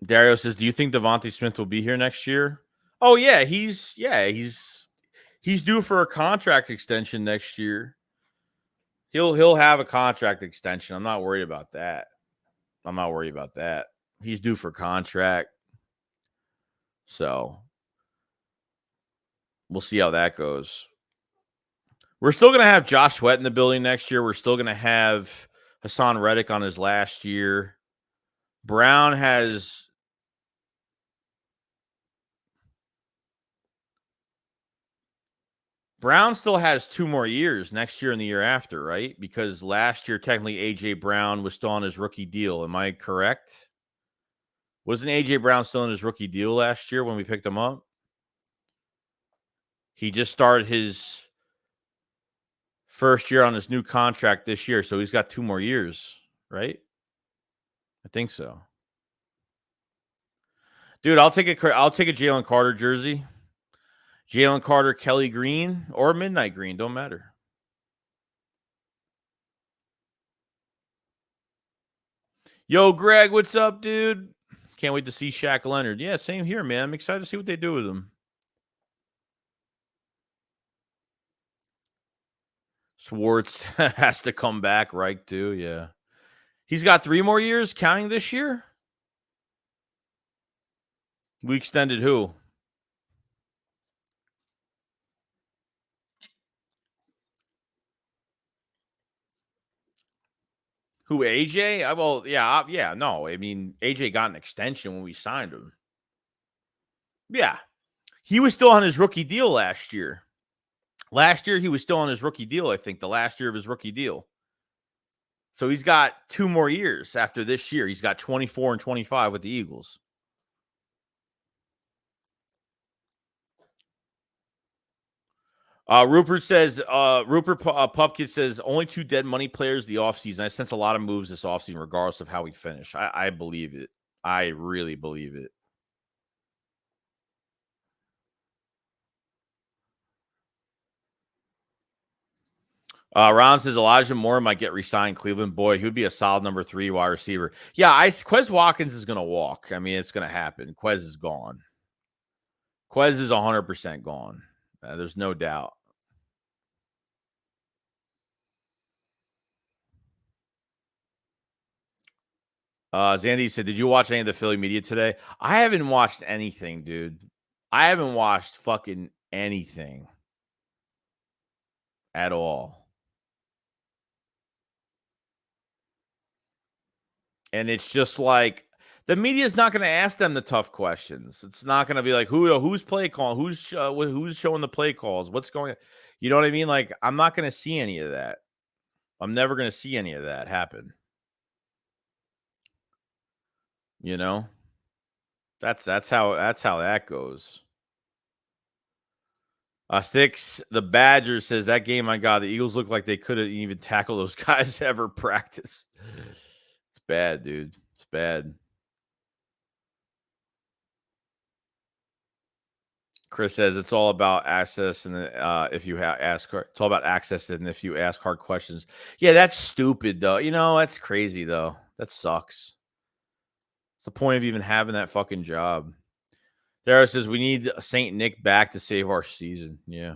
Dario says, do you think Devontae Smith will be here next year? Oh, yeah, he's due for a contract extension next year. He'll have a contract extension. I'm not worried about that. He's due for contract. So we'll see how that goes. We're still going to have Josh Sweat in the building next year. We're still going to have Hassan Reddick on his last year. Brown still has 2 more years, next year and the year after, right? Because last year, technically, A.J. Brown was still on his rookie deal. Am I correct? Wasn't A.J. Brown still in his rookie deal last year when we picked him up? He just started his first year on his new contract this year, so he's got 2 more years, right? I think so. Dude, I'll take a Jalen Carter jersey. Jalen Carter, Kelly Green, or Midnight Green. Don't matter. Yo, Greg, what's up, dude? Can't wait to see Shaq Leonard. Yeah, same here, man. I'm excited to see what they do with him. Schwartz has to come back, right, too. Yeah. He's got 3 more years counting this year? We extended who? Who, AJ? Well, yeah, no. I mean, AJ got an extension when we signed him. Yeah. He was still on his rookie deal last year. Last year, he was still on his rookie deal, I think, the last year of his rookie deal. So he's got 2 more years after this year. He's got 24 and 25 with the Eagles. Rupert Pupkin says, only 2 dead money players the offseason. I sense a lot of moves this offseason, regardless of how we finish. I believe it. I really believe it. Ron says Elijah Moore might get re-signed Cleveland. Boy, he would be a solid number 3 wide receiver. Yeah, Quez Watkins is going to walk. I mean, it's going to happen. Quez is gone. Quez is 100% gone. There's no doubt. Zandy said, did you watch any of the Philly media today? I haven't watched anything, dude. I haven't watched fucking anything at all. And it's just like the media is not going to ask them the tough questions. It's not going to be like who's play calling, who's showing the play calls, what's going on. You know what I mean? Like I'm not going to see any of that. I'm never going to see any of that happen. You know? That's how that goes. Sticks the Badger says that game, my God, the Eagles look like they couldn't even tackle those guys ever practice. It's bad, dude. It's bad. Chris says it's all about access, and if you ask, it's all about access, and if you ask hard questions, yeah, that's stupid though. You know, that's crazy though. That sucks. What's the point of even having that fucking job? Dara says we need Saint Nick back to save our season. Yeah.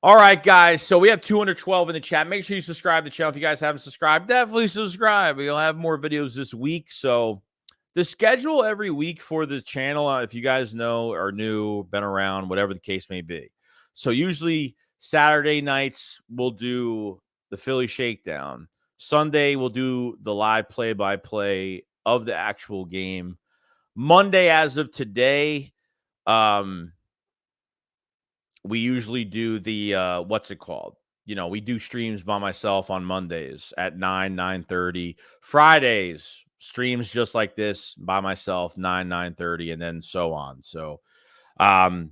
All right, guys. So we have 212 in the chat. Make sure you subscribe to the channel. If you guys haven't subscribed, definitely subscribe. We'll have more videos this week. So the schedule every week for the channel, if you guys know, are new, been around, whatever the case may be. So usually Saturday nights, we'll do the Philly Shakedown. Sunday, we'll do the live play-by-play of the actual game. Monday, as of today, we usually do the, what's it called? You know, we do streams by myself on Mondays at 9:30. Fridays, streams just like this by myself, 9:30, and then so on. So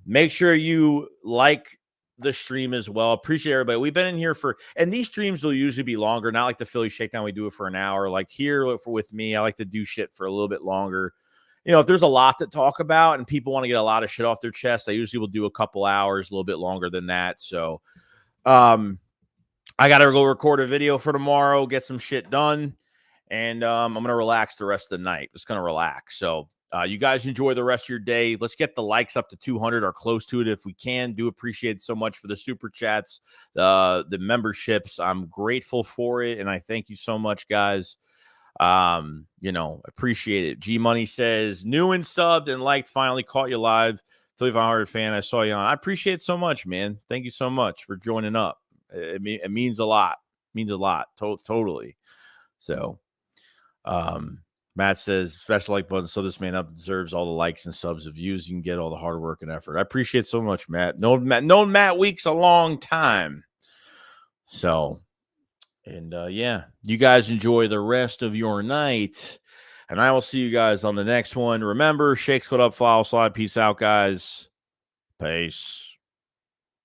make sure you like the stream as well. Appreciate everybody. We've been in here and these streams will usually be longer, not like the Philly Shakedown. We do it for an hour. Like here with me, I like to do shit for a little bit longer. You know, if there's a lot to talk about and people want to get a lot of shit off their chest, I usually will do a couple hours, a little bit longer than that. So I got to go record a video for tomorrow, get some shit done, and I'm going to relax the rest of the night. Just going to relax. So you guys enjoy the rest of your day. Let's get the likes up to 200 or close to it if we can. Do appreciate it so much for the super chats, the memberships. I'm grateful for it, and I thank you so much, guys. You know, appreciate it. G Money says new and subbed and liked, finally caught you live. Philly 500 fan, I saw you on. I appreciate it so much, man. Thank you so much for joining up. It means a lot. It means a lot. Totally. So Matt says special like button, so this man up deserves all the likes and subs and views. You can get all the hard work and effort. I appreciate it so much, Matt. Known Matt Weeks a long time. So and yeah, you guys enjoy the rest of your night. And I will see you guys on the next one. Remember, shakes, cut up, follow, slide. Peace out, guys. Peace.